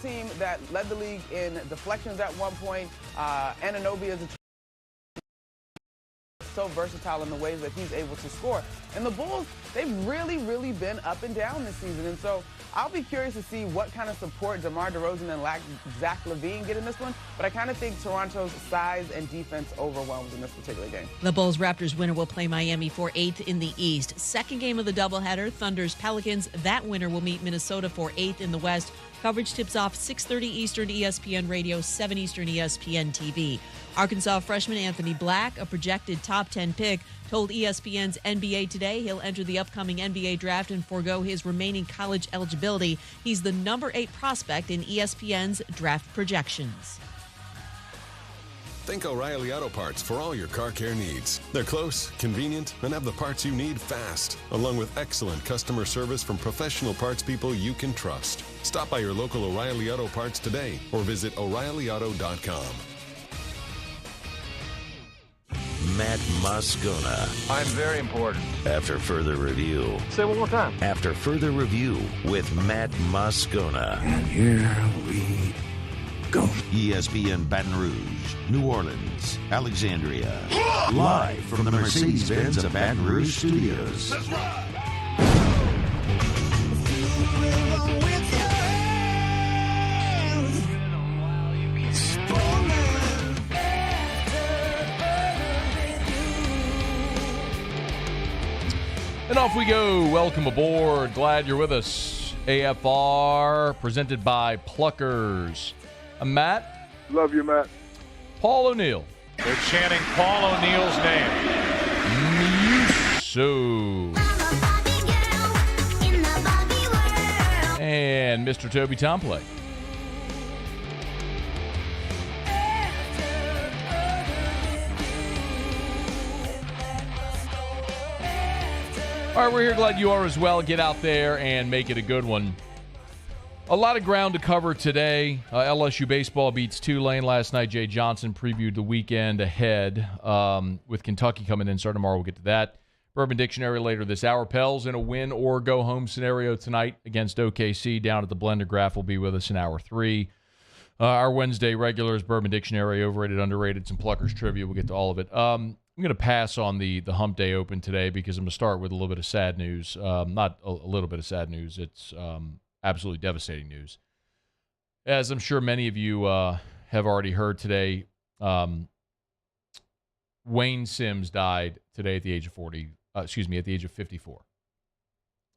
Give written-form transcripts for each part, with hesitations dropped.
team that led the league in deflections at one point. Anunoby is so versatile in the ways that he's able to score. And the Bulls, they've really, really been up and down this season. And so I'll be curious to see what kind of support DeMar DeRozan and Zach LaVine get in this one. But I kind of think Toronto's size and defense overwhelms in this particular game. The Bulls-Raptors winner will play Miami for 8th in the East. Second game of the doubleheader, Thunders-Pelicans. That winner will meet Minnesota for 8th in the West. Coverage tips off 6:30 Eastern ESPN Radio, 7 Eastern ESPN TV. Arkansas freshman Anthony Black, a projected top 10 pick, told ESPN's NBA Today he'll enter the upcoming NBA draft and forego his remaining college eligibility. He's the number 8 prospect in ESPN's draft projections. Think O'Reilly Auto Parts for all your car care needs. They're close, convenient, and have the parts you need fast, along with excellent customer service from professional parts people you can trust. Stop by your local O'Reilly Auto Parts today or visit O'ReillyAuto.com. Matt Moscona. I'm very important. After further review. Say it one more time. After further review with Matt Moscona. And here we go. ESPN Baton Rouge, New Orleans, Alexandria. Live from the Mercedes-Benz of Baton Rouge studios. That's right. And off we go. Welcome aboard. Glad you're with us. AFR presented by Pluckers. I'm Matt. Love you, Matt. Paul O'Neill. They're chanting Paul O'Neill's name. Muso. And Mr. Toby Tomplay. All right, we're here. Glad you are as well. Get out there and make it a good one. A lot of ground to cover today. LSU baseball beats Tulane last night. Jay Johnson previewed the weekend ahead with Kentucky coming in. Starting tomorrow, we'll get to that. Bourbon Dictionary later this hour. Pels in a win or go home scenario tonight against OKC down at the Blender. Graph will be with us in hour 3. Our Wednesday regulars, Bourbon Dictionary, overrated, underrated, some Pluckers trivia. We'll get to all of it. I'm going to pass on the Hump Day Open today because I'm going to start with a little bit of sad news. Not a little bit of sad news. It's absolutely devastating news. As I'm sure many of you have already heard today, Wayde Sims died today at the age of 54.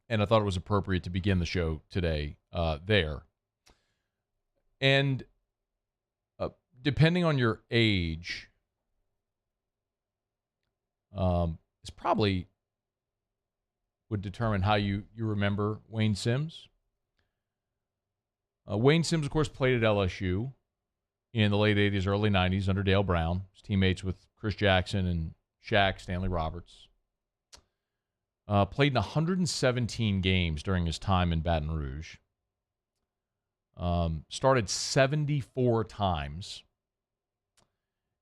And I thought it was appropriate to begin the show today there. And depending on your age, it's probably would determine how you remember Wayde Sims. Wayde Sims, of course, played at LSU in the late 80s, early 90s under Dale Brown. His teammates with Chris Jackson and Shaq, Stanley Roberts. Played in 117 games during his time in Baton Rouge. Started 74 times.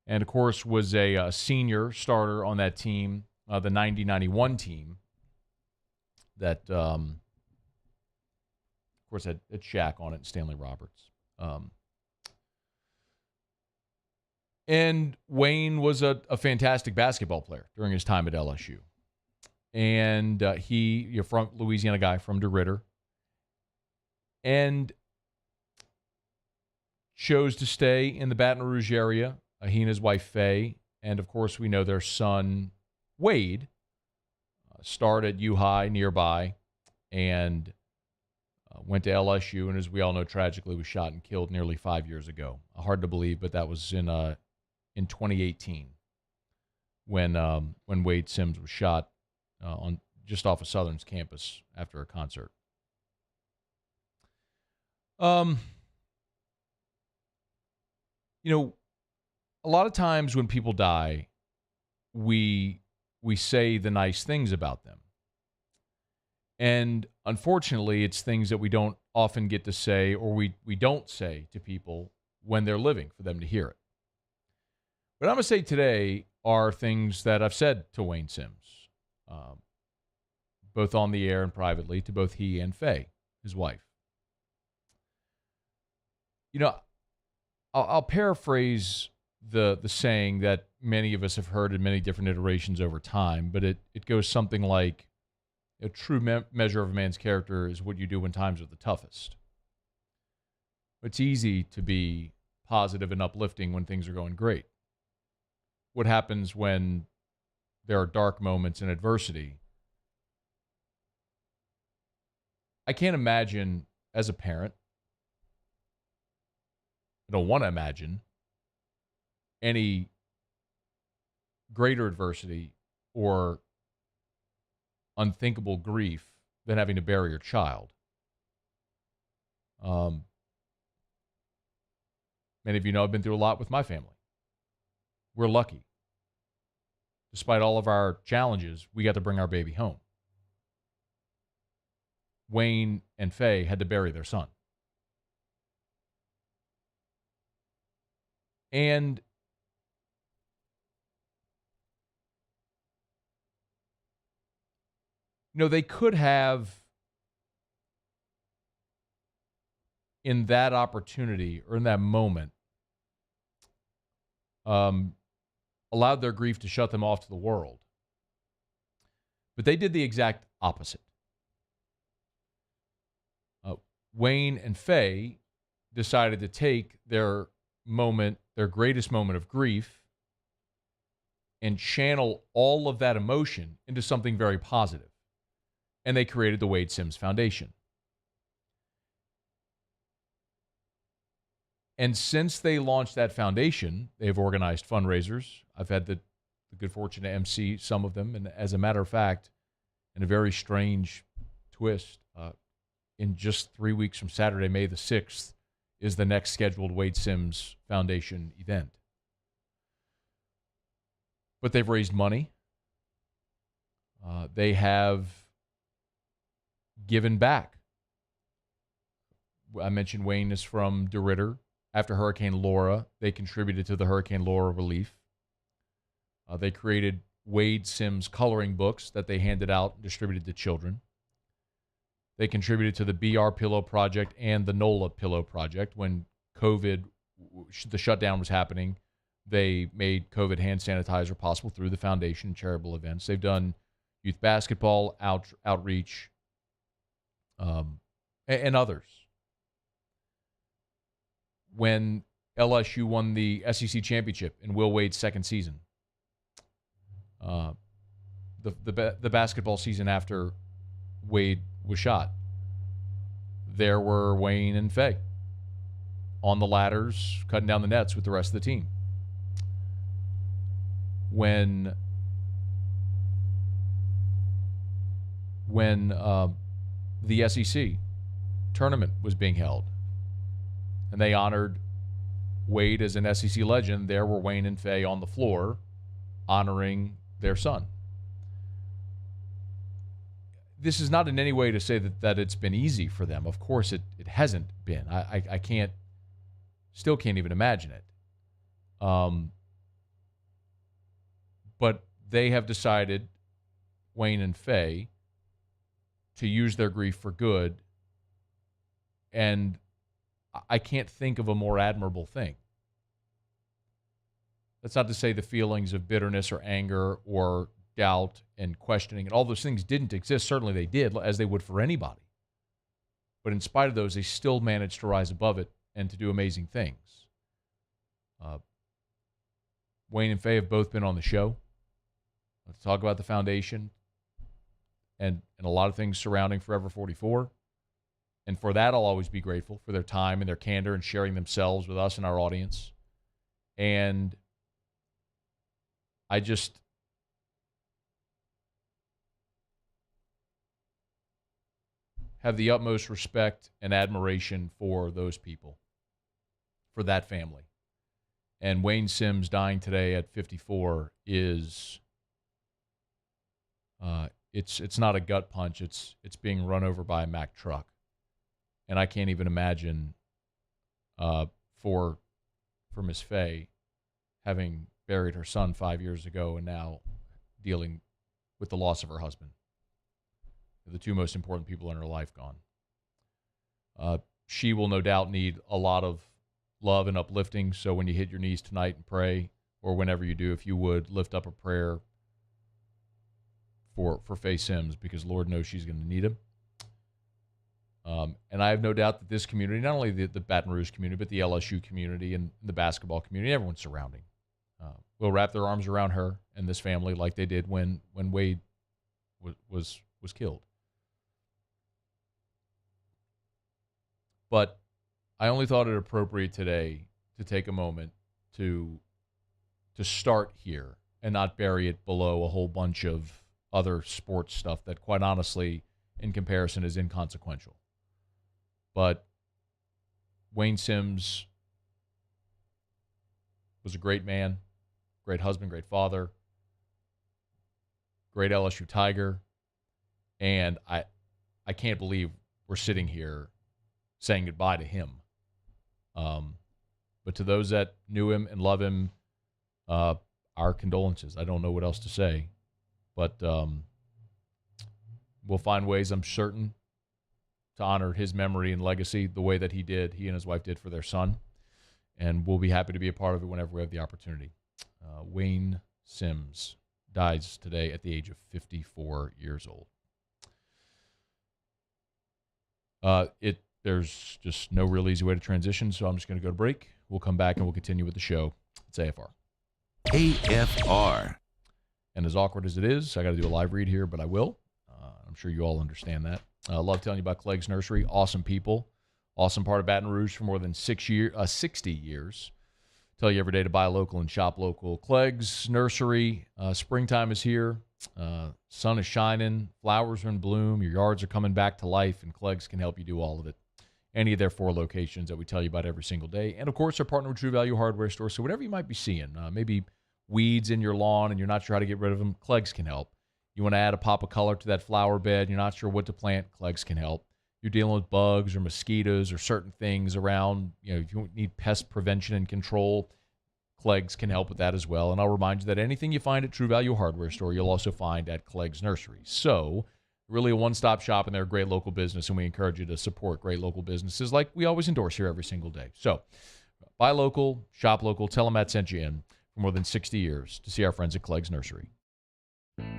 And, of course, was a senior starter on that team, the 90-91 team that, of course, had Shaq on it and Stanley Roberts. And Wayne was a fantastic basketball player during his time at LSU. And you're from Louisiana guy, from DeRidder. And chose to stay in the Baton Rouge area. He and his wife, Faye, and, of course, we know their son, Wade, started at U-High nearby and went to LSU, and as we all know, tragically was shot and killed nearly 5 years ago. Hard to believe, but that was in 2018 when Wayde Sims was shot on just off of Southern's campus after a concert. A lot of times when people die, we say the nice things about them. And unfortunately, it's things that we don't often get to say, or we don't say to people when they're living for them to hear it. What I'm going to say today are things that I've said to Wayde Sims, both on the air and privately, to both he and Faye, his wife. I'll paraphrase the saying that many of us have heard in many different iterations over time, but it goes something like, a true measure of a man's character is what you do when times are the toughest. It's easy to be positive and uplifting when things are going great. What happens when there are dark moments in adversity? I can't imagine as a parent, I don't want to imagine any greater adversity or unthinkable grief than having to bury your child. Many of you know I've been through a lot with my family. We're lucky. Despite all of our challenges, we got to bring our baby home. Wayne and Faye had to bury their son. And they could have, in that opportunity or in that moment, allowed their grief to shut them off to the world. But they did the exact opposite. Wayne and Faye decided to take their greatest moment of grief, and channel all of that emotion into something very positive. And they created the Wayde Sims Foundation. And since they launched that foundation, they've organized fundraisers. I've had the good fortune to MC some of them. And as a matter of fact, in a very strange twist, in just 3 weeks from Saturday, May the 6th, is the next scheduled Wayde Sims Foundation event. But they've raised money. They have given back. I mentioned Wayne is from DeRidder. After Hurricane Laura, they contributed to the Hurricane Laura relief. They created Wayde Sims coloring books that they handed out and distributed to children. They contributed to the BR Pillow Project and the NOLA Pillow Project. When COVID, the shutdown was happening, they made COVID hand sanitizer possible through the foundation and charitable events. They've done youth basketball, outreach, and others. When LSU won the SEC championship in Will Wade's second season, the basketball season after Wayde was shot, there were Wayne and Faye on the ladders cutting down the nets with the rest of the team. When the SEC tournament was being held and they honored Wayde as an SEC legend, there were Wayne and Faye on the floor honoring their son. This is not in any way to say that it's been easy for them. Of course, it hasn't been. I still can't even imagine it. But they have decided, Wayne and Faye, to use their grief for good. And I can't think of a more admirable thing. That's not to say the feelings of bitterness or anger or doubt and questioning and all those things didn't exist. Certainly they did, as they would for anybody. But in spite of those, they still managed to rise above it and to do amazing things. Wayne and Faye have both been on the show to talk about the foundation and a lot of things surrounding Forever 44. And for that, I'll always be grateful for their time and their candor and sharing themselves with us and our audience. And I just have the utmost respect and admiration for those people, for that family. And Wayne Sims dying today at 54 is, it's not a gut punch. It's being run over by a Mack truck. And I can't even imagine for Miss Faye having buried her son 5 years ago and now dealing with the loss of her husband. The two most important people in her life gone. She will no doubt need a lot of love and uplifting. So when you hit your knees tonight and pray, or whenever you do, if you would, lift up a prayer for Faye Sims, because Lord knows she's going to need him. And I have no doubt that this community, not only the Baton Rouge community, but the LSU community and the basketball community, everyone surrounding, will wrap their arms around her and this family like they did when Wayde was killed. But I only thought it appropriate today to take a moment to start here and not bury it below a whole bunch of other sports stuff that, quite honestly, in comparison, is inconsequential. But Wayde Sims was a great man, great husband, great father, great LSU Tiger, and I can't believe we're sitting here saying goodbye to him. But to those that knew him and love him, our condolences. I don't know what else to say, but we'll find ways, I'm certain, to honor his memory and legacy the way that he and his wife did for their son. And we'll be happy to be a part of it whenever we have the opportunity. Wayde Sims dies today at the age of 54 years old. There's just no real easy way to transition, so I'm just going to go to break. We'll come back and we'll continue with the show. It's AFR. AFR. And as awkward as it is, I got to do a live read here, but I will. I'm sure you all understand that. I love telling you about Clegg's Nursery. Awesome people. Awesome part of Baton Rouge for more than 60 years. Tell you every day to buy local and shop local. Clegg's Nursery. Springtime is here. Sun is shining. Flowers are in bloom. Your yards are coming back to life, and Clegg's can help you do all of it. Any of their 4 locations that we tell you about every single day. And, of course, our partner with True Value Hardware Store. So whatever you might be seeing, maybe weeds in your lawn and you're not sure how to get rid of them, Clegg's can help. You want to add a pop of color to that flower bed, you're not sure what to plant, Clegg's can help. You're dealing with bugs or mosquitoes or certain things around, if you need pest prevention and control, Clegg's can help with that as well. And I'll remind you that anything you find at True Value Hardware Store, you'll also find at Clegg's Nursery. So really a one-stop shop, and they're a great local business, and we encourage you to support great local businesses like we always endorse here every single day. So buy local, shop local, tell them Matt sent you in for more than 60 years to see our friends at Clegg's Nursery.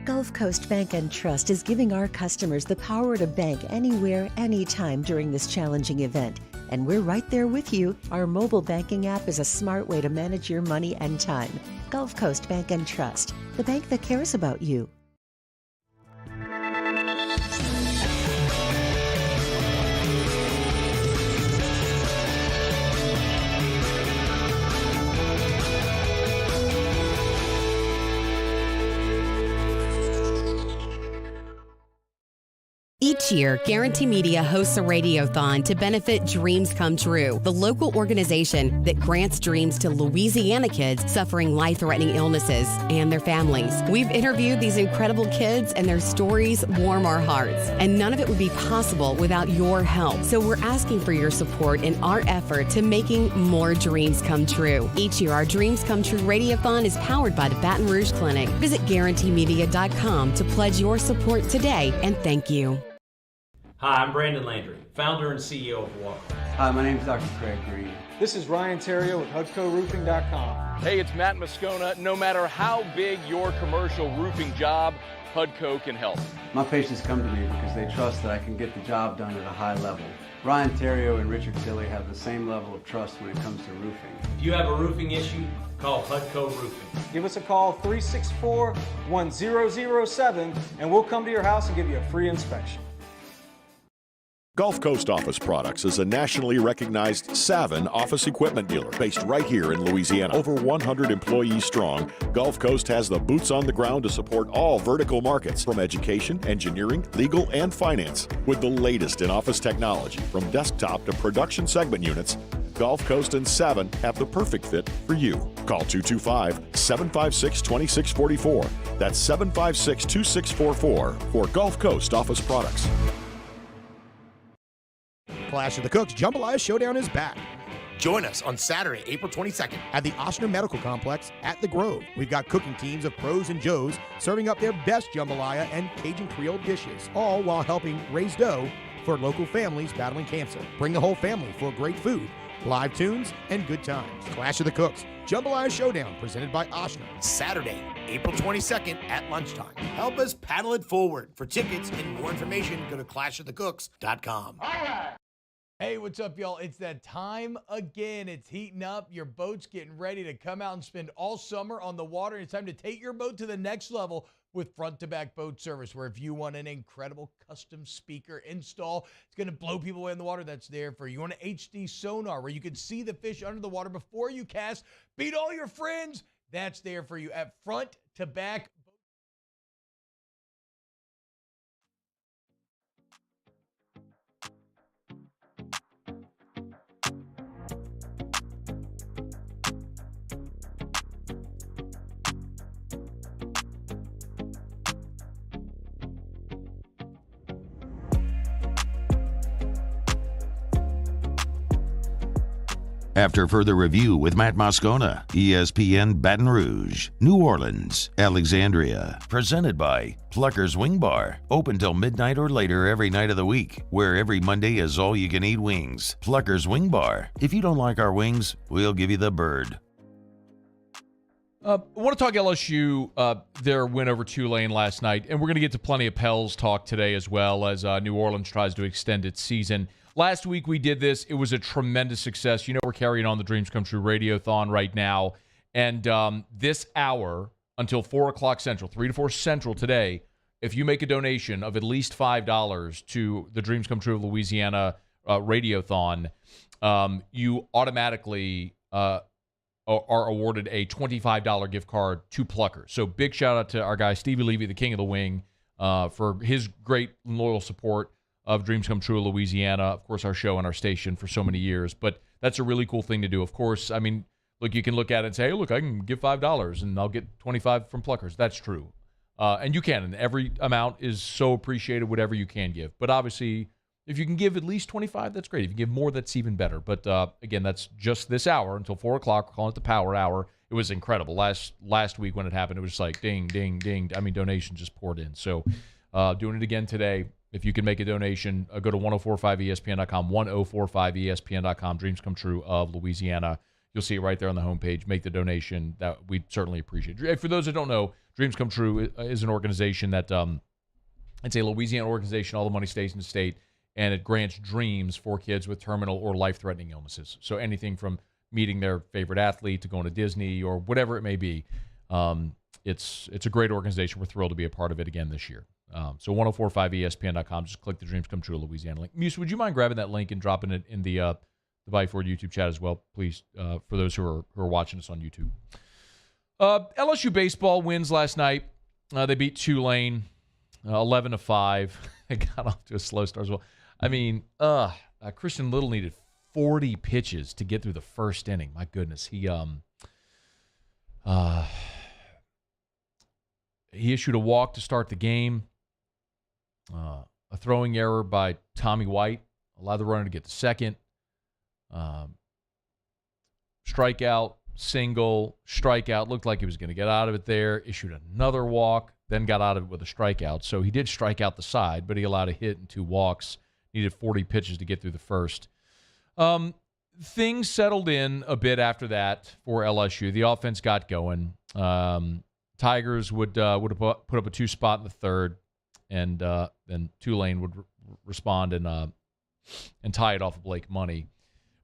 Gulf Coast Bank and Trust is giving our customers the power to bank anywhere, anytime during this challenging event. And we're right there with you. Our mobile banking app is a smart way to manage your money and time. Gulf Coast Bank and Trust, the bank that cares about you. Each year, Guarantee Media hosts a radiothon to benefit Dreams Come True, the local organization that grants dreams to Louisiana kids suffering life-threatening illnesses and their families. We've interviewed these incredible kids, and their stories warm our hearts. And none of it would be possible without your help. So we're asking for your support in our effort to making more dreams come true. Each year, our Dreams Come True radiothon is powered by the Baton Rouge Clinic. Visit GuaranteeMedia.com to pledge your support today, and thank you. Hi, I'm Brandon Landry, founder and CEO of Walker. Hi, my name is Dr. Craig Green. This is Ryan Terrio with HUDCORoofing.com. Hey, it's Matt Moscona. No matter how big your commercial roofing job, HUDCO can help. My patients come to me because they trust that I can get the job done at a high level. Ryan Terrio and Richard Tilley have the same level of trust when it comes to roofing. If you have a roofing issue, call HUDCO Roofing. Give us a call, 364-1007, and we'll come to your house and give you a free inspection. Gulf Coast Office Products is a nationally recognized Savin office equipment dealer based right here in Louisiana. Over 100 employees strong, Gulf Coast has the boots on the ground to support all vertical markets, from education, engineering, legal, and finance. With the latest in office technology, from desktop to production segment units, Gulf Coast and Savin have the perfect fit for you. Call 225-756-2644. That's 756-2644 for Gulf Coast Office Products. Clash of the Cooks Jambalaya Showdown is back. Join us on Saturday, April 22nd at the Ochsner Medical Complex at The Grove. We've got cooking teams of pros and joes serving up their best jambalaya and Cajun Creole dishes, all while helping raise dough for local families battling cancer. Bring the whole family for great food live tunes, and good times. Clash of the Cooks, Jambalaya Showdown, presented by Oshner. Saturday, April 22nd at lunchtime. Help us paddle it forward. For tickets and more information, go to clashofthecooks.com. Hey, what's up, y'all? It's that time again. It's heating up. Your boat's getting ready to come out and spend all summer on the water. It's time to take your boat to the next level with front-to-back boat service, where if you want an incredible custom speaker install, it's going to blow people away in the water, that's there for you. You want an HD sonar where you can see the fish under the water before you cast, beat all your friends, that's there for you at front-to-back. After further review with Matt Moscona, ESPN Baton Rouge, New Orleans, Alexandria. Presented by Pluckers Wing Bar. Open till midnight or later every night of the week, where every Monday is all-you-can-eat wings. Pluckers Wing Bar. If you don't like our wings, we'll give you the bird. I want to talk LSU, their win over Tulane last night, and we're going to get to plenty of Pels talk today as well as New Orleans tries to extend its season. Last week we did this. It was a tremendous success. You know, we're carrying on the Dreams Come True radiothon right now. And this hour until 4 o'clock Central, 3 to 4 Central today, if you make a donation of at least $5 to the Dreams Come True of Louisiana radiothon, you automatically are awarded a $25 gift card to Pluckers. So big shout out to our guy, Stevie Levy, the king of the wing, for his great and loyal support of Dreams Come True Louisiana, of course, our show and our station for so many years. But that's a really cool thing to do. Of course, I mean, look, you can look at it and say, hey, look, I can give $5 and I'll get 25 from Pluckers. That's true. And you can. And every amount is so appreciated, whatever you can give. But obviously, if you can give at least 25, that's great. If you give more, that's even better. But again, that's just this hour until 4 o'clock. We're calling it the Power Hour. It was incredible. Last week when it happened, it was just like ding, ding, ding. I mean, donations just poured in. So doing it again today. If you can make a donation, go to 1045ESPN.com, 1045ESPN.com, Dreams Come True of Louisiana. You'll see it right there on the homepage. Make the donation. That we'd certainly appreciate it. For those that don't know, Dreams Come True is an organization that, it's a Louisiana organization. All the money stays in the state, and it grants dreams for kids with terminal or life-threatening illnesses. So anything from meeting their favorite athlete to going to Disney or whatever it may be. It's a great organization. We're thrilled to be a part of it again this year. So 1045ESPN.com. Just click the Dreams Come True Louisiana link. Muse, would you mind grabbing that link and dropping it in the Bayou YouTube chat as well, please, for those who are watching us on YouTube. LSU baseball wins last night. They beat Tulane 11-5. They got off to a slow start as well. I mean, Christian Little needed 40 pitches to get through the first inning. My goodness. He issued a walk to start the game. A throwing error by Tommy White allowed the runner to get to second. Strikeout, single, strikeout. Looked like he was going to get out of it there. Issued another walk, then got out of it with a strikeout. So he did strike out the side, but he allowed a hit and 2 walks. Needed 40 pitches to get through the first. Things settled in a bit after that for LSU. The offense got going. Tigers would have put up a 2 spot in the third, and then Tulane would respond and tie it off of Blake Money.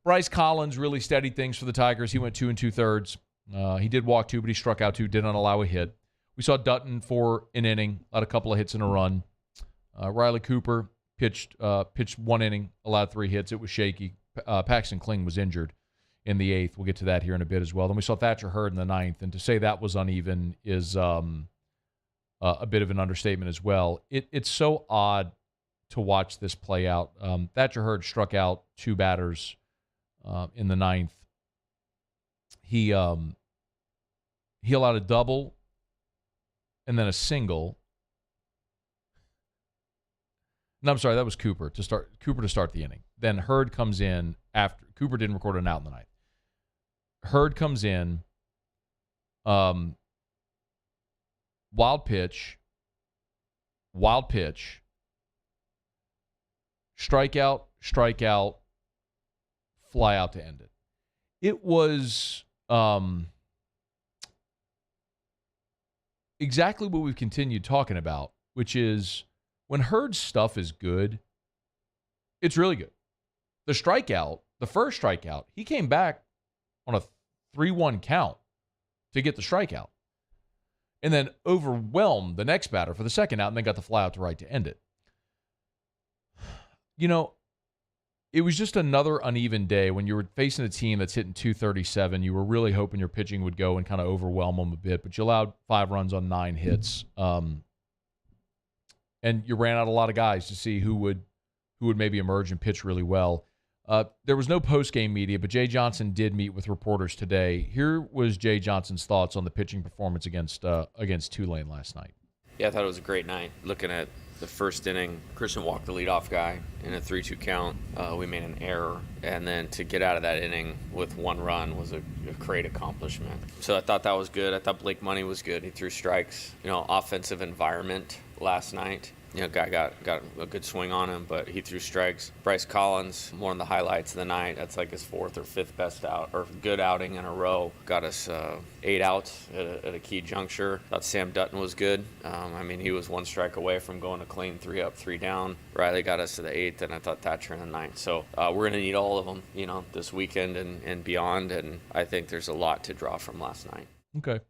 Bryce Collins really steadied things for the Tigers. He went 2 2/3. He did walk 2, but he struck out 2, did not allow a hit. We saw Dutton for an inning, allowed a couple of hits in a run. Riley Cooper pitched 1 inning, allowed 3 hits. It was shaky. Paxton Kling was injured in the 8th. We'll get to that here in a bit as well. Then we saw Thatcher Hurd in the 9th, and to say that was uneven is a bit of an understatement as well. It's so odd to watch this play out. Thatcher Hurd struck out 2 batters in the 9th. He allowed a double and then a single. No, I'm sorry, that was Cooper to start the inning. Then Hurd comes in after Cooper didn't record an out in the 9th. Hurd comes in, wild pitch, strikeout, fly out to end it. It was exactly what we've continued talking about, which is when Hurd's stuff is good, it's really good. The strikeout, the first strikeout, he came back on a 3-1 count to get the strikeout. And then overwhelmed the next batter for the second out and then got the fly out to right to end it. You know, it was just another uneven day when you were facing a team that's hitting 237. You were really hoping your pitching would go and kind of overwhelm them a bit, but you allowed 5 runs on 9 hits. And you ran out a lot of guys to see who would maybe emerge and pitch really well. There was no post-game media, but Jay Johnson did meet with reporters today. Here was Jay Johnson's thoughts on the pitching performance against Tulane last night. Yeah, I thought it was a great night. Looking at the first inning, Christian walked the leadoff guy in a 3-2 count. We made an error, and then to get out of that inning with 1 run was a great accomplishment. So I thought that was good. I thought Blake Money was good. He threw strikes. Offensive environment last night. Guy got a good swing on him, but he threw strikes. Bryce Collins, one of the highlights of the night. That's like his 4th or 5th best out or good outing in a row. Got us 8 outs at a key juncture. Thought Sam Dutton was good. He was 1 strike away from going to clean 3 up, 3 down. Riley got us to the 8th, and I thought Thatcher in the 9th. So we're going to need all of them, this weekend and beyond. And I think there's a lot to draw from last night. Okay.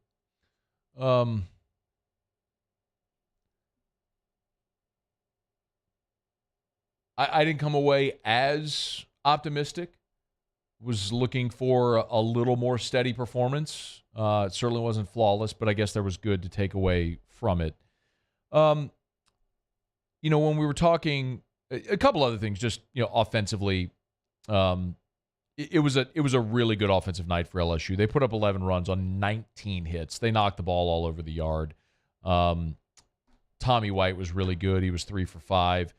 I didn't come away as optimistic. Was looking for a little more steady performance. It certainly wasn't flawless, but I guess there was good to take away from it. When we were talking, a couple other things, just offensively, it was a really good offensive night for LSU. They put up 11 runs on 19 hits. They knocked the ball all over the yard. Tommy White was really good. He was 3 for 5.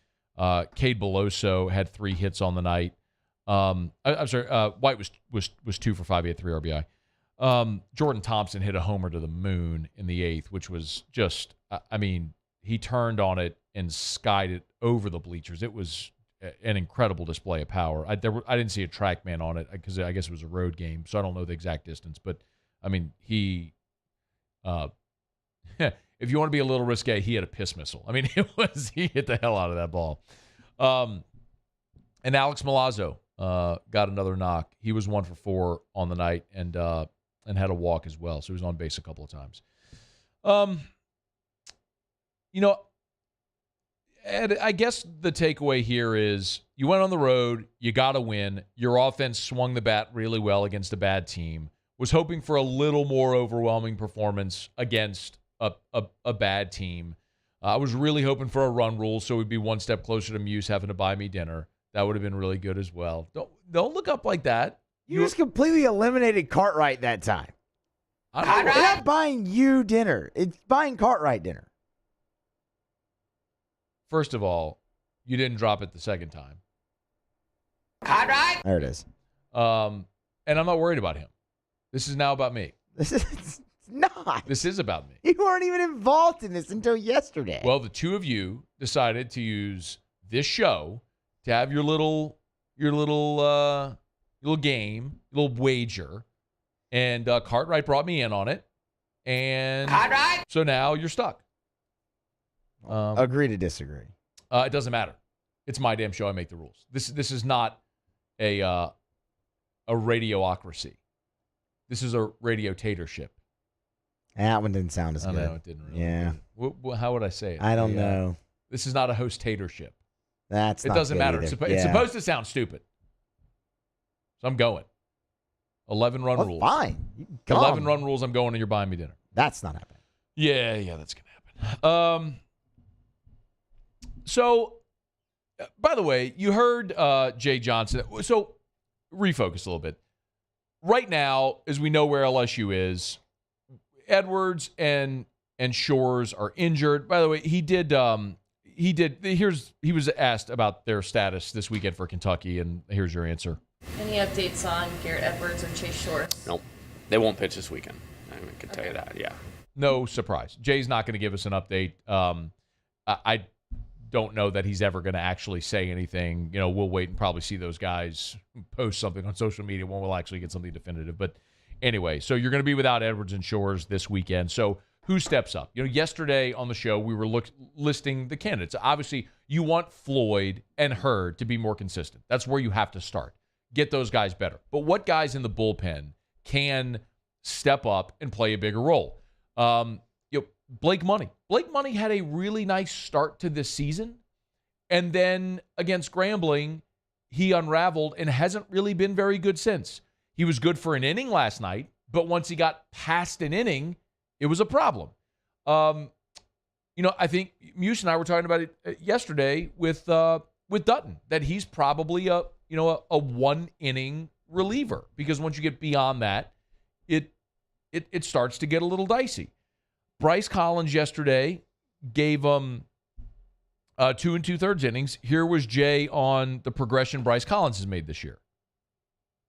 Cade Beloso had 3 hits on the night. I'm sorry. White was 2 for 5. He had 3 RBI. Jordan Thompson hit a homer to the moon in the 8th, which was just, he turned on it and skied it over the bleachers. It was an incredible display of power. I didn't see a TrackMan on it because I guess it was a road game, so I don't know the exact distance. But he, if you want to be a little risque, he had a piss missile. He hit the hell out of that ball. And Alex Milazzo got another knock. He was 1 for 4 on the night and had a walk as well. So he was on base a couple of times. And I guess the takeaway here is you went on the road, you got to win. Your offense swung the bat really well against a bad team. Was hoping for a little more overwhelming performance against a bad team. I was really hoping for a run rule, so we'd be 1 step closer to Muse having to buy me dinner. That would have been really good as well. Don't look up like that. You just completely eliminated Cartwright that time. It's not buying you dinner. It's buying Cartwright dinner. First of all, you didn't drop it the second time. There it is. And I'm not worried about him. This is now about me. This is not. This is about me. You weren't even involved in this until yesterday. Well, the two of you decided to use this show to have your little game, little wager, and Cartwright brought me in on it, and Cartwright. So now you're stuck. Agree to disagree. It doesn't matter. It's my damn show. I make the rules. This is not a radiocracy. This is a radiotatorship. That one didn't sound as good. No, it didn't really. Yeah. How would I say it? I don't know. This is not a host-tatorship. It doesn't matter. It's supposed to sound stupid. So I'm going. 11-run rules. Fine. 11-run rules. I'm going and you're buying me dinner. That's not happening. Yeah, that's going to happen. So, by the way, you heard Jay Johnson. So, refocus a little bit. Right now, as we know where LSU is, Edwards and Shores are injured. By the way, he was asked about their status this weekend for Kentucky, and here's your answer. Any updates on Garrett Edwards or Chase Shores? Nope. They won't pitch this weekend. I can tell you that, yeah. No surprise. Jay's not going to give us an update. I don't know that he's ever going to actually say anything. We'll wait and probably see those guys post something on social media when we'll actually get something definitive. But anyway, so you're going to be without Edwards and Shores this weekend. So who steps up? Yesterday on the show, we were listing the candidates. Obviously, you want Floyd and Hurd to be more consistent. That's where you have to start. Get those guys better. But what guys in the bullpen can step up and play a bigger role? Blake Money. Blake Money had a really nice start to this season. And then against Grambling, he unraveled and hasn't really been very good since. He was good for an inning last night, but once he got past an inning, it was a problem. I think Muse and I were talking about it yesterday with Dutton, that he's probably a one-inning reliever, because once you get beyond that, it starts to get a little dicey. Bryce Collins yesterday gave him 2 2/3 innings. Here was Jay on the progression Bryce Collins has made this year.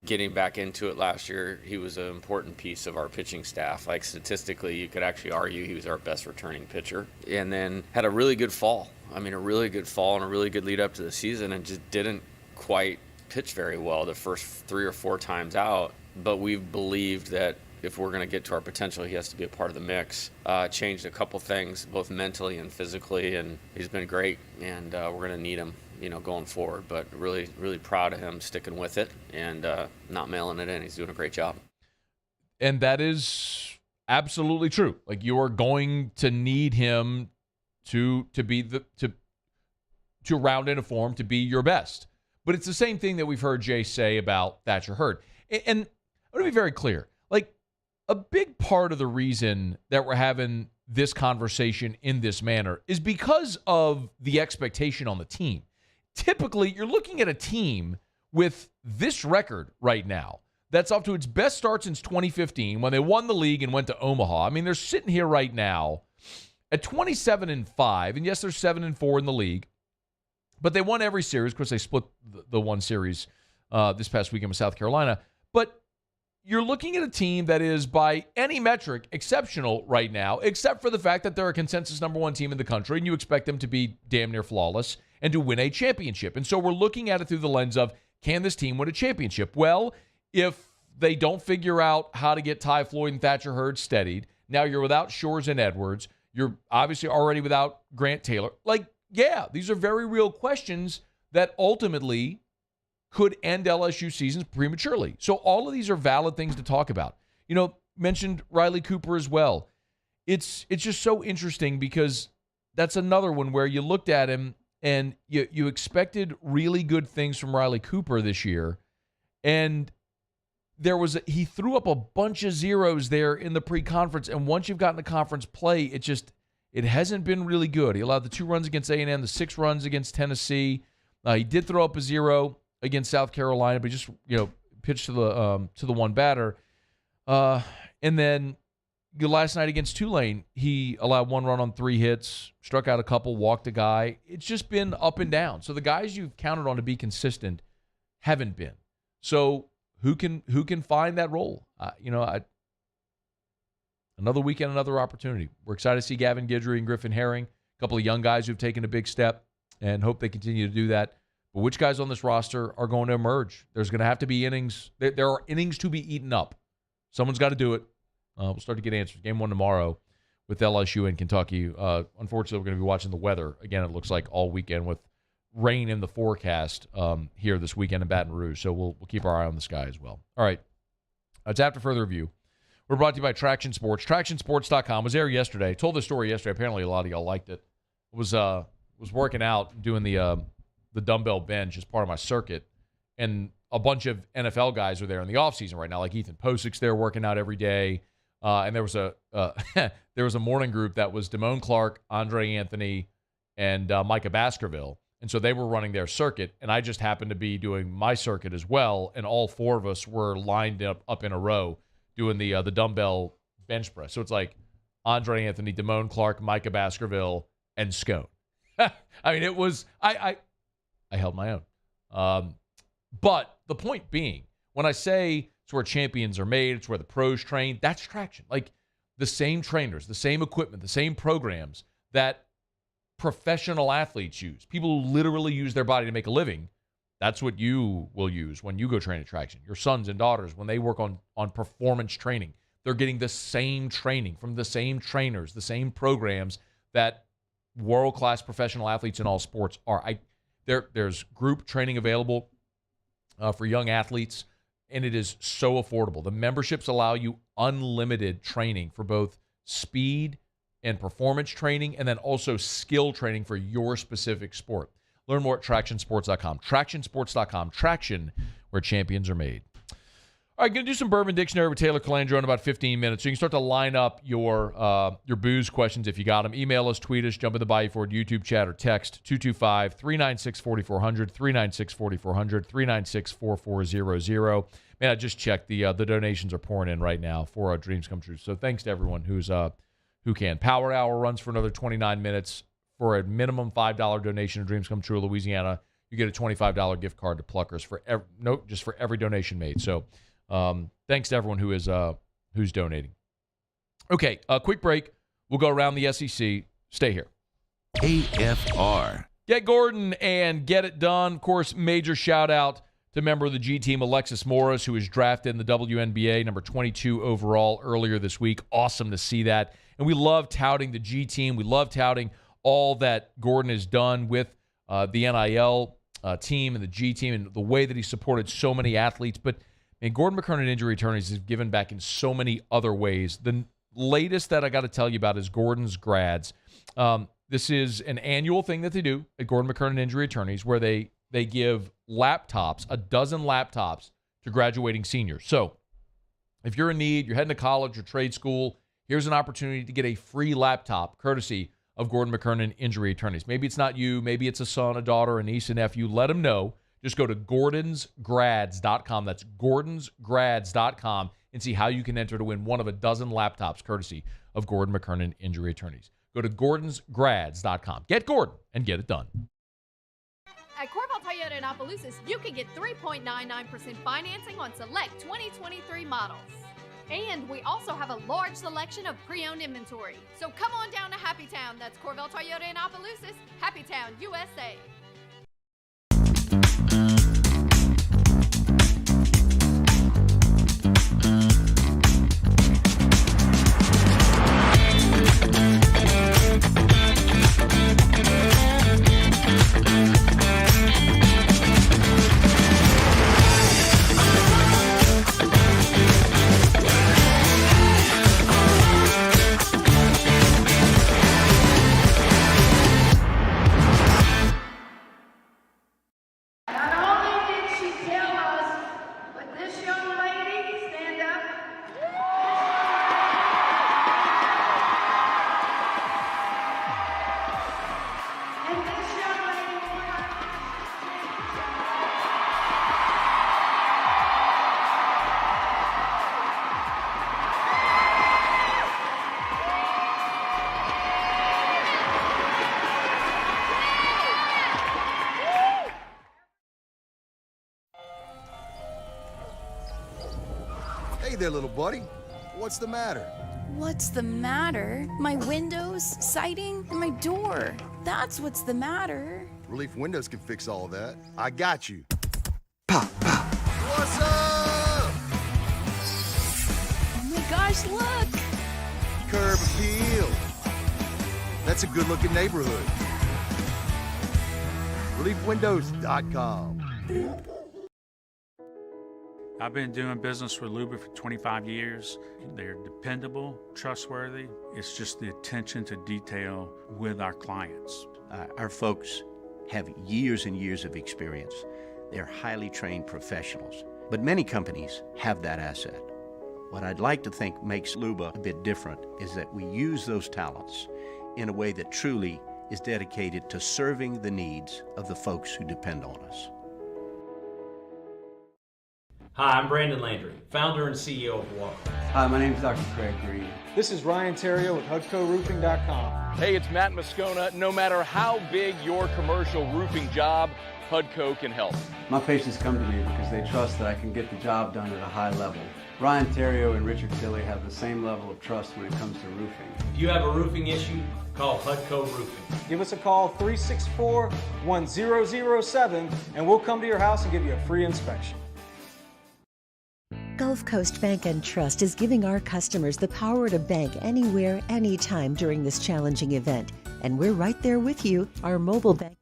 Getting back into it last year, he was an important piece of our pitching staff. Like, statistically, you could actually argue he was our best returning pitcher. And then had a really good fall. A really good fall and a really good lead up to the season, and just didn't quite pitch very well the first 3 or 4 times out. But we've believed that if we're going to get to our potential, he has to be a part of the mix. Changed a couple things, both mentally and physically, and he's been great, and we're going to need him, going forward. But really, really proud of him sticking with it and not mailing it in. He's doing a great job. And that is absolutely true. Like, you are going to need him to be to round into form, to be your best. But it's the same thing that we've heard Jay say about Thatcher Hurd. And I want to be very clear. Like, a big part of the reason that we're having this conversation in this manner is because of the expectation on the team. Typically, you're looking at a team with this record right now that's off to its best start since 2015 when they won the league and went to Omaha. They're sitting here right now at 27-5, and yes, they're 7-4 in the league, but they won every series. Of course, they split the one series this past weekend with South Carolina. But you're looking at a team that is, by any metric, exceptional right now, except for the fact that they're a consensus number 1 team in the country, and you expect them to be damn near flawless and to win a championship. And so we're looking at it through the lens of, can this team win a championship? Well, if they don't figure out how to get Ty Floyd and Thatcher Hurd steadied, now you're without Shores and Edwards. You're obviously already without Grant Taylor. Yeah, these are very real questions that ultimately could end LSU seasons prematurely. So all of these are valid things to talk about. Mentioned Riley Cooper as well. It's just so interesting because that's another one where you looked at him and you expected really good things from Riley Cooper this year, and he threw up a bunch of zeros there in the pre-conference, and once you've gotten to conference play, it hasn't been really good. He allowed the 2 runs against A&M, the 6 runs against Tennessee. He did throw up a 0 against South Carolina, but just pitched to the one batter. And then last night against Tulane, he allowed 1 run on 3 hits, struck out a couple, walked a guy. It's just been up and down. So the guys you've counted on to be consistent haven't been. So who can find that role? Another weekend, another opportunity. We're excited to see Gavin Guidry and Griffin Herring, a couple of young guys who've taken a big step, and hope they continue to do that. But which guys on this roster are going to emerge? There's going to have to be innings. There are innings to be eaten up. Someone's got to do it. We'll start to get answers. Game 1 tomorrow with LSU and Kentucky. Unfortunately, we're going to be watching the weather. Again, it looks like all weekend with rain in the forecast here this weekend in Baton Rouge. So we'll keep our eye on the sky as well. All right. It's After Further Review. We're brought to you by Traction Sports. TractionSports.com. Was there yesterday. I told this story yesterday. Apparently, a lot of y'all liked it. Was working out, doing the dumbbell bench as part of my circuit, and a bunch of NFL guys are there in the offseason right now, like Ethan Posick's there working out every day. And there was a morning group that was Damone Clark, Andre Anthony, and Micah Baskerville. And so they were running their circuit, and I just happened to be doing my circuit as well, and all 4 of us were lined up in a row doing the dumbbell bench press. So it's like Andre Anthony, Damone Clark, Micah Baskerville, and Scone. It was I held my own. But the point being, when I say it's where champions are made, it's where the pros train, that's Traction. Like, the same trainers, the same equipment, the same programs that professional athletes use. People who literally use their body to make a living. That's what you will use when you go train at Traction. Your sons and daughters, when they work on performance training, they're getting the same training from the same trainers, the same programs that world-class professional athletes in all sports are. There's group training available for young athletes, and it is so affordable. The memberships allow you unlimited training for both speed and performance training, and then also skill training for your specific sport. Learn more at TractionSports.com. TractionSports.com. Traction, where champions are made. All right, going to do some Bourbon Dictionary with Taylor Calandro in about 15 minutes. So you can start to line up your booze questions if you got them. Email us, tweet us, jump in the Bayou Ford YouTube chat, or text 225-396-4400, 396-4400, 396-4400. Man, I just checked. The donations are pouring in right now for our Dreams Come True. So thanks to everyone who can. Power Hour runs for another 29 minutes. For a minimum $5 donation to Dreams Come True, Louisiana, you get a $25 gift card to Pluckers just for every donation made. So thanks to everyone who's donating. Okay, a quick break. We'll go around the SEC. Stay here. AFR. Get Gordon and get it done. Of course, major shout out to member of the G team, Alexis Morris, who was drafted in the WNBA, number 22 overall earlier this week. Awesome to see that. And we love touting the G team. We love touting all that Gordon has done with the NIL team and the G team and the way that he supported so many athletes. But Gordon McKernan Injury Attorneys has given back in so many other ways. The latest that I got to tell you about is Gordon's Grads. This is an annual thing that they do at Gordon McKernan Injury Attorneys where they give laptops, a dozen laptops, to graduating seniors. So if you're in need, you're heading to college or trade school, here's an opportunity to get a free laptop courtesy of Gordon McKernan Injury Attorneys. Maybe it's not you. Maybe it's a son, a daughter, a niece, a nephew. Let them know. Just go to gordonsgrads.com. That's gordonsgrads.com and see how you can enter to win one of a dozen laptops courtesy of Gordon McKernan Injury Attorneys. Go to gordonsgrads.com. Get Gordon and get it done. At Corval Toyota in Opelousas, you can get 3.99% financing on select 2023 models. And we also have a large selection of pre-owned inventory. So come on down to Happy Town. That's Corval Toyota in Opelousas, Happy Town, USA. Hey there, little buddy. What's the matter? What's the matter? My windows, siding, and my door. That's what's the matter. Relief Windows can fix all that. I got you. Pop, pop. What's up? Oh my gosh, look. Curb appeal. That's a good-looking neighborhood. ReliefWindows.com. I've been doing business with Luba for 25 years. They're dependable, trustworthy. It's just the attention to detail with our clients. Our folks have years and years of experience. They're highly trained professionals, but many companies have that asset. What I'd like to think makes Luba a bit different is that we use those talents in a way that truly is dedicated to serving the needs of the folks who depend on us. Hi, I'm Brandon Landry, founder and CEO of Walker. Hi, my name is Dr. Craig Green. This is Ryan Terrio with HUDCORoofing.com. Hey, it's Matt Moscona. No matter how big your commercial roofing job, HUDCO can help. My patients come to me because they trust that I can get the job done at a high level. Ryan Terrio and Richard Tilley have the same level of trust when it comes to roofing. If you have a roofing issue, call Hudco Roofing. Give us a call 364-1007 and we'll come to your house and give you a free inspection. Gulf Coast Bank and Trust is giving our customers the power to bank anywhere, anytime during this challenging event. And we're right there with you, our mobile bank.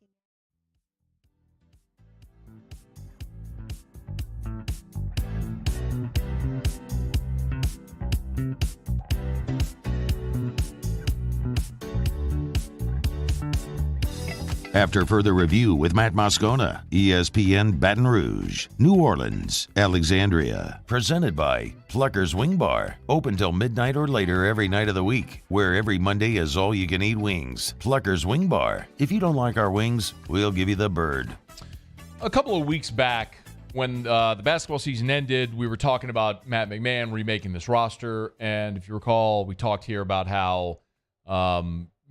After further review with Matt Moscona, ESPN Baton Rouge, New Orleans, Alexandria. Presented by Pluckers Wing Bar. Open till midnight or later every night of the week, where every Monday is all-you-can-eat wings. Pluckers Wing Bar. If you don't like our wings, we'll give you the bird. A couple of weeks back, when the basketball season ended, we were talking about Matt McMahon remaking this roster. And if you recall, we talked here about how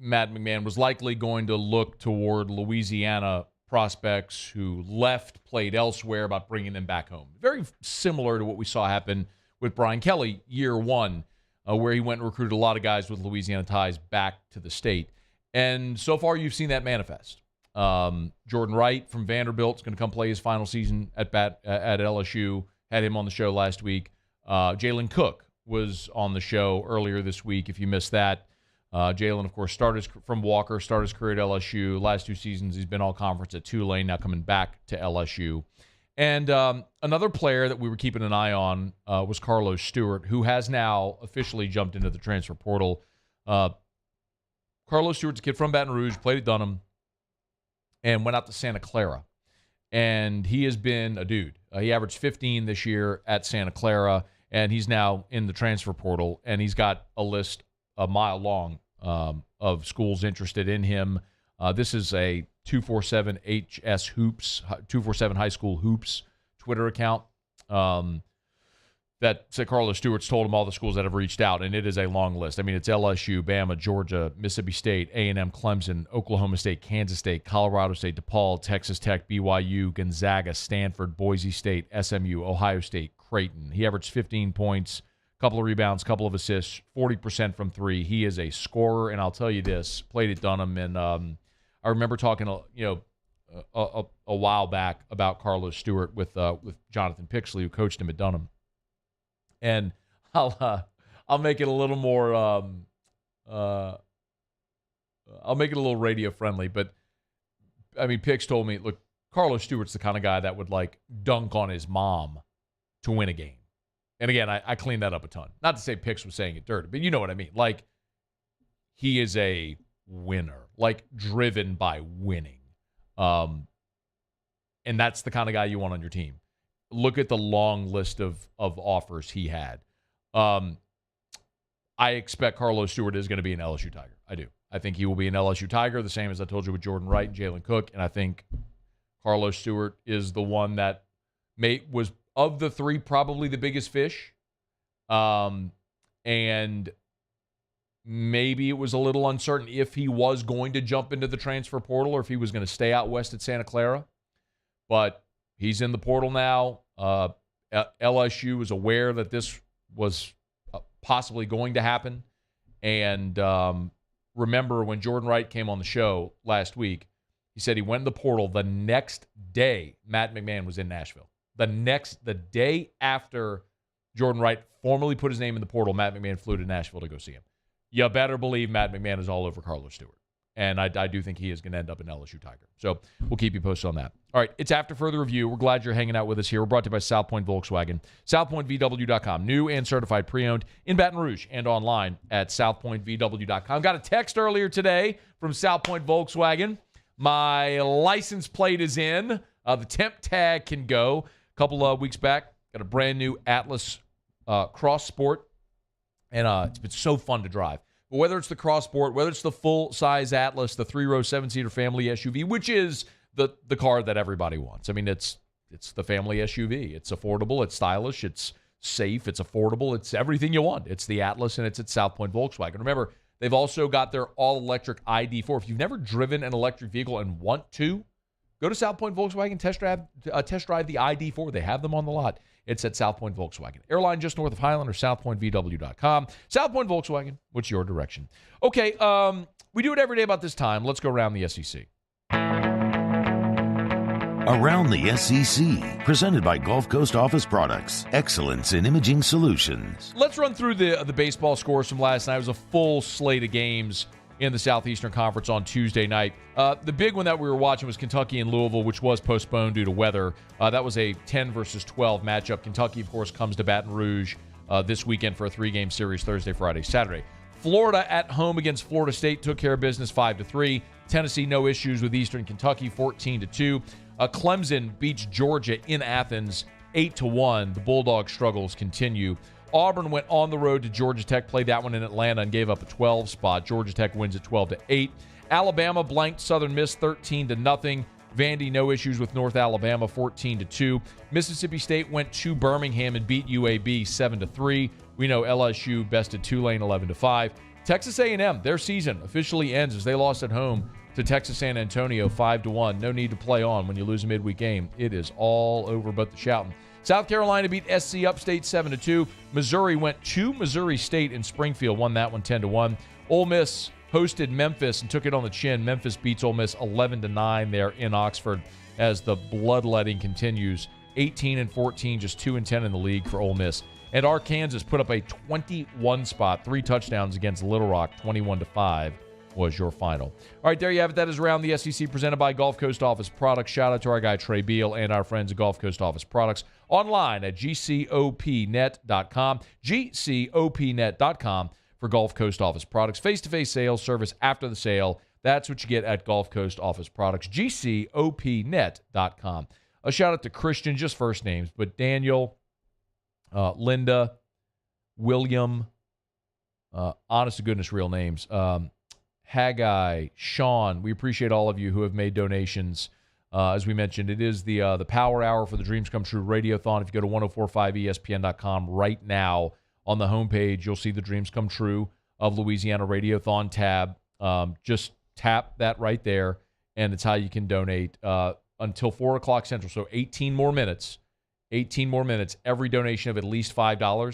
Matt McMahon was likely going to look toward Louisiana prospects who left, played elsewhere, about bringing them back home. Very similar to what we saw happen with Brian Kelly year one, where he went and recruited a lot of guys with Louisiana ties back to the state. And so far, you've seen that manifest. Jordan Wright from Vanderbilt is going to come play his final season at LSU. Had him on the show last week. Jalen Cook was on the show earlier this week, if you missed that. Jalen, of course, started from Walker, started his career at LSU. Last 2 seasons, he's been all-conference at Tulane, now coming back to LSU. And another player that we were keeping an eye on was Carlos Stewart, who has now officially jumped into the transfer portal. Carlos Stewart's a kid from Baton Rouge, played at Dunham, and went out to Santa Clara. And he has been a dude. He averaged 15 this year at Santa Clara, and he's now in the transfer portal, and he's got a list a mile long of schools interested in him. This is a 247 HS Hoops, 247 High School Hoops Twitter account that said Carlos Stewart's told him all the schools that have reached out, and it is a long list. I mean, it's LSU, Bama, Georgia, Mississippi State, A&M, Clemson, Oklahoma State, Kansas State, Colorado State, DePaul, Texas Tech, BYU, Gonzaga, Stanford, Boise State, SMU, Ohio State, Creighton. He averaged 15 points, couple of rebounds, couple of assists, 40% from three. He is a scorer, and I'll tell you this, played at Dunham, and I remember talking a while back about Carlos Stewart with Jonathan Pixley, who coached him at Dunham. And I'll make it a little more I'll make it a little radio friendly, but I mean, Pix told me, look, Carlos Stewart's the kind of guy that would like dunk on his mom to win a game. And again, I cleaned that up a ton. Not to say Pix was saying it dirty, but you know what I mean. Like, he is a winner, like driven by winning. And that's the kind of guy you want on your team. Look at the long list of offers he had. I expect Carlos Stewart is going to be an LSU Tiger. I do. I think he will be an LSU Tiger, the same as I told you with Jordan Wright and Jalen Cook. And I think Carlos Stewart is the one that was, of the three, probably the biggest fish. And maybe it was a little uncertain if he was going to jump into the transfer portal or if he was going to stay out west at Santa Clara. But he's in the portal now. LSU is aware that this was possibly going to happen. And remember when Jordan Wright came on the show last week, he said he went in the portal the next day Matt McMahon was in Nashville. The day after Jordan Wright formally put his name in the portal, Matt McMahon flew to Nashville to go see him. You better believe Matt McMahon is all over Carlos Stewart. And I do think he is going to end up an LSU Tiger. So we'll keep you posted on that. All right, it's After Further Review. We're glad you're hanging out with us here. We're brought to you by South Point Volkswagen. SouthPointVW.com. New and certified pre-owned in Baton Rouge and online at SouthPointVW.com. Got a text earlier today from South Point Volkswagen. My license plate is in. The temp tag can go. A couple of weeks back, got a brand new Atlas Cross Sport. And it's been so fun to drive. But whether it's the Cross Sport, whether it's the full-size Atlas, the 3-row, 7-seater family SUV, which is the car that everybody wants. I mean, it's the family SUV. It's affordable. It's stylish. It's safe. It's affordable. It's everything you want. It's the Atlas, and it's at South Point Volkswagen. Remember, they've also got their all-electric ID4. If you've never driven an electric vehicle and want to, go to South Point Volkswagen, test drive the ID4. They have them on the lot. It's at South Point Volkswagen. Airline just north of Highland or southpointvw.com. South Point Volkswagen, what's your direction? Okay, we do it every day about this time. Let's go around the SEC. Around the SEC, presented by Gulf Coast Office Products, excellence in imaging solutions. Let's run through the baseball scores from last night. It was a full slate of games in the Southeastern Conference on Tuesday night. The big one that we were watching was Kentucky and Louisville, which was postponed due to weather. That was a 10 versus 12 matchup. Kentucky, of course, comes to Baton Rouge this weekend for a 3-game series, Thursday, Friday, Saturday. Florida at home against Florida State took care of business 5-3. Tennessee, no issues with Eastern Kentucky, 14-2. Clemson beats Georgia in Athens, 8-1. The Bulldogs' struggles continue. Auburn went on the road to Georgia Tech, played that one in Atlanta, and gave up a 12 spot. Georgia Tech wins at 12-8. Alabama blanked Southern Miss 13-0. Vandy, no issues with North Alabama, 14-2. Mississippi State went to Birmingham and beat UAB 7-3. We know LSU bested Tulane 11-5. Texas A&M, their season officially ends as they lost at home to Texas San Antonio 5-1. No need to play on when you lose a midweek game. It is all over but the shouting. South Carolina beat SC Upstate 7-2. Missouri went to Missouri State in Springfield, won that one 10-1. Ole Miss hosted Memphis and took it on the chin. Memphis beats Ole Miss 11-9 there in Oxford as the bloodletting continues. 18-14, just 2-10 in the league for Ole Miss. And Arkansas put up a 21 spot, 3 touchdowns against Little Rock, 21-5 was your final. All right, there you have it. That is Around the SEC presented by Gulf Coast Office Products. Shout out to our guy Trey Beal and our friends at Gulf Coast Office Products. Online at gcopnet.com, gcopnet.com for Gulf Coast Office Products. Face-to-face sales service after the sale. That's what you get at Gulf Coast Office Products, gcopnet.com. A shout out to Christian, just first names, but Daniel, Linda, William, honest to goodness, real names. Haggai, Sean, we appreciate all of you who have made donations. As we mentioned, it is the Power Hour for the Dreams Come True Radiothon. If you go to 1045ESPN.com right now, on the homepage, you'll see the Dreams Come True of Louisiana Radiothon tab. Just tap that right there, and it's how you can donate until 4 o'clock Central. So 18 more minutes. 18 more minutes. Every donation of at least $5 will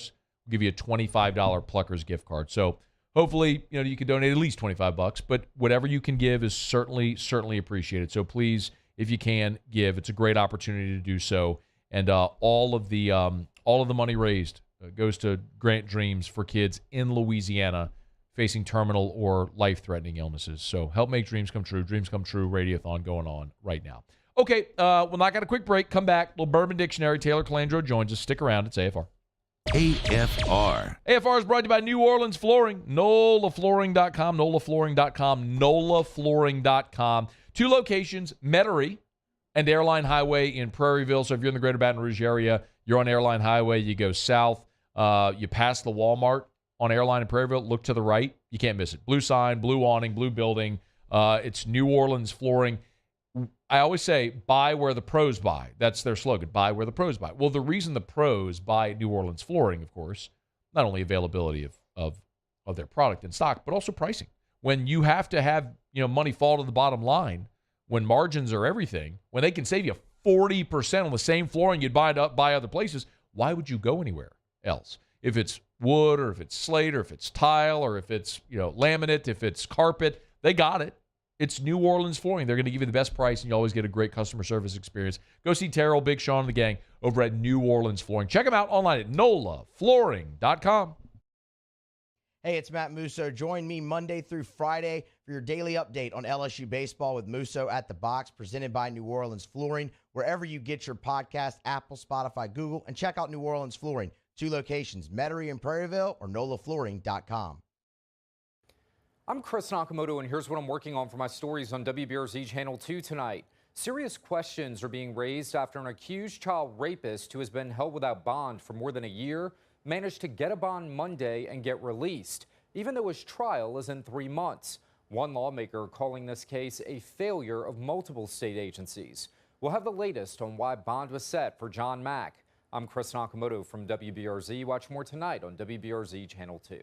give you a $25 Pluckers gift card. So hopefully, you can donate at least $25, but whatever you can give is certainly appreciated. So please, if you can, give. It's a great opportunity to do so. And all of the money raised goes to grant dreams for kids in Louisiana facing terminal or life-threatening illnesses. So help make dreams come true. Dreams Come True Radiothon going on right now. Okay, we'll knock out a quick break. Come back. Little Bourbon Dictionary. Taylor Calandro joins us. Stick around. It's AFR. AFR. AFR is brought to you by New Orleans Flooring. NOLAflooring.com. NOLAflooring.com. NOLAflooring.com. 2 locations, Metairie and Airline Highway in Prairieville. So if you're in the greater Baton Rouge area, you're on Airline Highway, you go south, you pass the Walmart on Airline in Prairieville, look to the right. You can't miss it. Blue sign, blue awning, blue building. It's New Orleans Flooring. I always say, buy where the pros buy. That's their slogan, buy where the pros buy. Well, the reason the pros buy New Orleans Flooring, of course, not only availability of their product in stock, but also pricing. When you have to have money fall to the bottom line, when margins are everything, when they can save you 40% on the same flooring you'd buy other places, why would you go anywhere else? If it's wood or if it's slate or if it's tile or if it's laminate, if it's carpet, they got it. It's New Orleans Flooring. They're going to give you the best price, and you always get a great customer service experience. Go see Terrell, Big Sean, and the gang over at New Orleans Flooring. Check them out online at NOLAflooring.com. Hey, it's Matt Musso. Join me Monday through Friday for your daily update on LSU baseball with Musso at the Box, presented by New Orleans Flooring, wherever you get your podcast, Apple, Spotify, Google, and check out New Orleans Flooring. 2 locations, Metairie and Prairieville, or NOLAflooring.com. I'm Chris Nakamoto, and here's what I'm working on for my stories on WBRZ Channel 2 tonight. Serious questions are being raised after an accused child rapist who has been held without bond for more than a year managed to get a bond Monday and get released, even though his trial is in 3 months. One lawmaker calling this case a failure of multiple state agencies. We'll have the latest on why bond was set for John Mack. I'm Chris Nakamoto from WBRZ. Watch more tonight on WBRZ Channel 2.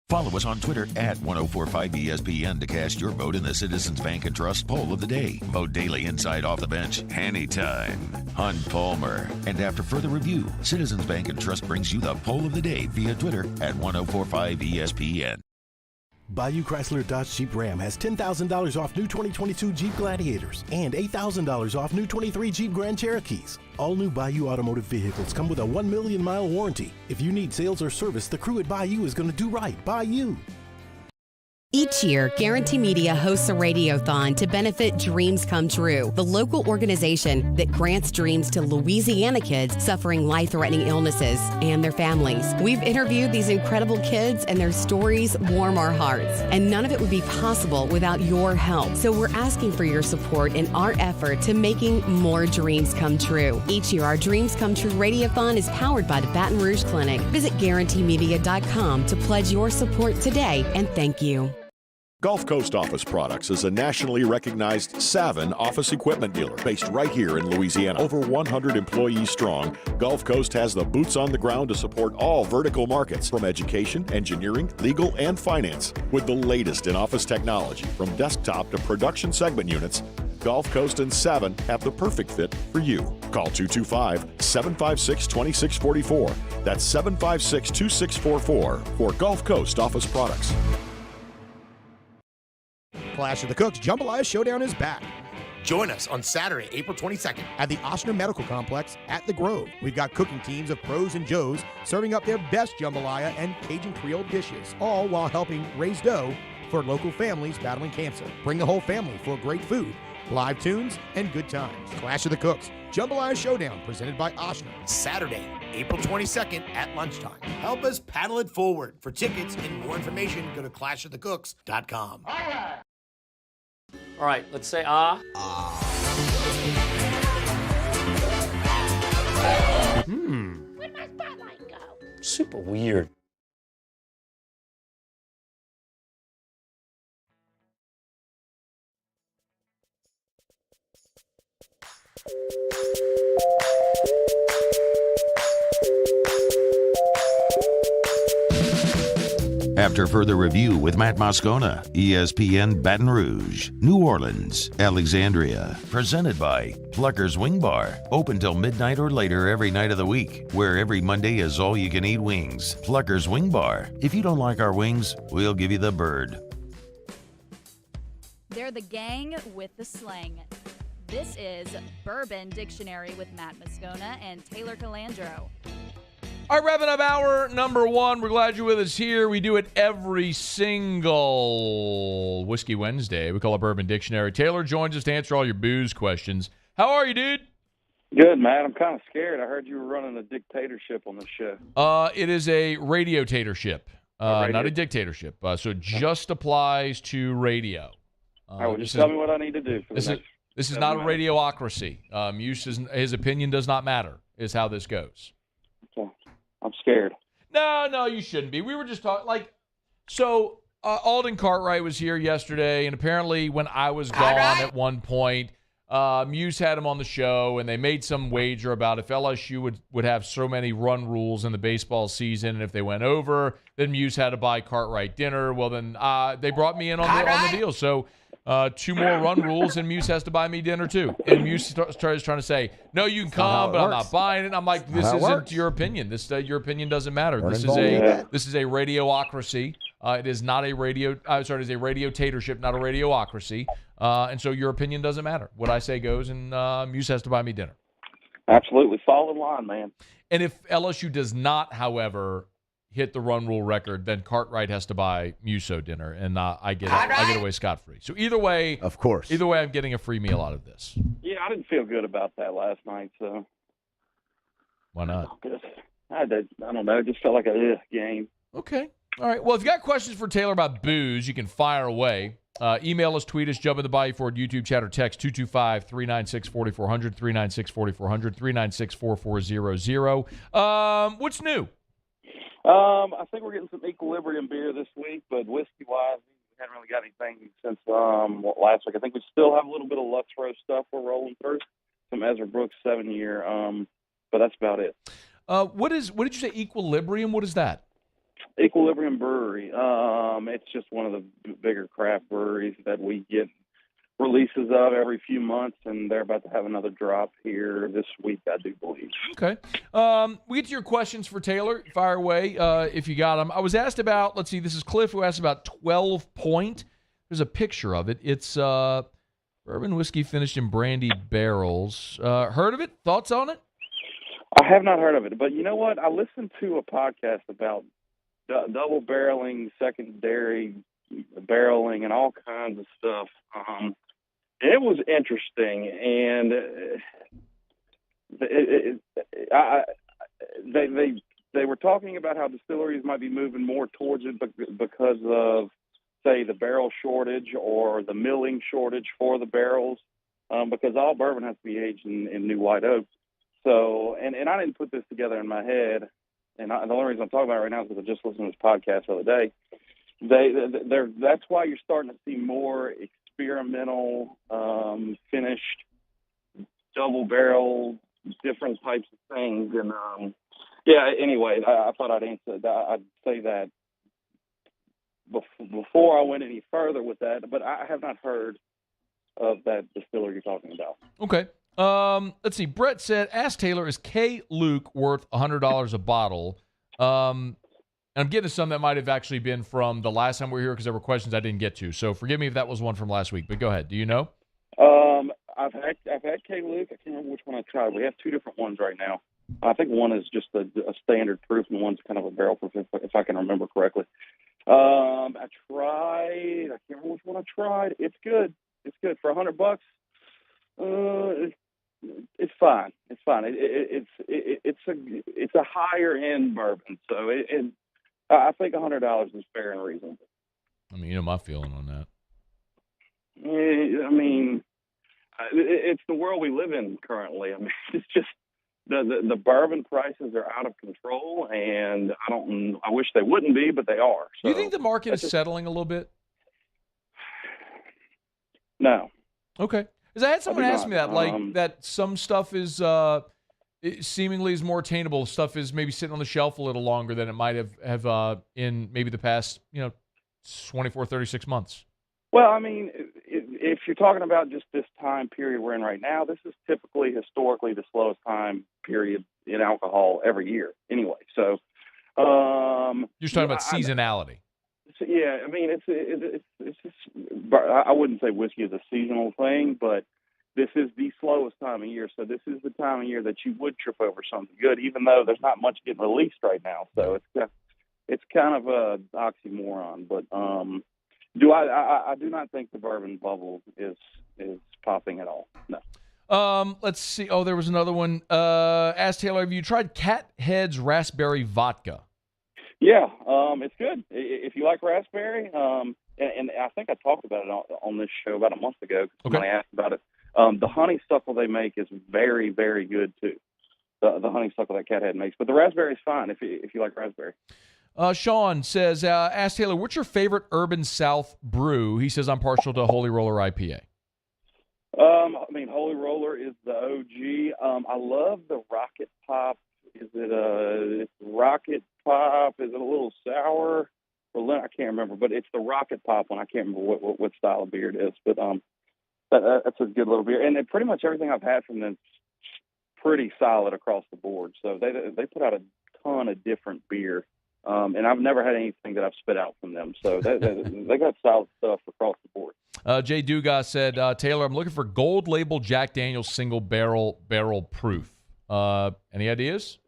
Follow us on Twitter at 1045ESPN to cast your vote in the Citizens Bank and Trust Poll of the Day. Vote daily inside Off the Bench, anytime. Hunt Palmer. And after further review, Citizens Bank and Trust brings you the Poll of the Day via Twitter at 1045ESPN. Bayou Chrysler Dodge Jeep Ram has $10,000 off new 2022 Jeep Gladiators and $8,000 off new 23 Jeep Grand Cherokees. All new Bayou automotive vehicles come with a 1 million mile warranty. If you need sales or service, the crew at Bayou is going to do right by you. Each year, Guarantee Media hosts a radiothon to benefit Dreams Come True, the local organization that grants dreams to Louisiana kids suffering life-threatening illnesses and their families. We've interviewed these incredible kids, and their stories warm our hearts. And none of it would be possible without your help. So we're asking for your support in our effort to making more dreams come true. Each year, our Dreams Come True radiothon is powered by the Baton Rouge Clinic. Visit GuaranteeMedia.com to pledge your support today, and thank you. Gulf Coast Office Products is a nationally recognized Savin office equipment dealer based right here in Louisiana. Over 100 employees strong, Gulf Coast has the boots on the ground to support all vertical markets, from education, engineering, legal, and finance. With the latest in office technology, from desktop to production segment units, Gulf Coast and Savin have the perfect fit for you. Call 225-756-2644. That's 756-2644 for Gulf Coast Office Products. Clash of the Cooks Jambalaya Showdown is back. Join us on Saturday, April 22nd. At the Ochsner Medical Complex at The Grove. We've got cooking teams of pros and joes serving up their best jambalaya and Cajun Creole dishes, all while helping raise dough for local families battling cancer. Bring the whole family for great food, live tunes, and good times. Clash of the Cooks Jambalaya Showdown, presented by Ochsner. Saturday, April 22nd at lunchtime. Help us paddle it forward. For tickets and more information, go to clashofthecooks.com. All right, let's say ah. Where'd my spotlight go? Super weird. After further review with Matt Moscona, ESPN Baton Rouge, New Orleans, Alexandria. Presented by Pluckers Wing Bar. Open till midnight or later every night of the week, where every Monday is all-you-can-eat wings. Pluckers Wing Bar. If you don't like our wings, we'll give you the bird. They're the gang with the slang. This is Bourbon Dictionary with Matt Moscona and Taylor Calandro. All right, wrapping up hour number one. We're glad you're with us here. We do it every single Whiskey Wednesday. We call it Bourbon Dictionary. Taylor joins us to answer all your booze questions. How are you, dude? Good, Matt. I'm kind of scared. I heard you were running a dictatorship on the show. It is a radiotatorship, not a dictatorship. So it just applies to radio. All right, well, just tell me what I need to do. This is not a radiocracy. His opinion does not matter, is how this goes. Okay. I'm scared. No, you shouldn't be. We were just talking, Alden Cartwright was here yesterday, and apparently when I was gone at one point, Muse had him on the show, and they made some wager about if LSU would have so many run rules in the baseball season, and if they went over, then Muse had to buy Cartwright dinner. Well, then they brought me in on the deal. So 2 more run rules, and Muse has to buy me dinner too. And Muse starts trying to say, "No, you can come, but I'm not buying it." And I'm like, "This isn't your opinion. Your opinion doesn't matter. This is a radiocracy. It is not a radio. It is a radiotatorship, not a radiocracy. And so your opinion doesn't matter. What I say goes, and Muse has to buy me dinner." Absolutely, fall in line, man. And if LSU does not, however, hit the run rule record, then Cartwright has to buy Muso dinner, and I get away scot-free. So either way, of course, I'm getting a free meal out of this. Yeah, I didn't feel good about that last night, so why not? I don't know. It just felt like a game. Okay. All right. Well, if you got questions for Taylor about booze, you can fire away. Email us, tweet us, jump in the Bayou Ford YouTube chat, or text 225-396-4400, 396-4400, 396-4400. What's new? I think we're getting some Equilibrium beer this week, but whiskey-wise, we haven't really got anything since last week. I think we still have a little bit of Lux Row stuff we're rolling through, some Ezra Brooks 7-year, but that's about it. What did you say, Equilibrium? What is that? Equilibrium Brewery. It's just one of the bigger craft breweries that we get releases of every few months, and they're about to have another drop here this week, I do believe. Okay. We get to your questions for Taylor. Fire away if you got them. I was asked about, let's see, this is Cliff who asked about 12 Point. There's a picture of it. It's bourbon whiskey finished in brandy barrels. Heard of it? Thoughts on it? I have not heard of it, but you know what? I listened to a podcast about double barreling, secondary barreling, and all kinds of stuff. It was interesting, and they were talking about how distilleries might be moving more towards it because of, say, the barrel shortage or the milling shortage for the barrels, because all bourbon has to be aged in new white oak. So, and I didn't put this together in my head, and the only reason I'm talking about it right now is because I just listened to this podcast the other day. That's why you're starting to see more experimental, finished, double barrel, different types of things. And anyway, I thought I'd say that before I went any further with that, but I have not heard of that distillery you're talking about. Okay. Let's see. Brett said, ask Taylor, is K. Luke worth $100 a bottle? And I'm getting to some that might have actually been from the last time we were here because there were questions I didn't get to. So forgive me if that was one from last week, but go ahead. Do you know? I've had K. Luke. I can't remember which one I tried. We have two different ones right now. I think one is just a standard proof and one's kind of a barrel proof, if I can remember correctly. I can't remember which one I tried. It's good. It's good for $100. It's fine. It's fine. It's a higher end bourbon, so I think $100 is fair and reasonable. I mean, you know my feeling on that. I mean, it's the world we live in currently. I mean, it's just the bourbon prices are out of control, and I wish they wouldn't be, but they are. So do you think the market is settling a little bit? No. Okay. Because I had someone ask me that, that some stuff is seemingly is more attainable. Stuff is maybe sitting on the shelf a little longer than it might have in maybe the past, 24, 36 months. Well, I mean, if you're talking about just this time period we're in right now, this is typically historically the slowest time period in alcohol every year anyway. So you're just talking about seasonality. Yeah, I mean, it's just, I wouldn't say whiskey is a seasonal thing, but this is the slowest time of year. So this is the time of year that you would trip over something good, even though there's not much getting released right now. So it's kind of a oxymoron. But I do not think the bourbon bubble is popping at all. No. Let's see. Oh, there was another one. Ask Taylor, have you tried Cat Head's Raspberry Vodka? Yeah, it's good. If you like raspberry, and I think I talked about it on this show about a month ago. When I asked about it, the honeysuckle they make is very, very good too. The honeysuckle that Cat Head makes, but the raspberry is fine if you like raspberry. Sean says, ask Taylor, what's your favorite Urban South brew? He says, I'm partial to Holy Roller IPA. I mean, Holy Roller is the OG. I love the Rocket Pop. Is it it's Rocket Pop? Is it a little sour? I can't remember, but it's the Rocket Pop one. I can't remember what style of beer it is, but that's a good little beer. And pretty much everything I've had from them is pretty solid across the board. So they put out a ton of different beer, and I've never had anything that I've spit out from them. So they got solid stuff across the board. Jay Dugas said, Taylor, I'm looking for gold label Jack Daniel's single barrel proof. Any ideas?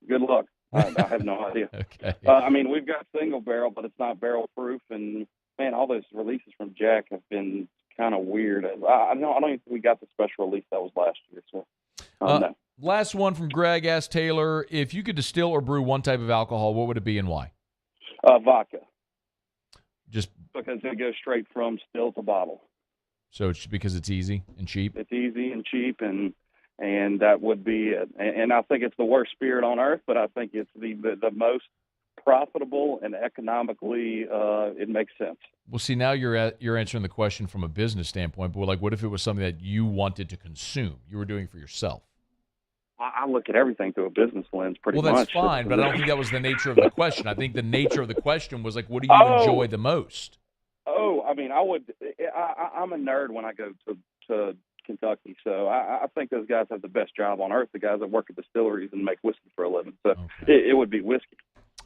Good luck. I have no idea. Okay. I mean, we've got single barrel, but it's not barrel proof. And man, all those releases from Jack have been kind of weird. I don't think we got the special release that was last year. So, no. Last one from Greg asked Taylor, if you could distill or brew one type of alcohol, what would it be and why? Vodka. Just because it goes straight from still to bottle. So it's because it's easy and cheap? It's easy and cheap, and that would be it. And I think it's the worst spirit on earth, but I think it's the most profitable and economically it makes sense. Well, see, now you're answering the question from a business standpoint, but like, what if it was something that you wanted to consume? You were doing for yourself? I look at everything through a business lens pretty much. Well, that's fine, but I don't think that was the nature of the question. I think the nature of the question was like, what do you enjoy the most? I mean, I'm a nerd when I go to Kentucky, so I think those guys have the best job on earth, the guys that work at distilleries and make whiskey for a living. So it would be whiskey.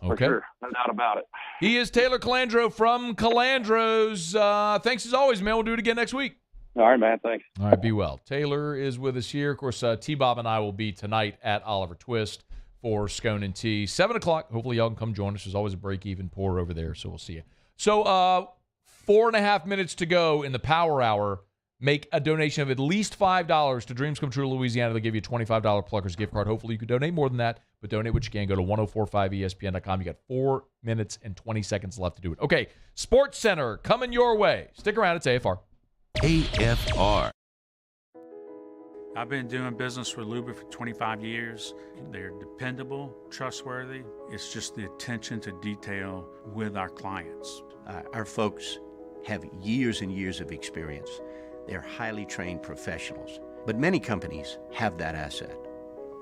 For sure. No doubt about it. He is Taylor Calandro from Calandro's. Thanks as always, man. We'll do it again next week. All right, man. Thanks. All right, be well. Taylor is with us here. Of course, T-Bob and I will be tonight at Oliver Twist for Scone and Tea. 7 o'clock. Hopefully y'all can come join us. There's always a break-even pour over there, so we'll see you. So 4.5 minutes to go in the Power Hour. Make a donation of at least $5 to Dreams Come True Louisiana. They'll give you a $25 Pluckers gift card. Hopefully you can donate more than that, but donate what you can. Go to 1045ESPN.com. You got 4 minutes and 20 seconds left to do it. Okay, SportsCenter coming your way. Stick around. It's AFR. AFR. I've been doing business with Luba for 25 years. They're dependable, trustworthy. It's just the attention to detail with our clients. Our folks have years and years of experience. They're highly trained professionals, but many companies have that asset.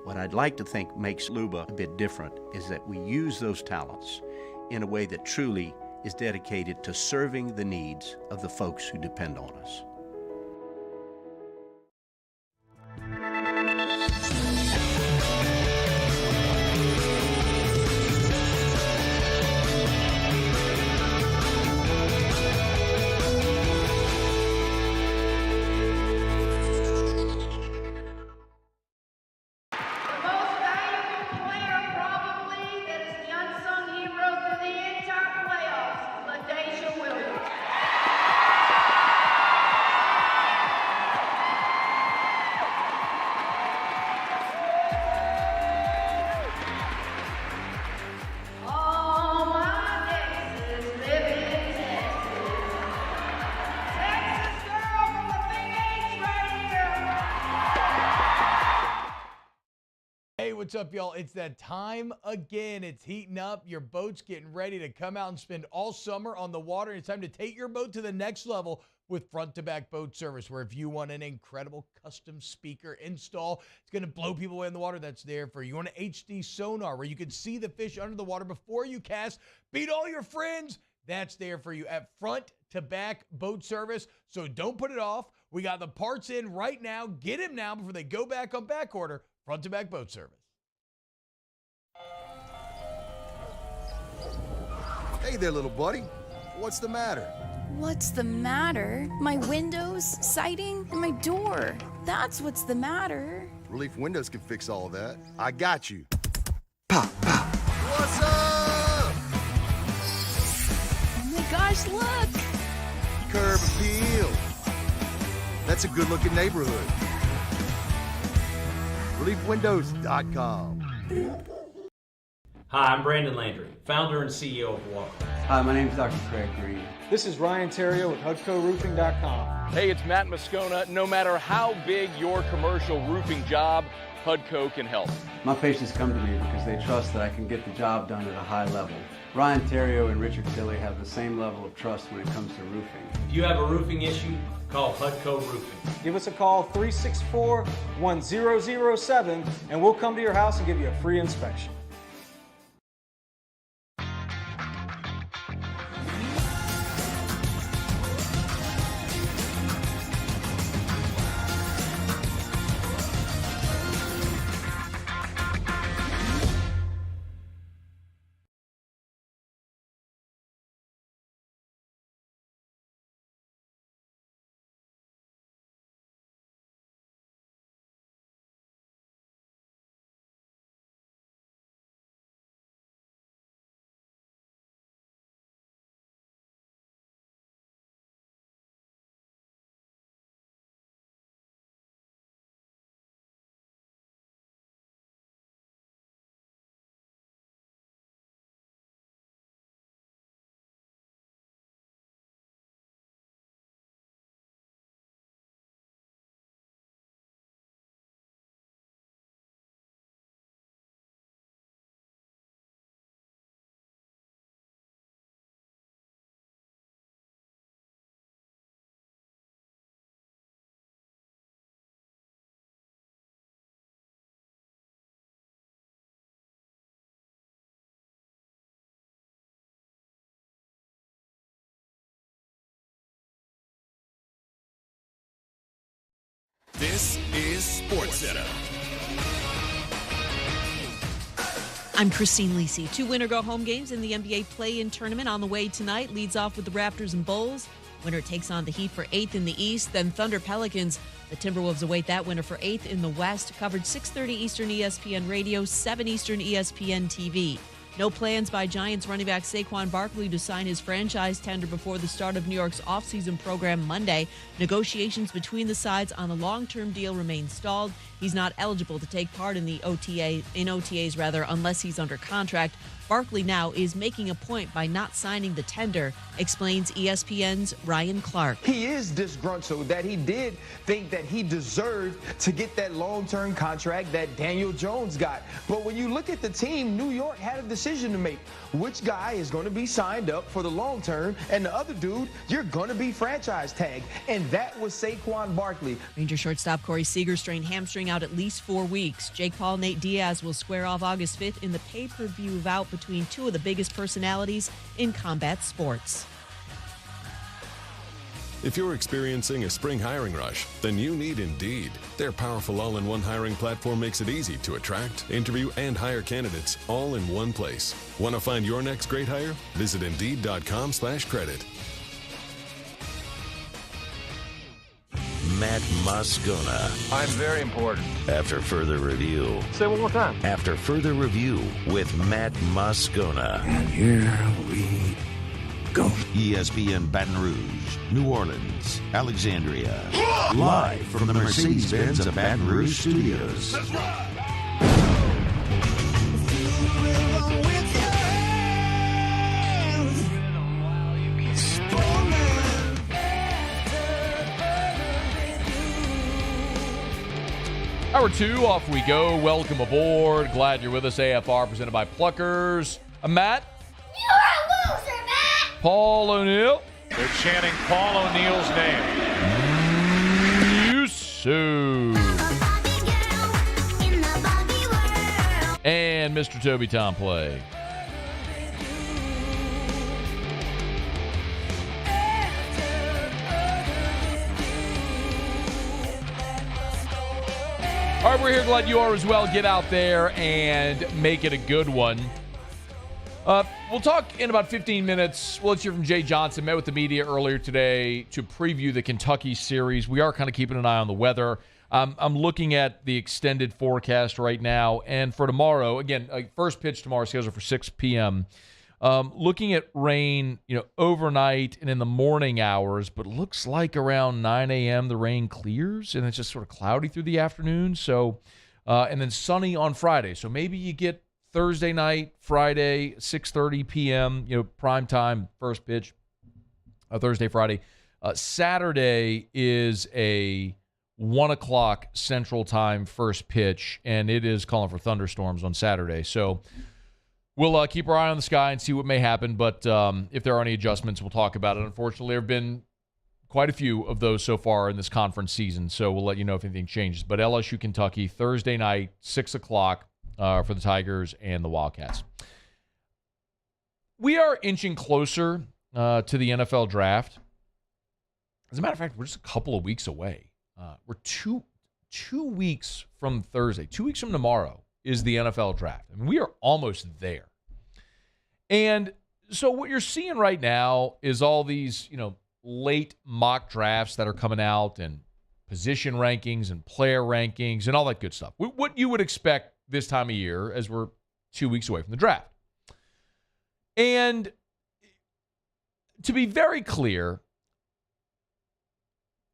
What I'd like to think makes Luba a bit different is that we use those talents in a way that truly is dedicated to serving the needs of the folks who depend on us. What's up, y'all? It's that time again. It's heating up. Your boat's getting ready to come out and spend all summer on the water. It's time to take your boat to the next level with front-to-back boat service, where if you want an incredible custom speaker install, it's going to blow people away in the water, that's there for you. You want an HD sonar where you can see the fish under the water before you cast, beat all your friends, that's there for you at front-to-back boat service. So don't put it off. We got the parts in right now. Get them now before they go back on back order. Front-to-back boat service. Hey there, little buddy. What's the matter? What's the matter? My windows, siding, and my door. That's what's the matter. Relief Windows can fix all that. I got you. Pop, pop. What's up? Oh my gosh, look! Curb appeal. That's a good-looking neighborhood. ReliefWindows.com. Hi, I'm Brandon Landry, founder and CEO of Walker. Hi, my name is Dr. Craig Green. This is Ryan Terrio with HUDCORoofing.com. Hey, it's Matt Moscona. No matter how big your commercial roofing job, HUDCO can help. My patients come to me because they trust that I can get the job done at a high level. Ryan Terrio and Richard Tilley have the same level of trust when it comes to roofing. If you have a roofing issue, call HUDCO Roofing. Give us a call, 364-1007, and we'll come to your house and give you a free inspection. This is SportsCenter. I'm Christine Lisi. 2 winner-go-home games in the NBA play-in tournament on the way tonight. Leads off with the Raptors and Bulls. Winner takes on the Heat for 8th in the East. Then Thunder Pelicans. The Timberwolves await that winner for 8th in the West. Covered 6:30 Eastern ESPN Radio, 7 Eastern ESPN TV. No plans by Giants running back Saquon Barkley to sign his franchise tender before the start of New York's offseason program Monday. Negotiations between the sides on the long-term deal remain stalled. He's not eligible to take part in OTAs unless he's under contract. Barkley now is making a point by not signing the tender, explains ESPN's Ryan Clark. He is disgruntled that he did think that he deserved to get that long-term contract that Daniel Jones got. But when you look at the team, New York had a decision to make. Which guy is going to be signed up for the long term, and the other dude, you're going to be franchise tagged. And that was Saquon Barkley. Ranger shortstop Corey Seager strained hamstring out at least 4 weeks. Jake Paul, Nate Diaz will square off August 5th in the pay-per-view bout between two of the biggest personalities in combat sports. If you're experiencing a spring hiring rush, then you need Indeed. Their powerful all-in-one hiring platform makes it easy to attract, interview, and hire candidates all in one place. Want to find your next great hire? Visit Indeed.com/credit. Matt Moscona. I'm very important. After further review. Say it one more time. After further review with Matt Moscona. And here we go. ESPN Baton Rouge, New Orleans, Alexandria. Live from the Mercedes-Benz of Baton Rouge studios. That's right. Hour 2, off we go. Welcome aboard. Glad you're with us. AFR presented by Pluckers. I'm Matt. You're a loser, Matt. Paul O'Neill. They're chanting Paul O'Neill's name. Yusu. And Mr. Toby Tom Play. All right, we're here. Glad you are as well. Get out there and make it a good one. We'll talk in about 15 minutes. Well, let's hear from Jay Johnson. Met with the media earlier today to preview the Kentucky series. We are kind of keeping an eye on the weather. I'm looking at the extended forecast right now. And for tomorrow, again, first pitch tomorrow scheduled for 6 p.m. Looking at rain, overnight and in the morning hours, but looks like around 9 a.m. the rain clears, and it's just sort of cloudy through the afternoon. So, and then sunny on Friday. So maybe you get Thursday night, Friday, 6:30 p.m. Prime time, first pitch, Thursday, Friday. Saturday is a 1 o'clock Central Time first pitch, and it is calling for thunderstorms on Saturday. So we'll keep our eye on the sky and see what may happen, but if there are any adjustments, we'll talk about it. Unfortunately, there have been quite a few of those so far in this conference season, so we'll let you know if anything changes. But LSU, Kentucky, Thursday night, 6 o'clock for the Tigers and the Wildcats. We are inching closer to the NFL draft. As a matter of fact, we're just a couple of weeks away. We're two weeks from Thursday. 2 weeks from tomorrow is the NFL draft. I mean, we are almost there. And so what you're seeing right now is all these, late mock drafts that are coming out and position rankings and player rankings and all that good stuff. What you would expect this time of year as we're 2 weeks away from the draft. And to be very clear,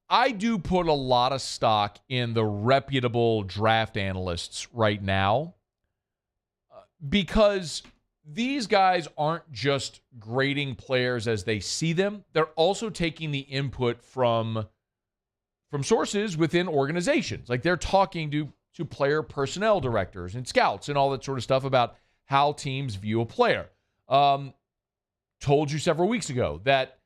I do put a lot of stock in the reputable draft analysts right now because these guys aren't just grading players as they see them. They're also taking the input from sources within organizations. Like they're talking to player personnel directors and scouts and all that sort of stuff about how teams view a player. Told you several weeks ago that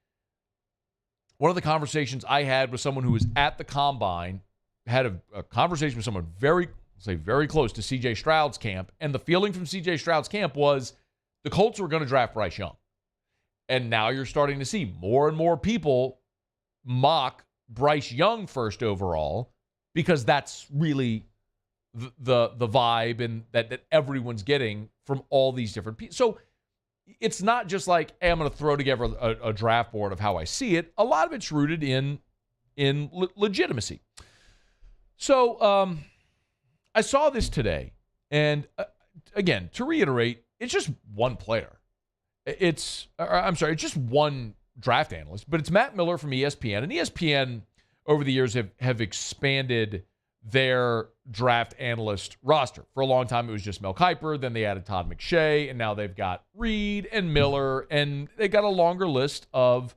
one of the conversations I had with someone who was at the Combine, had a conversation with someone very close to C.J. Stroud's camp, and the feeling from C.J. Stroud's camp was the Colts were going to draft Bryce Young. And now you're starting to see more and more people mock Bryce Young first overall because that's really the vibe and that everyone's getting from all these different people. So it's not just like, hey, I'm going to throw together a draft board of how I see it. A lot of it's rooted in legitimacy. So I saw this today, and again, to reiterate, it's just one player. It's just one draft analyst, but it's Matt Miller from ESPN. And ESPN over the years have expanded their draft analyst roster. For a long time, it was just Mel Kiper. Then they added Todd McShay, and now they've got Reed and Miller, and they got a longer list of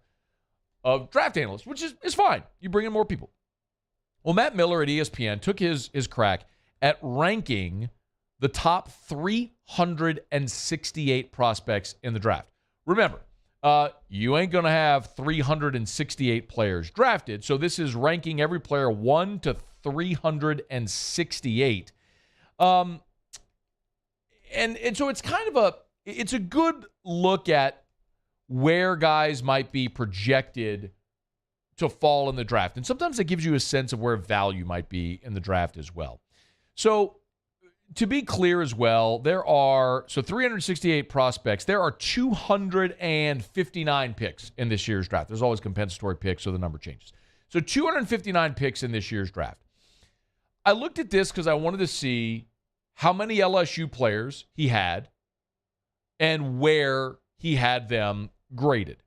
draft analysts, which is fine. You bring in more people. Well, Matt Miller at ESPN took his crack at ranking the top 368 prospects in the draft. Remember, you ain't going to have 368 players drafted, so this is ranking every player 1 to 368. And so it's kind of it's a good look at where guys might be projected to fall in the draft. And sometimes it gives you a sense of where value might be in the draft as well. So to be clear as well, there are 368 prospects. There are 259 picks in this year's draft. There's always compensatory picks, so the number changes. So 259 picks in this year's draft. I looked at this because I wanted to see how many LSU players he had and where he had them graded.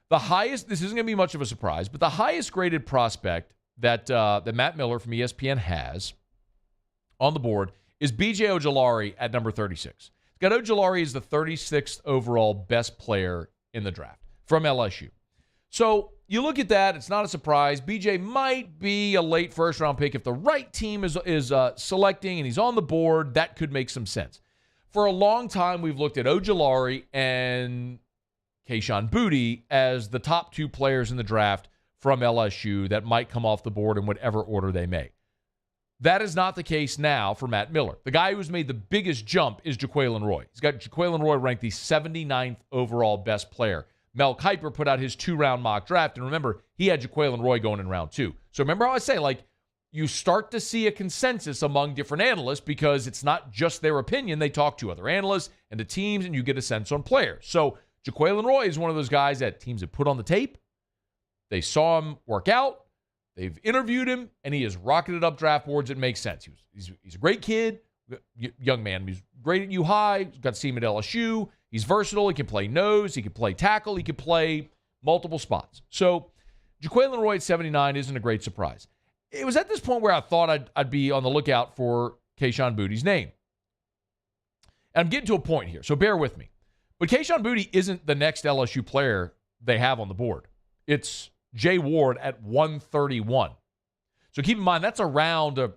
The highest, this isn't going to be much of a surprise, but the highest graded prospect that Matt Miller from ESPN has on the board is B.J. Ojulari at number 36. He's got Ojulari as the 36th overall best player in the draft from LSU. So you look at that, it's not a surprise. B.J. might be a late first-round pick. If the right team is selecting and he's on the board, that could make some sense. For a long time, we've looked at Ojulari and Kayshon Boutte as the top two players in the draft from LSU that might come off the board in whatever order they may. That is not the case now for Matt Miller. The guy who's made the biggest jump is Jaquelin Roy. He's got Jaquelin Roy ranked the 79th overall best player. Mel Kiper put out his 2-round mock draft, and remember, he had Jaquelin Roy going in round 2. So remember how I say, you start to see a consensus among different analysts because it's not just their opinion. They talk to other analysts and the teams, and you get a sense on players. So Jaquelin Roy is one of those guys that teams have put on the tape. They saw him work out. They've interviewed him, and he has rocketed up draft boards. It makes sense. He's a great kid, young man. He's great at U-High. He's got to see him at LSU. He's versatile. He can play nose. He can play tackle. He can play multiple spots. So Jaquelin Roy at 79 isn't a great surprise. It was at this point where I thought I'd be on the lookout for Kayshon Boutte's name. And I'm getting to a point here, so bear with me. But Kayshon Boutte isn't the next LSU player they have on the board. It's Jay Ward at 131. So keep in mind, that's around 4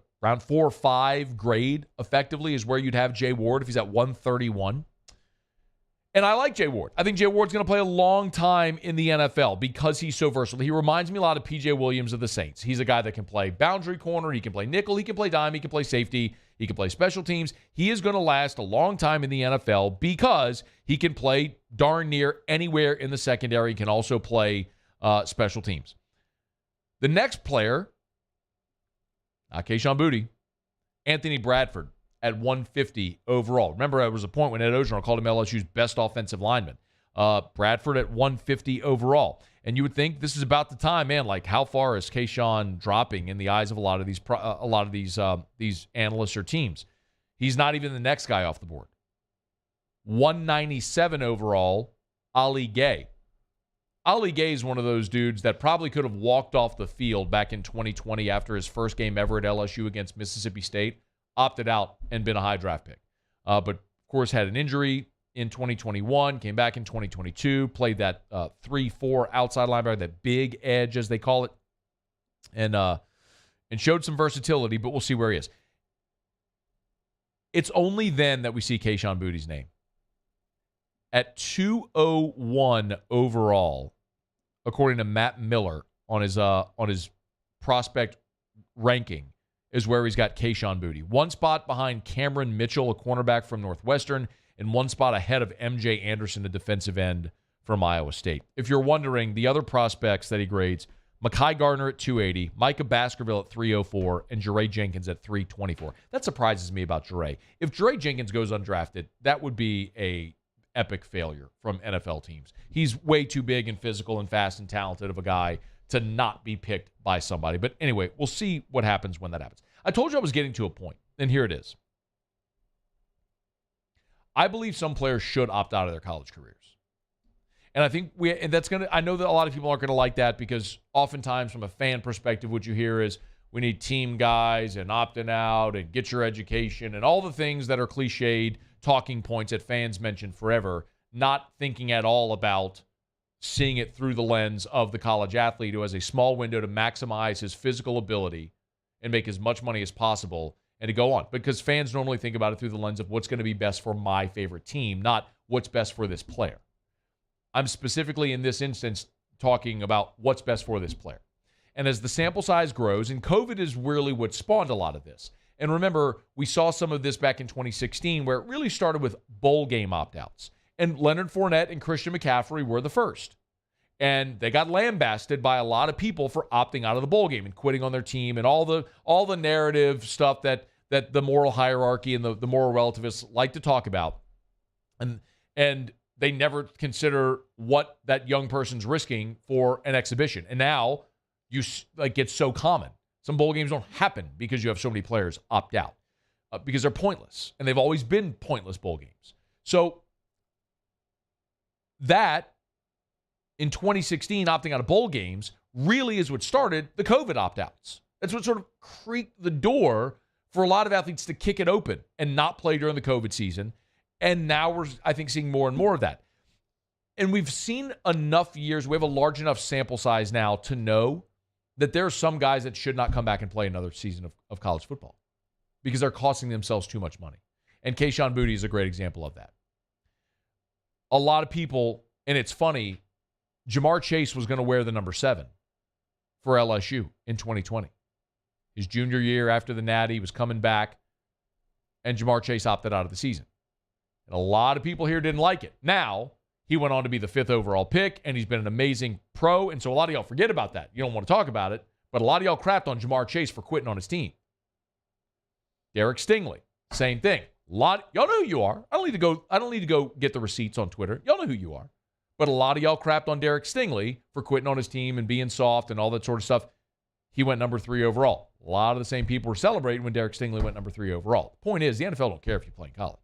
or 5 grade, effectively, is where you'd have Jay Ward if he's at 131. And I like Jay Ward. I think Jay Ward's going to play a long time in the NFL because he's so versatile. He reminds me a lot of P.J. Williams of the Saints. He's a guy that can play boundary corner. He can play nickel. He can play dime. He can play safety. He can play special teams. He is going to last a long time in the NFL because he can play darn near anywhere in the secondary. He can also play special teams. The next player, not Kayshon Boutte, Anthony Bradford at 150 overall. Remember, there was a point when Ed Ogeron called him LSU's best offensive lineman. Bradford at 150 overall. And you would think this is about the time, man, how far is Kayshon dropping in the eyes of a lot of these analysts or teams? He's not even the next guy off the board. 197 overall, Ali Gay. Ali Gay is one of those dudes that probably could have walked off the field back in 2020 after his first game ever at LSU against Mississippi State, opted out and been a high draft pick. But, of course, had an injury in 2021, came back in 2022, played that 3-4 outside linebacker, that big edge, as they call it, and showed some versatility, but we'll see where he is. It's only then that we see Kayshon Boutte's name. At 201 overall, according to Matt Miller on his prospect ranking, is where he's got Kayshon Boutte. One spot behind Cameron Mitchell, a cornerback from Northwestern, and one spot ahead of M.J. Anderson, a defensive end from Iowa State. If you're wondering, the other prospects that he grades, Mekhi Gardner at 280, Micah Baskerville at 304, and Jure Jenkins at 324. That surprises me about Jure. If Jure Jenkins goes undrafted, that would be a epic failure from NFL teams. He's way too big and physical and fast and talented of a guy to not be picked by somebody. But anyway, we'll see what happens when that happens. I told you I was getting to a point, and here it is. I believe some players should opt out of their college careers. And I think I know that a lot of people aren't going to like that because oftentimes from a fan perspective, what you hear is we need team guys and opting out and get your education and all the things that are cliched talking points that fans mention forever, not thinking at all about seeing it through the lens of the college athlete who has a small window to maximize his physical ability and make as much money as possible and to go on. Because fans normally think about it through the lens of what's going to be best for my favorite team, not what's best for this player. I'm specifically in this instance talking about what's best for this player. And as the sample size grows, and COVID is really what spawned a lot of this. And remember, we saw some of this back in 2016 where it really started with bowl game opt-outs. And Leonard Fournette and Christian McCaffrey were the first. And they got lambasted by a lot of people for opting out of the bowl game and quitting on their team and all the narrative stuff that the moral hierarchy and the moral relativists like to talk about. And they never consider what that young person's risking for an exhibition. And now it's so common. Some bowl games don't happen because you have so many players opt out because they're pointless. And they've always been pointless bowl games. So that in 2016, opting out of bowl games really is what started the COVID opt-outs. That's what sort of creaked the door for a lot of athletes to kick it open and not play during the COVID season. And now we're, I think, seeing more and more of that. And we've seen enough years, we have a large enough sample size now to know that there are some guys that should not come back and play another season of college football because they're costing themselves too much money. And Kayshon Boutte is a great example of that. A lot of people, and it's funny, Jamar Chase was going to wear the number 7 for LSU in 2020. His junior year after the Natty, he was coming back, and Jamar Chase opted out of the season. And a lot of people here didn't like it. Now, he went on to be the 5th overall pick, and he's been an amazing pro, and so a lot of y'all forget about that. You don't want to talk about it, but a lot of y'all crapped on Jamar Chase for quitting on his team. Derek Stingley, same thing. Y'all know who you are. I don't need to go get the receipts on Twitter. Y'all know who you are. But a lot of y'all crapped on Derek Stingley for quitting on his team and being soft and all that sort of stuff. He went number 3 overall. A lot of the same people were celebrating when Derek Stingley went number 3 overall. The point is, the NFL don't care if you play in college.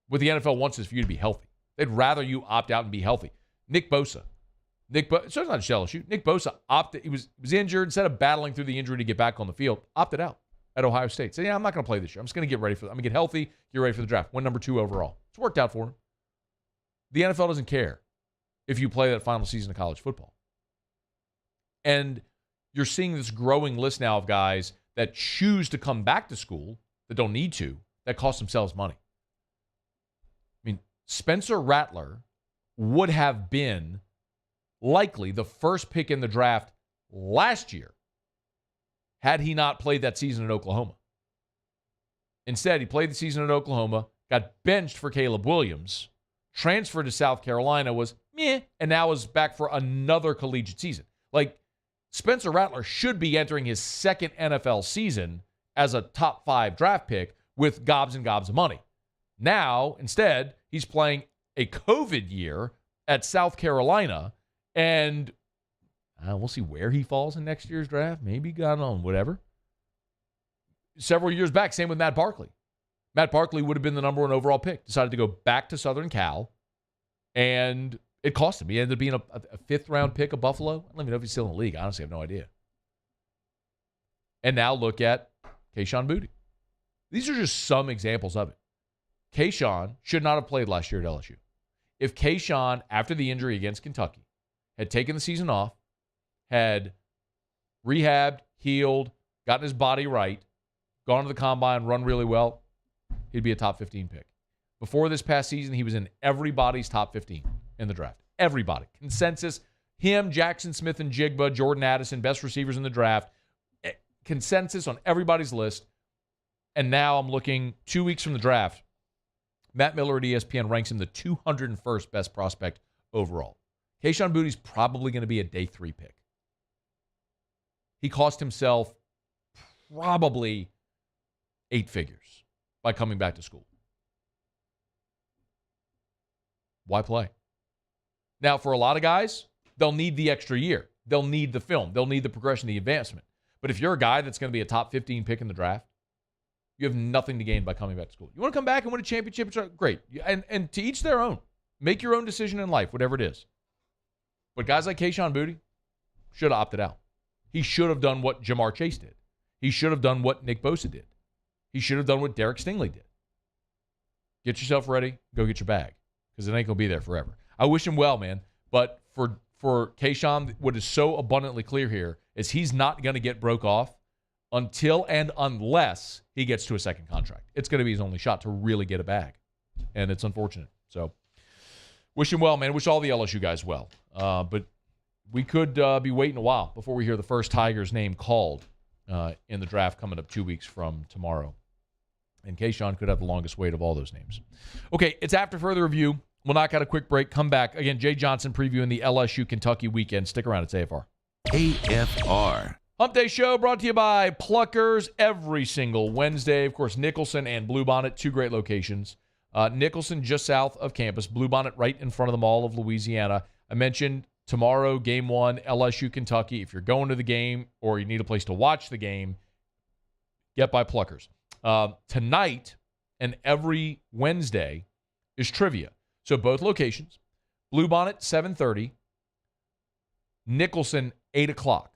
What the NFL wants is for you to be healthy. They'd rather you opt out and be healthy. Nick Bosa. So it's not just LSU. Nick Bosa opted. He was injured. Instead of battling through the injury to get back on the field, opted out at Ohio State. Said, I'm not going to play this year. I'm just going to get ready for it. I'm going to get healthy, get ready for the draft. Went number 2 overall. It's worked out for him. The NFL doesn't care if you play that final season of college football. And you're seeing this growing list now of guys that choose to come back to school that don't need to, that cost themselves money. I mean, Spencer Rattler would have been likely the first pick in the draft last year had he not played that season at Oklahoma. Instead, he played the season at Oklahoma, got benched for Caleb Williams, transferred to South Carolina, was meh, and now is back for another collegiate season. Like, Spencer Rattler should be entering his second NFL season as a top 5 draft pick with gobs and gobs of money. Now, instead, he's playing a COVID year at South Carolina, and we'll see where he falls in next year's draft. Maybe, God knows, whatever. Several years back, same with Matt Barkley. Matt Barkley would have been the number 1 overall pick. Decided to go back to Southern Cal, and it cost him. He ended up being a 5th-round pick of Buffalo. I don't even know if he's still in the league. I honestly have no idea. And now look at Kayshon Boutte. These are just some examples of it. Kayshon should not have played last year at LSU. If Kayshon, after the injury against Kentucky, had taken the season off, had rehabbed, healed, gotten his body right, gone to the combine, run really well, he'd be a top 15 pick. Before this past season, he was in everybody's top 15 in the draft. Everybody. Consensus. Him, Jackson Smith and Jigba, Jordan Addison, best receivers in the draft. Consensus on everybody's list. And now I'm looking 2 weeks from the draft. Matt Miller at ESPN ranks him the 201st best prospect overall. Kayshon Boutte's probably going to be a day 3 pick. He cost himself probably 8 figures by coming back to school. Why play? Now, for a lot of guys, they'll need the extra year. They'll need the film. They'll need the progression, the advancement. But if you're a guy that's going to be a top 15 pick in the draft, you have nothing to gain by coming back to school. You want to come back and win a championship? Great. And to each their own. Make your own decision in life, whatever it is. But guys like Kayshon Boutte should have opted out. He should have done what Jamar Chase did. He should have done what Nick Bosa did. He should have done what Derek Stingley did. Get yourself ready. Go get your bag. Because it ain't going to be there forever. I wish him well, man. But for Kayshon, what is so abundantly clear here is he's not going to get broke off until and unless he gets to a second contract. It's going to be his only shot to really get a bag. And it's unfortunate. So, wish him well, man. Wish all the LSU guys well. But we could be waiting a while before we hear the first Tigers name called in the draft coming up 2 weeks from tomorrow. And Kayshon could have the longest wait of all those names. Okay, it's after further review. We'll knock out a quick break. Come back. Again, Jay Johnson previewing the LSU-Kentucky weekend. Stick around. It's AFR. AFR. Hump Day Show brought to you by Pluckers every single Wednesday. Of course, Nicholson and Bluebonnet, 2 great locations. Nicholson just south of campus. Bluebonnet right in front of the Mall of Louisiana. I mentioned tomorrow, Game 1, LSU-Kentucky. If you're going to the game or you need a place to watch the game, get by Pluckers. Tonight and every Wednesday is trivia. So both locations. Bluebonnet, 7:30. Nicholson, 8 o'clock.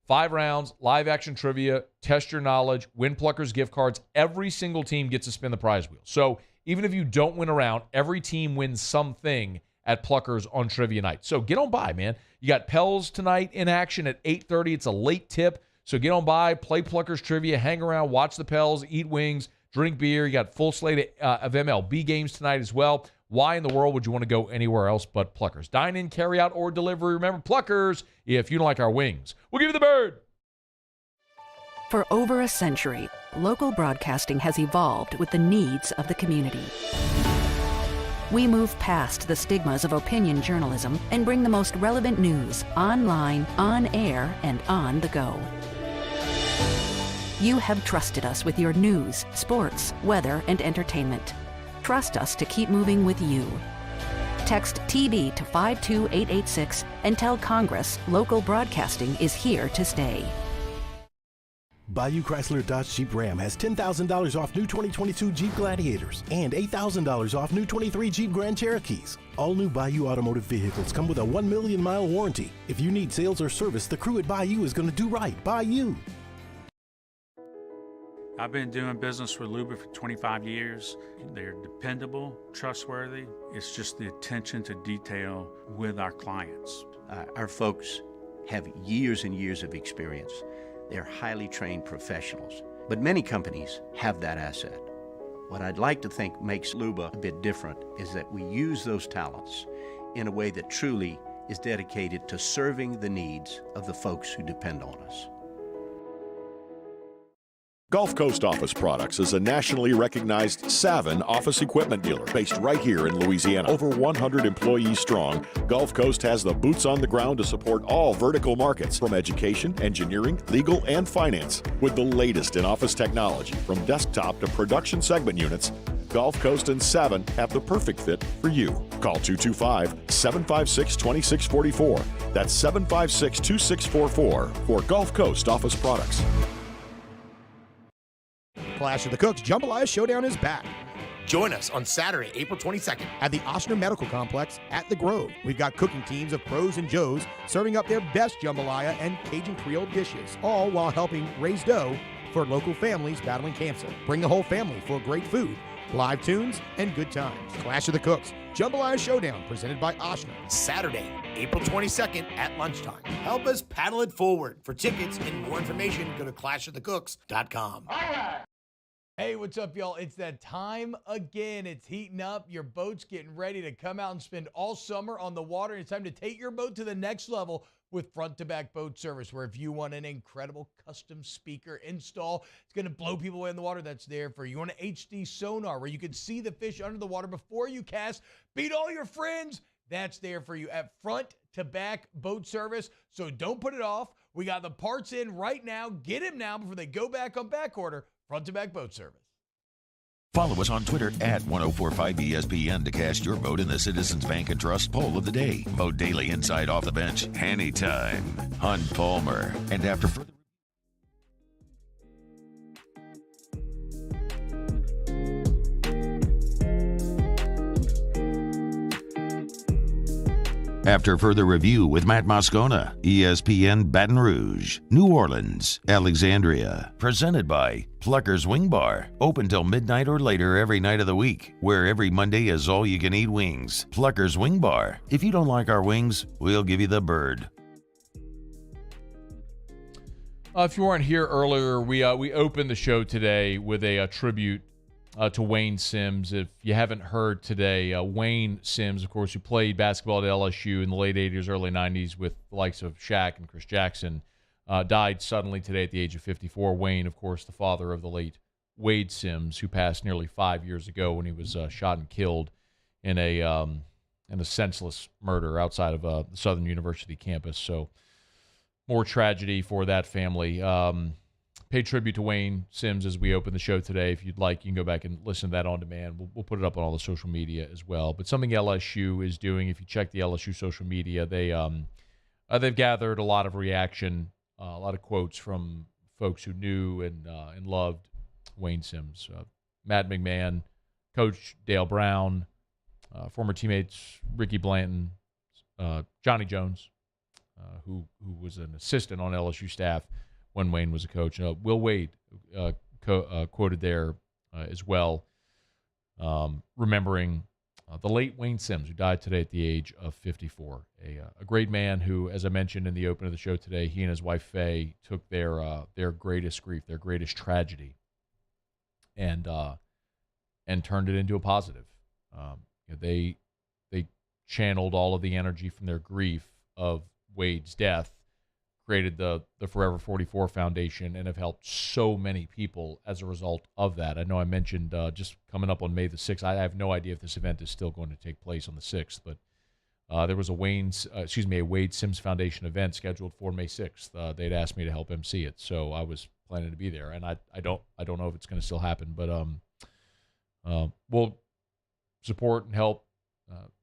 5 rounds, live action trivia, test your knowledge, win Pluckers gift cards. Every single team gets to spin the prize wheel. So even if you don't win a round, every team wins something at Pluckers on trivia night. So get on by, man. You got Pels tonight in action at 8:30. It's a late tip. So get on by, play Pluckers trivia, hang around, watch the Pels, eat wings, drink beer. You got full slate of MLB games tonight as well. Why in the world would you want to go anywhere else but Pluckers? Dine in, carry out, or delivery. Remember, Pluckers, if you don't like our wings, we'll give you the bird. For over a century, local broadcasting has evolved with the needs of the community. We move past the stigmas of opinion journalism and bring the most relevant news online, on air, and on the go. You have trusted us with your news, sports, weather, and entertainment. Trust us to keep moving with you. Text TB to 52886 and tell Congress local broadcasting is here to stay. Bayou Chrysler Dodge Jeep Ram has $10,000 off new 2022 Jeep Gladiators and $8,000 off new 23 Jeep Grand Cherokees. All new Bayou automotive vehicles come with a 1 million mile warranty. If you need sales or service, the crew at Bayou is going to do right by you. I've been doing business with Luba for 25 years. They're dependable, trustworthy. It's just the attention to detail with our clients. Our folks have years and years of experience. They're highly trained professionals. But many companies have that asset. What I'd like to think makes Luba a bit different is that we use those talents in a way that truly is dedicated to serving the needs of the folks who depend on us. Gulf Coast Office Products is a nationally recognized Savin office equipment dealer based right here in Louisiana. Over 100 employees strong, Gulf Coast has the boots on the ground to support all vertical markets from education, engineering, legal, and finance. With the latest in office technology from desktop to production segment units, Gulf Coast and Savin have the perfect fit for you. Call 225-756-2644. That's 756-2644 for Gulf Coast Office Products. Clash of the Cooks Jambalaya Showdown is back. Join us on Saturday, April 22nd at the Ochsner Medical Complex at the Grove. We've got cooking teams of pros and Joes serving up their best jambalaya and Cajun Creole dishes, all while helping raise dough for local families battling cancer. Bring the whole family for great food, live tunes, and good times. Clash of the Cooks Jambalaya Showdown presented by Ochsner. Saturday, April 22nd at lunchtime. Help us paddle it forward. For tickets and more information, go to clashofthecooks.com. Hey, what's up, y'all? It's that time again. It's heating up. Your boat's getting ready to come out and spend all summer on the water. It's time to take your boat to the next level with front-to-back boat service, where if you want an incredible custom speaker install, it's going to blow people away in the water, that's there for you. You want an HD sonar where you can see the fish under the water before you cast, beat all your friends, that's there for you at Front to Back Boat Service. So don't put it off. We got the parts in right now. Get them now before they go back on back order. Front to Back Boat Service. Follow us on Twitter at 1045ESPN to cast your vote in the Citizens Bank and Trust poll of the day. Vote daily inside Off the Bench, anytime. Hunt Palmer. And after further... After further review with Matt Moscona, ESPN Baton Rouge, New Orleans, Alexandria. Presented by Pluckers Wing Bar. Open till midnight or later every night of the week, where every Monday is all-you-can-eat wings. Pluckers Wing Bar. If you don't like our wings, we'll give you the bird. If you weren't here earlier, we opened the show today with a tribute to Wayde Sims. If you haven't heard today, Wayde Sims, of course, who played basketball at LSU in the late 80s, early 90s with the likes of Shaq and Chris Jackson, died suddenly today at the age of 54. Wayne, of course, the father of the late Wayde Sims, who passed nearly 5 years ago when he was shot and killed in a senseless murder outside of the Southern University campus. So more tragedy for that family. Pay tribute to Wayde Sims as we open the show today. If you'd like, you can go back and listen to that on demand. We'll put it up on all the social media as well. But something LSU is doing, if you check the LSU social media, they've gathered a lot of reaction, a lot of quotes from folks who knew and loved Wayde Sims. Matt McMahon, Coach Dale Brown, former teammates Ricky Blanton, Johnny Jones, who was an assistant on LSU staff when Wayne was a coach. Will Wade quoted there as well, remembering the late Wayde Sims, who died today at the age of 54. A great man who, as I mentioned in the open of the show today, he and his wife Faye took their greatest grief, their greatest tragedy, and turned it into a positive. They channeled all of the energy from their grief of Wade's death, created the Forever 44 Foundation, and have helped so many people as a result of that. I know I mentioned just coming up on May the 6th. I have no idea if this event is still going to take place on the 6th, but there was a Wayde Sims Foundation event scheduled for May 6th. They'd asked me to help MC it, so I was planning to be there, and I don't know if it's going to still happen, but we'll support and help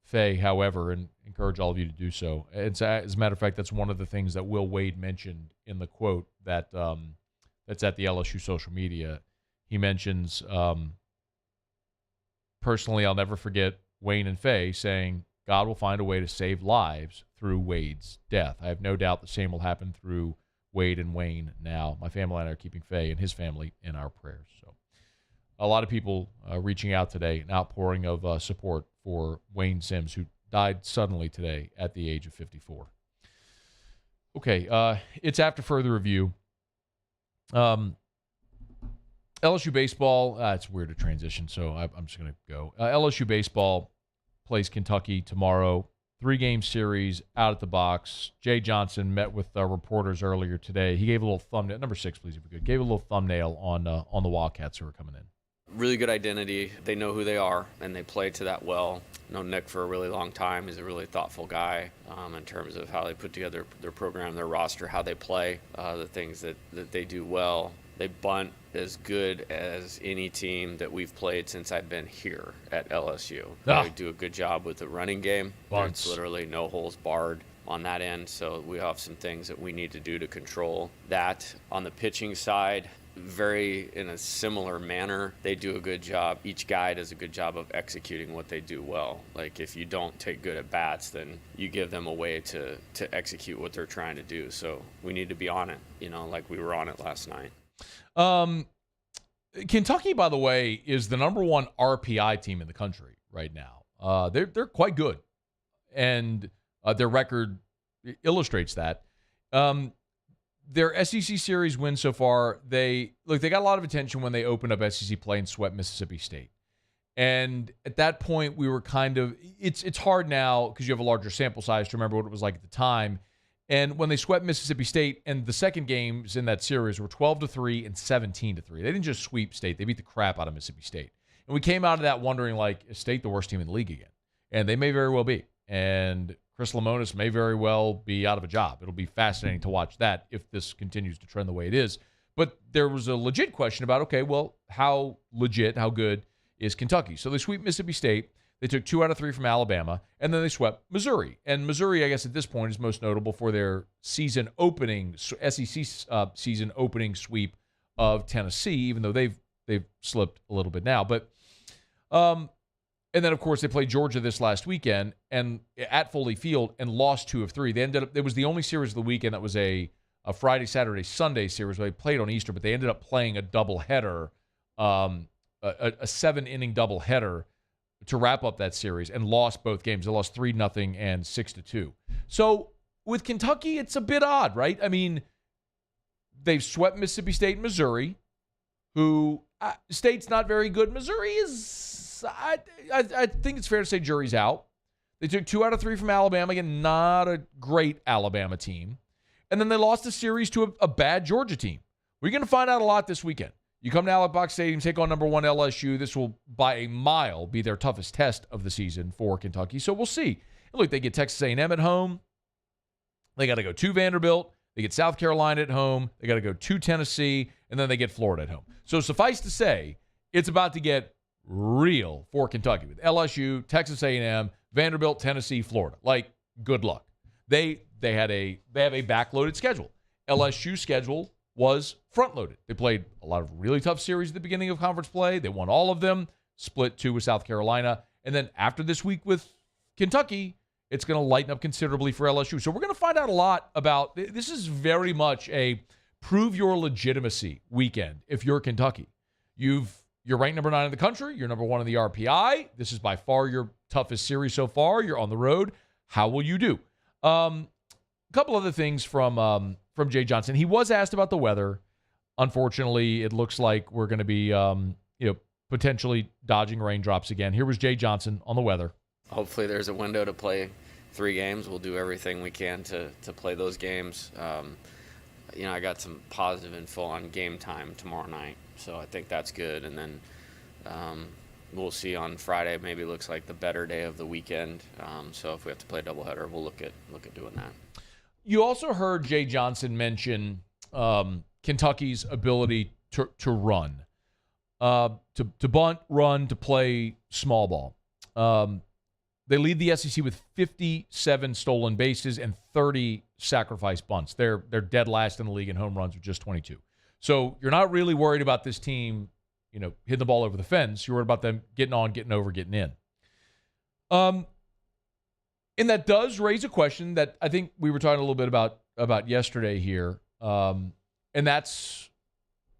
Faye, however, and encourage all of you to do so. As a matter of fact, that's one of the things that Will Wade mentioned in the quote that's at the LSU social media. He mentions, personally, I'll never forget Wayne and Faye saying, God will find a way to save lives through Wade's death. I have no doubt the same will happen through Wade and Wayne now. My family and I are keeping Faye and his family in our prayers. So a lot of people reaching out today, an outpouring of support for Wayde Sims, who died suddenly today at the age of 54. Okay, it's after further review. LSU baseball, it's weird to transition, so I'm just going to go. LSU baseball plays Kentucky tomorrow. 3-game series out at the box. Jay Johnson met with reporters earlier today. He gave a little thumbnail. Number 6, please, if we could. Gave a little thumbnail on the Wildcats who are coming in. Really good identity. They know who they are, and they play to that well. Known Nick for a really long time. He's a really thoughtful guy in terms of how they put together their program, their roster, how they play, the things that they do well. They bunt as good as any team that we've played since I've been here at LSU. They do a good job with the running game. It's literally no holes barred on that end, so we have some things that we need to do to control that. On the pitching side, very in a similar manner, they do a good job. Each guy does a good job of executing what they do well. Like if you don't take good at bats, then you give them a way to execute what they're trying to do. So we need to be on it, like we were on it last night. Kentucky, by the way, is the number 1 RPI team in the country right now. They're quite good, and their record illustrates that. Their SEC series win so far, they got a lot of attention when they opened up SEC play and swept Mississippi State. And at that point, we were kind of it's hard now because you have a larger sample size to remember what it was like at the time. And when they swept Mississippi State, and the second games in that series were 12-3 and 17-3. They didn't just sweep State; they beat the crap out of Mississippi State. And we came out of that wondering, is State the worst team in the league again? And they may very well be. and Chris Lemonis may very well be out of a job. It'll be fascinating to watch that if this continues to trend the way it is. But there was a legit question about, okay, well, how legit, how good is Kentucky? So they sweep Mississippi State. They took 2 out of 3 from Alabama, and then they swept Missouri. And Missouri, I guess at this point, is most notable for their SEC season opening sweep of Tennessee, even though they've slipped a little bit now. But and then, of course, they played Georgia this last weekend and at Foley Field and lost 2 of 3. They ended up, it was the only series of the weekend that was a Friday, Saturday, Sunday series where they played on Easter, but they ended up playing a doubleheader, a 7-inning doubleheader to wrap up that series and lost both games. They lost 3-0 and 6-2. So with Kentucky, it's a bit odd, right? I mean, they've swept Mississippi State and Missouri, who State's not very good. Missouri is, I think it's fair to say jury's out. They took 2 out of 3 from Alabama. Again, not a great Alabama team. And then they lost a series to a bad Georgia team. We're going to find out a lot this weekend. You come to Alex Box Stadium, take on number 1 LSU. This will, by a mile, be their toughest test of the season for Kentucky. So we'll see. Look, they get Texas A&M at home. They got to go to Vanderbilt. They get South Carolina at home. They got to go to Tennessee. And then they get Florida at home. So suffice to say, it's about to get real for Kentucky with LSU, Texas A&M, Vanderbilt, Tennessee, Florida. Like, good luck. They have a backloaded schedule. LSU's schedule was front-loaded. They played a lot of really tough series at the beginning of conference play. They won all of them, split 2 with South Carolina. And then after this week with Kentucky, it's going to lighten up considerably for LSU. So we're going to find out a lot about – this is very much a prove your legitimacy weekend if you're Kentucky. You're ranked number 9 in the country. You're number 1 in the RPI. This is by far your toughest series so far. You're on the road. How will you do? A couple other things from Jay Johnson. He was asked about the weather. Unfortunately, it looks like we're going to be potentially dodging raindrops again. Here was Jay Johnson on the weather. Hopefully there's a window to play 3 games. We'll do everything we can to play those games. I got some positive info on game time tomorrow night, so I think that's good. And then we'll see on Friday. Maybe looks like the better day of the weekend. So if we have to play a doubleheader, we'll look at doing that. You also heard Jay Johnson mention Kentucky's ability to run, to bunt, run, to play small ball. They lead the SEC with 57 stolen bases and 30 sacrifice bunts. They're dead last in the league in home runs with just 22. So you're not really worried about this team, hitting the ball over the fence. You're worried about them getting on, getting over, getting in. And that does raise a question that I think we were talking a little bit about yesterday here. And that's,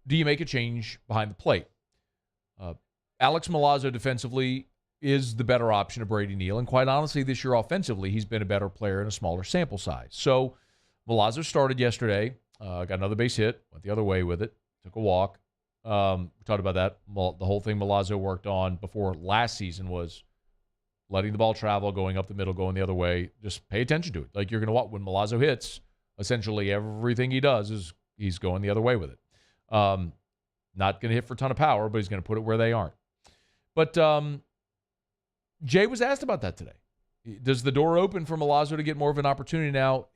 do you make a change behind the plate? Alex Milazzo defensively is the better option of Brady Neal. And quite honestly, this year offensively, he's been a better player in a smaller sample size. So Milazzo started yesterday, got another base hit, went the other way with it, took a walk. We talked about that. The whole thing Milazzo worked on before last season was letting the ball travel, going up the middle, going the other way. Just pay attention to it. Like you're going to watch when Milazzo hits, essentially everything he does is he's going the other way with it. Not going to hit for a ton of power, but he's going to put it where they aren't. But Jay was asked about that today. Does the door open for Milazzo to get more of an opportunity now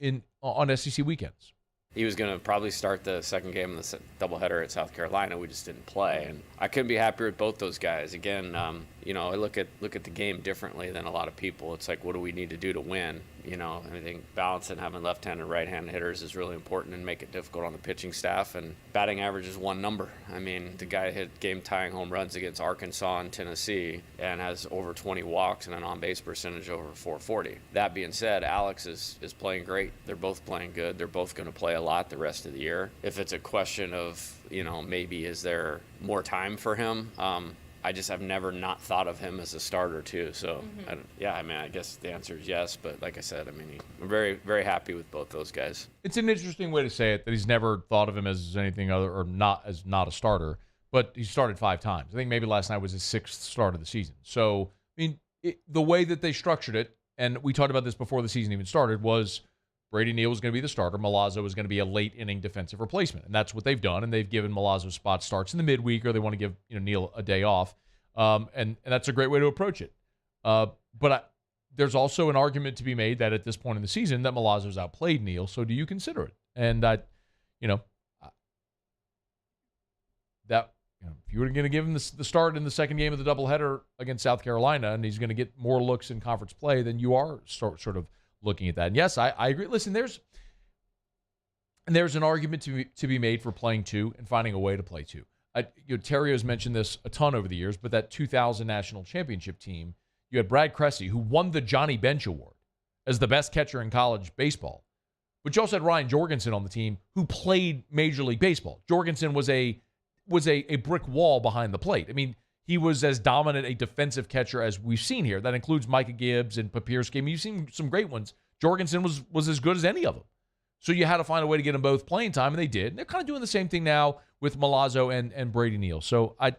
on SEC weekends? He was going to probably start the second game of the doubleheader at South Carolina. We just didn't play, and I couldn't be happier with both those guys. Again, I look at the game differently than a lot of people. It's like, what do we need to do to win? I think balancing having left-handed and right-handed hitters is really important and make it difficult on the pitching staff. And batting average is one number. I mean, the guy hit game-tying home runs against Arkansas and Tennessee and has over 20 walks and an on-base percentage over 440. That being said, Alex is playing great. They're both playing good. They're both going to play a lot the rest of the year. If it's a question of, maybe is there more time for him? I've never not thought of him as a starter too. So I guess the answer is yes. But like I said, I'm very, very happy with both those guys. It's an interesting way to say it, that he's never thought of him as anything other or not a starter, but he started 5 times. I think maybe last night was his 6th start of the season. So, the way that they structured it, and we talked about this before the season even started, was Brady Neal was going to be the starter. Milazzo was going to be a late-inning defensive replacement, and that's what they've done, and they've given Milazzo spot starts in the midweek, or they want to give Neal a day off, and that's a great way to approach it. But there's also an argument to be made that at this point in the season that Milazzo's outplayed Neal. So do you consider it? And if you were going to give him the start in the second game of the doubleheader against South Carolina, and he's going to get more looks in conference play, then you are sort of looking at that. And yes, I agree. Listen, there's an argument to be made for playing two and finding a way to play two. Terrio's mentioned this a ton over the years, but that 2000 national championship team, you had Brad Cressy, who won the Johnny Bench Award as the best catcher in college baseball. But you also had Ryan Jorgensen on the team, who played Major League Baseball. Jorgensen was a brick wall behind the plate. I mean, he was as dominant a defensive catcher as we've seen here. That includes Micah Gibbs and Papierski. I mean, you've seen some great ones. Jorgensen was as good as any of them. So you had to find a way to get them both playing time, and they did. And they're kind of doing the same thing now with Milazzo and Brady Neal. So I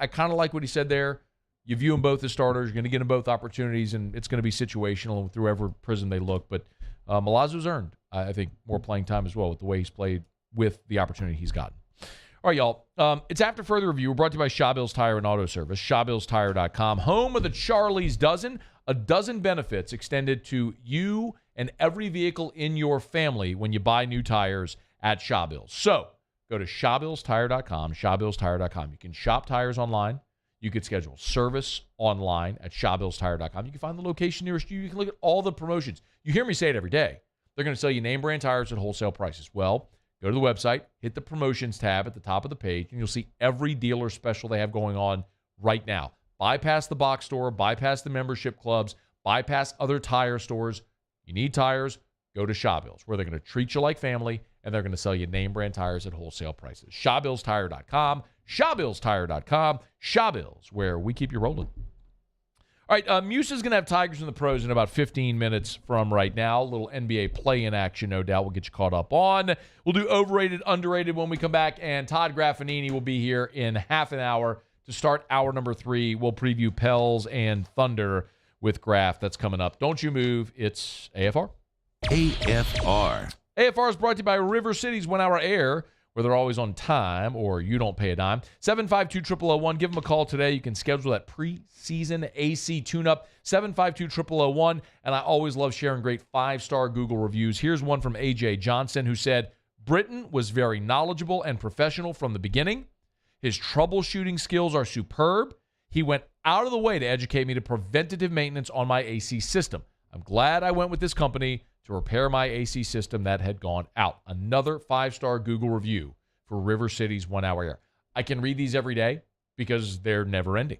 kind of like what he said there. You view them both as starters. You're going to get them both opportunities, and it's going to be situational through every prism they look. But Milazzo's earned, I think, more playing time as well with the way he's played with the opportunity he's gotten. All right, y'all. It's After Further Review. We're brought to you by Shawbills Tire and Auto Service. ShawbillsTire.com, home of the Charlie's Dozen. A dozen benefits extended to you and every vehicle in your family when you buy new tires at Shawbills. So go to ShawbillsTire.com, ShawbillsTire.com. You can shop tires online. You can schedule service online at ShawbillsTire.com. You can find the location nearest you. You can look at all the promotions. You hear me say it every day. They're going to sell you name brand tires at wholesale prices. Well, go to the website, hit the promotions tab at the top of the page, and you'll see every dealer special they have going on right now. Bypass the box store, bypass the membership clubs, bypass other tire stores. You need tires, go to Shawbills, where they're going to treat you like family, and they're going to sell you name brand tires at wholesale prices. ShawbillsTire.com, ShawbillsTire.com, Shawbills, where we keep you rolling. All right, Musa's going to have Tigers in the pros in about 15 minutes from right now. A little NBA play-in action, no doubt. We'll get you caught up on. We'll do overrated, underrated when we come back, and Todd Graffanini will be here in half an hour to start hour number 3. We'll preview Pels and Thunder with Graf. That's coming up. Don't you move. It's AFR. AFR. AFR is brought to you by River City's 1 Hour Air, where they're always on time, or you don't pay a dime. 752-0001. Give them a call today. You can schedule that preseason AC tune-up. 752-0001. And I always love sharing great 5-star Google reviews. Here's one from AJ Johnson, who said, Britton was very knowledgeable and professional from the beginning. His troubleshooting skills are superb. He went out of the way to educate me to preventative maintenance on my AC system. I'm glad I went with this company to repair my AC system that had gone out. Another 5-star Google review for River City's 1 Hour Air. I can read these every day because they're never ending,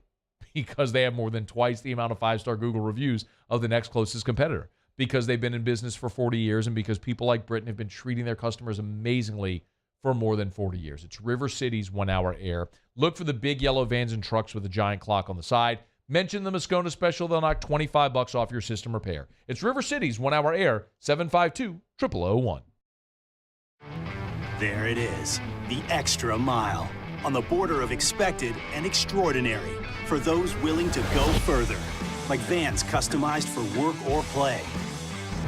because they have more than twice the amount of 5-star Google reviews of the next closest competitor, because they've been in business for 40 years and because people like Britton have been treating their customers amazingly for more than 40 years. It's River City's 1 Hour Air. Look for the big yellow vans and trucks with a giant clock on the side. Mention the Moscona special. They'll knock $25 off your system repair. It's River City's 1 Hour Air, 752-0001. There it is, the extra mile, on the border of expected and extraordinary, for those willing to go further, like vans customized for work or play,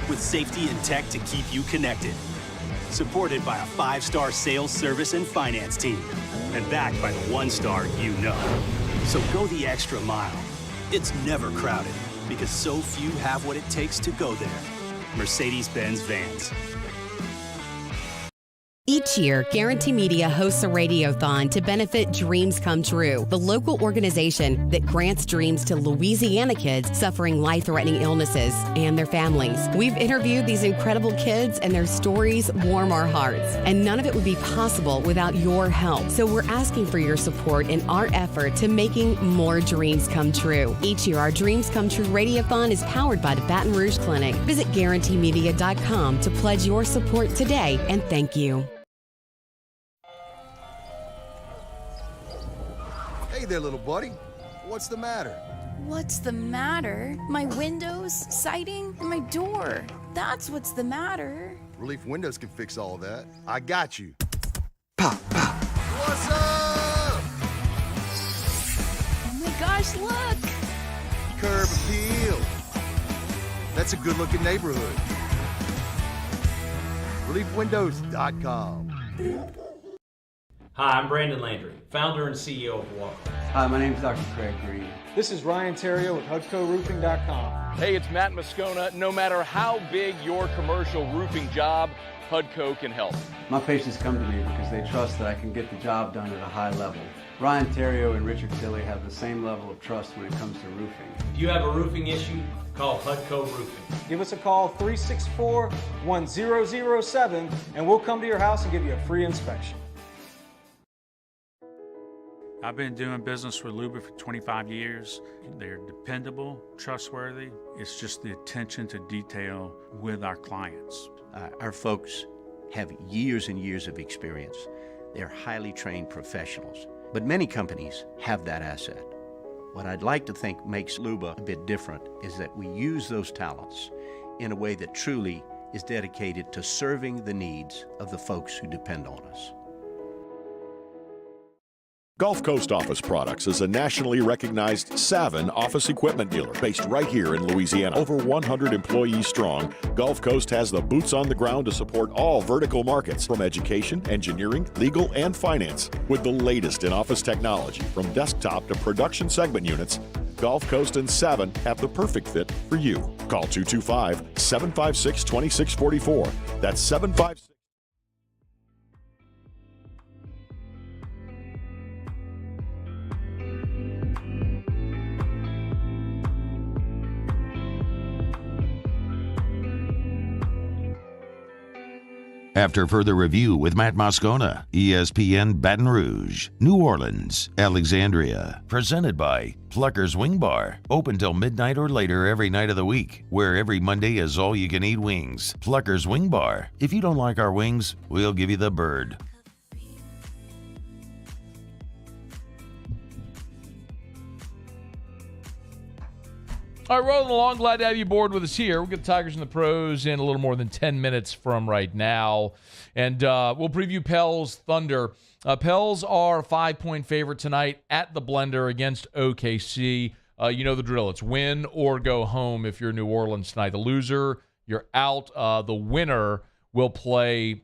with safety and tech to keep you connected. Supported by a 5-star sales, service, and finance team. And backed by the 1-star you know. So go the extra mile. It's never crowded, because so few have what it takes to go there. Mercedes-Benz Vans. Each year, Guarantee Media hosts a radiothon to benefit Dreams Come True, the local organization that grants dreams to Louisiana kids suffering life-threatening illnesses and their families. We've interviewed these incredible kids, and their stories warm our hearts. And none of it would be possible without your help. So we're asking for your support in our effort to making more dreams come true. Each year, our Dreams Come True radiothon is powered by the Baton Rouge Clinic. Visit GuaranteeMedia.com to pledge your support today, and thank you. Hey there, little buddy. What's the matter? What's the matter? My windows, siding, and my door. That's what's the matter. Relief Windows can fix all that. I got you. Pop, pop. What's up? Oh my gosh, look. Curb appeal. That's a good-looking neighborhood. ReliefWindows.com. Hi, I'm Brandon Landry, founder and CEO of Walker. Hi, my name is Dr. Craig Green. This is Ryan Terrio with HUDCORoofing.com. Hey, it's Matt Moscona. No matter how big your commercial roofing job, HUDCO can help. My patients come to me because they trust that I can get the job done at a high level. Ryan Terrio and Richard Tilley have the same level of trust when it comes to roofing. If you have a roofing issue, call HUDCO Roofing. Give us a call, 364-1007, and we'll come to your house and give you a free inspection. I've been doing business with Luba for 25 years. They're dependable, trustworthy. It's just the attention to detail with our clients. Our folks have years and years of experience. They're highly trained professionals. But many companies have that asset. What I'd like to think makes Luba a bit different is that we use those talents in a way that truly is dedicated to serving the needs of the folks who depend on us. Gulf Coast Office Products is a nationally recognized Savin office equipment dealer based right here in Louisiana. Over 100 employees strong, Gulf Coast has the boots on the ground to support all vertical markets, from education, engineering, legal, and finance. With the latest in office technology, from desktop to production segment units, Gulf Coast and Savin have the perfect fit for you. Call 225-756-2644. That's 756. After further review with Matt Moscona, ESPN Baton Rouge, New Orleans, Alexandria. Presented by Pluckers Wing Bar. Open till midnight or later every night of the week, where every Monday is all-you-can-eat wings. Pluckers Wing Bar. If you don't like our wings, we'll give you the bird. All right, rolling along. Glad to have you aboard with us here. We'll get the Tigers and the Pros in a little more than 10 minutes from right now. And we'll preview Pels-Thunder. Pels are a 5-point favorite tonight at the Blender against OKC. You know the drill. It's win or go home if you're New Orleans tonight. The loser, you're out. The winner will play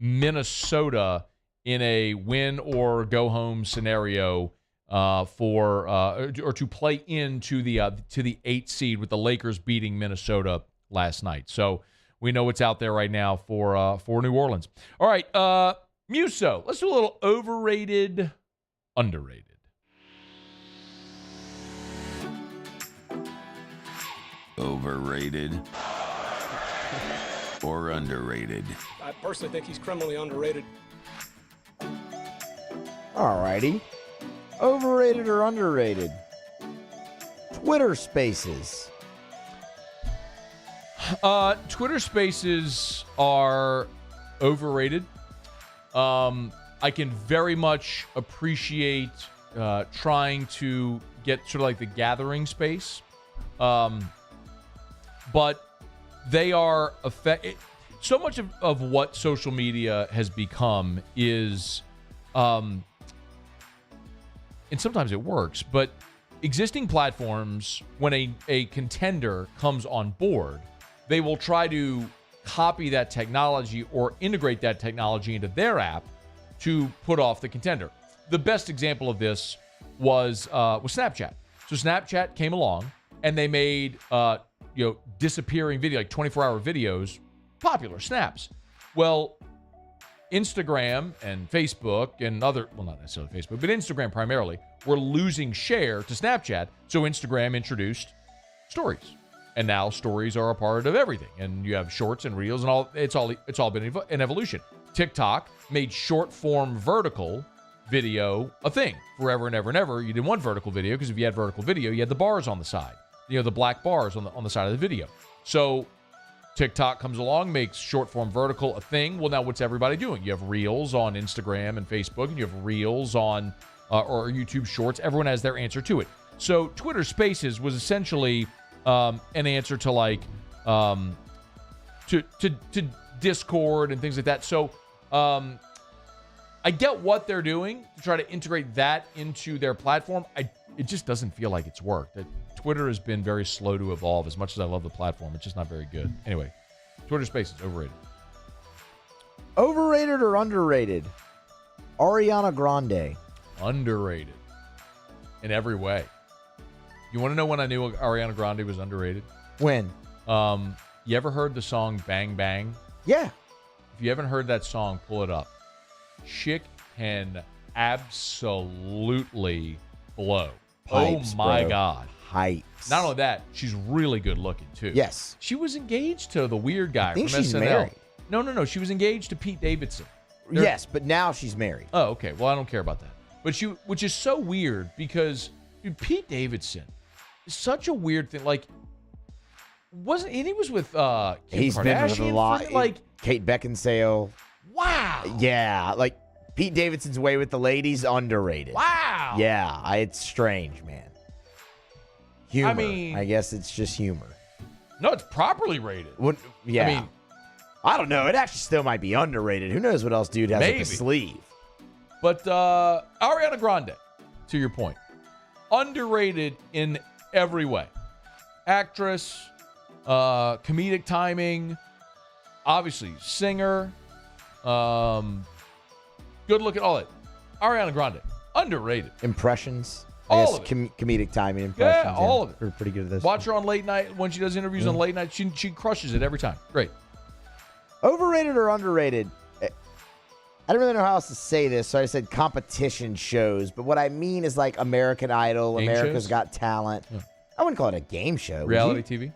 Minnesota in a win or go home scenario or to play into the 8th seed, with the Lakers beating Minnesota last night. So we know what's out there right now for New Orleans. All right, Muso, let's do a little overrated, underrated. Overrated or underrated? I personally think he's criminally underrated. All righty. Overrated or underrated? Twitter Spaces. Twitter Spaces are overrated. I can very much appreciate trying to get sort of like the gathering space. But they are so much of what social media has become is and sometimes it works, but existing platforms, when a contender comes on board, they will try to copy that technology or integrate that technology into their app to put off the contender. The best example of this was Snapchat. So Snapchat came along and they made disappearing video, like 24-hour videos, popular, snaps. Well, Instagram and Facebook and other, well, not necessarily Facebook, but Instagram primarily, were losing share to Snapchat. So Instagram introduced stories. And now stories are a part of everything. And you have shorts and reels and all. It's all been an evolution. TikTok made short form vertical video a thing forever and ever and ever. You didn't want vertical video because if you had vertical video, you had the bars on the side. The black bars on the side of the video. So TikTok comes along, makes short-form vertical a thing. Well, now what's everybody doing? You have Reels on Instagram and Facebook, and you have Reels on or YouTube Shorts. Everyone has their answer to it. So Twitter Spaces was essentially an answer to to Discord and things like that. So I get what they're doing to try to integrate that into their platform. It just doesn't feel like it's worked. Twitter has been very slow to evolve. As much as I love the platform, it's just not very good. Anyway, Twitter Spaces, overrated. Overrated or underrated? Ariana Grande. Underrated. in every way. You want to know when I knew Ariana Grande was underrated? When? You ever heard the song Bang Bang? Yeah. If you haven't heard that song, pull it up. Chick can absolutely blow. Pipes, oh, my bro. God. Pipes. Not only that, she's really good looking, too. Yes. She was engaged to the weird guy I think from she's SNL. married. No. She was engaged to Pete Davidson. Yes, but now she's married. Oh, okay. Well, I don't care about that. But which is so weird because, dude, Pete Davidson is such a weird thing. Like, he was with Kim He's Kardashian been with a lot. for, like, Kate Beckinsale. wow. Yeah, like Pete Davidson's way with the ladies, underrated. Wow. Yeah, it's strange, man. Humor. I mean- I guess it's just humor. No, it's properly rated. Yeah. I mean, I don't know. It actually still might be underrated. Who knows what else dude has up his Maybe. sleeve? But Ariana Grande, to your point, underrated in every way. Actress, comedic timing, obviously singer, good looking, all that. Ariana Grande, underrated. Impressions. All I guess of it. comedic timing impressions. Yeah, all of it. We're pretty good at this. Watch her on late night when she does interviews on late night. She crushes it every time. Great. Overrated or underrated? I don't really know how else to say this, so I said competition shows. But what I mean is like American Idol, Game America's shows? Got Talent. Yeah. I wouldn't call it a game show. would Reality you? TV?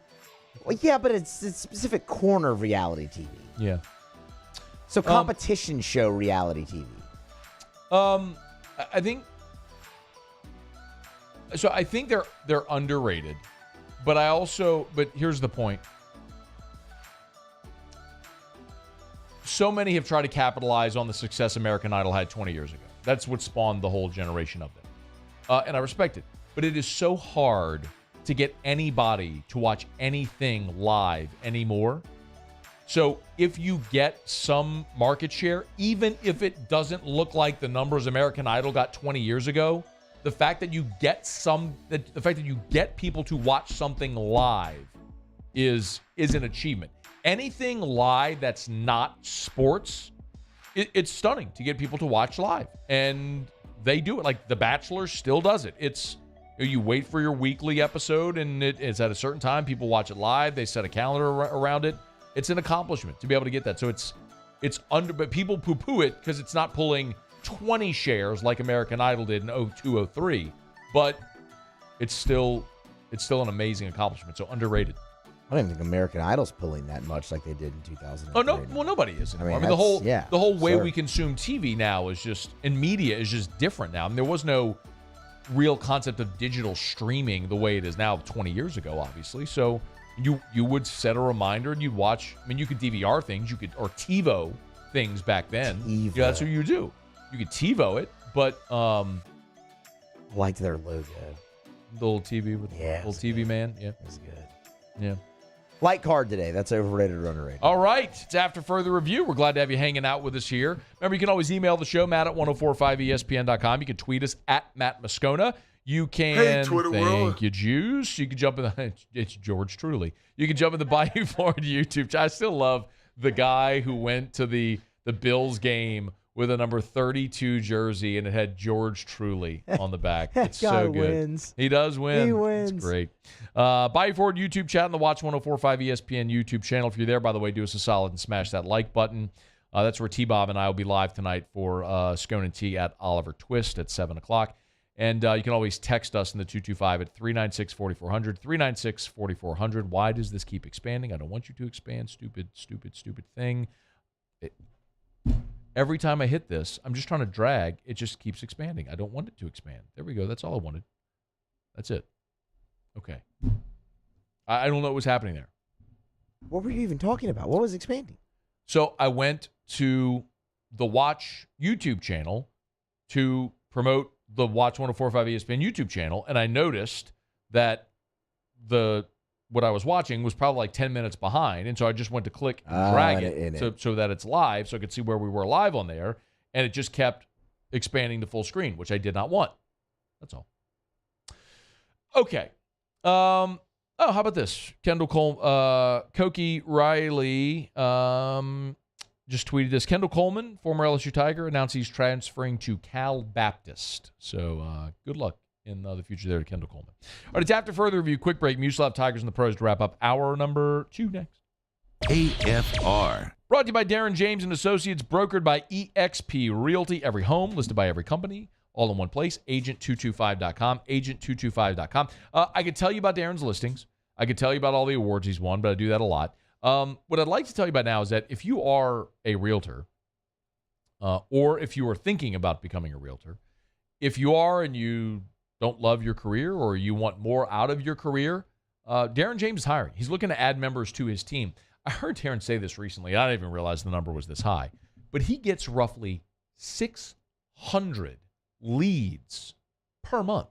Well, yeah, but it's a specific corner of reality TV. Yeah. So competition show reality TV. I think so. I think they're underrated, but here's the point. So many have tried to capitalize on the success American Idol had 20 years ago. That's what spawned the whole generation of them, and I respect it. But it is so hard to get anybody to watch anything live anymore. So if you get some market share, even if it doesn't look like the numbers American Idol got 20 years ago, the fact that you get people to watch something live is an achievement. Anything live that's not sports, it's stunning to get people to watch live. And they do it. Like The Bachelor still does it. You wait for your weekly episode and it's at a certain time. People watch it live. They set a calendar around it. It's an accomplishment to be able to get that. So but people poo-poo it because it's not pulling 20 shares like American Idol did in 2002, 03. But it's still an amazing accomplishment. So underrated. I don't even think American Idol's pulling that much like they did in 2000. Oh no, well nobody is anymore. I mean that's- the whole way we consume TV now is just, and media is just different now. I mean, there was no real concept of digital streaming the way it is now 20 years ago, obviously. So you would set a reminder and you'd watch. I mean, you could DVR things, or TiVo things back then. TiVo. Yeah, that's what you do. You could TiVo it, but I liked their logo. The little TV with the little TV good. man. Yeah, That's good. yeah. Light card today. That's overrated or underrated. All right. It's after further review. We're glad to have you hanging out with us here. Remember, you can always email the show, Matt@1045ESPN.com. You can tweet us at Matt Moscona. You can. Hey, Twitter thank world. you, Juice. You can jump in the. It's George Truly. You can jump in the Bayou Florida YouTube. I still love the guy who went to the Bills game with a number 32 jersey and it had George Truly on the back. It's Guy so good. wins. He does win. He wins. It's great. Bayou Forward YouTube chat on the Watch 104.5 ESPN YouTube channel. If you're there, by the way, do us a solid and smash that like button. That's where T-Bob and I will be live tonight for Scone and Tea at Oliver Twist at 7 o'clock. And you can always text us in the 225 at 396-4400, 396-4400. Why does this keep expanding? I don't want you to expand. Stupid thing. Every time I hit this, I'm just trying to drag. It just keeps expanding. I don't want it to expand. There we go. That's all I wanted. That's it. Okay. I don't know what was happening there. What were you even talking about? What was expanding? So I went to the Watch YouTube channel to promote the Watch 104.5 ESPN YouTube channel, and I noticed that what I was watching was probably like 10 minutes behind, and so I just went to click and drag it so that it's live, so I could see where we were live on there, and it just kept expanding to full screen, which I did not want. That's all. Okay. How about this? Kendall Cokie Riley just tweeted this. Kendall Coleman, former LSU Tiger, announced he's transferring to Cal Baptist. So good luck, in the future there to Kendall Coleman. All right, it's after further review. Quick break. Muslav Tigers and the Pros to wrap up hour number 2 next. AFR. Brought to you by Darren James and Associates, brokered by eXp Realty. Every home listed by every company, all in one place. Agent225.com. Agent225.com. I could tell you about Darren's listings. I could tell you about all the awards he's won, but I do that a lot. What I'd like to tell you about now is that if you are a realtor, or if you are thinking about becoming a realtor, if you are and you don't love your career or you want more out of your career, Darren James is hiring. He's looking to add members to his team. I heard Darren say this recently. I didn't even realize the number was this high. But he gets roughly 600 leads per month.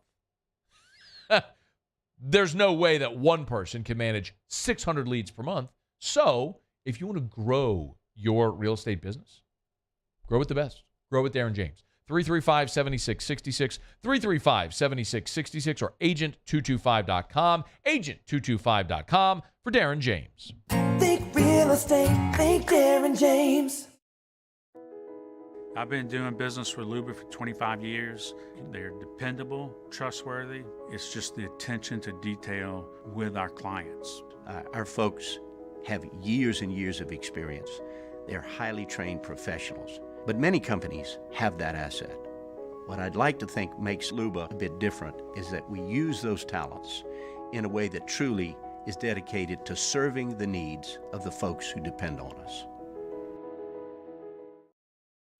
There's no way that one person can manage 600 leads per month. So if you want to grow your real estate business, grow with the best. Grow with Darren James. 335-7666, 335-7666, or agent225.com, agent225.com for Darren James. Think real estate, think Darren James. I've been doing business with Luba for 25 years. They're dependable, trustworthy. It's just the attention to detail with our clients. Our folks have years and years of experience. They're highly trained professionals. But many companies have that asset. What I'd like to think makes Luba a bit different is that we use those talents in a way that truly is dedicated to serving the needs of the folks who depend on us.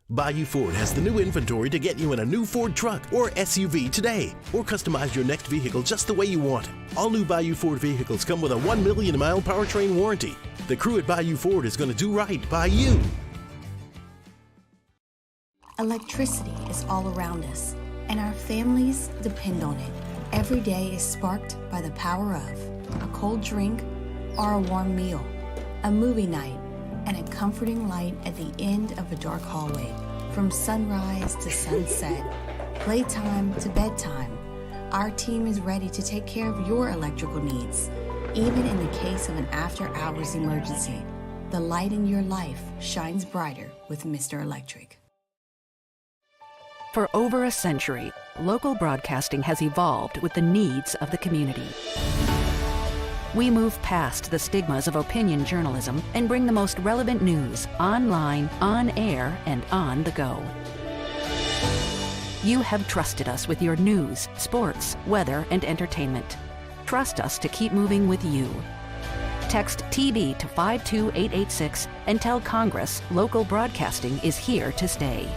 Bayou Ford has the new inventory to get you in a new Ford truck or SUV today, or customize your next vehicle just the way you want it. All new Bayou Ford vehicles come with a 1 million mile powertrain warranty. The crew at Bayou Ford is going to do right by you. Electricity is all around us, and our families depend on it. Every day is sparked by the power of a cold drink or a warm meal, a movie night, and a comforting light at the end of a dark hallway. From sunrise to sunset, playtime to bedtime, our team is ready to take care of your electrical needs. Even in the case of an after-hours emergency, the light in your life shines brighter with Mr. Electric. For over a century, local broadcasting has evolved with the needs of the community. We move past the stigmas of opinion journalism and bring the most relevant news online, on air, and on the go. You have trusted us with your news, sports, weather, and entertainment. Trust us to keep moving with you. Text TB to 52886 and tell Congress local broadcasting is here to stay.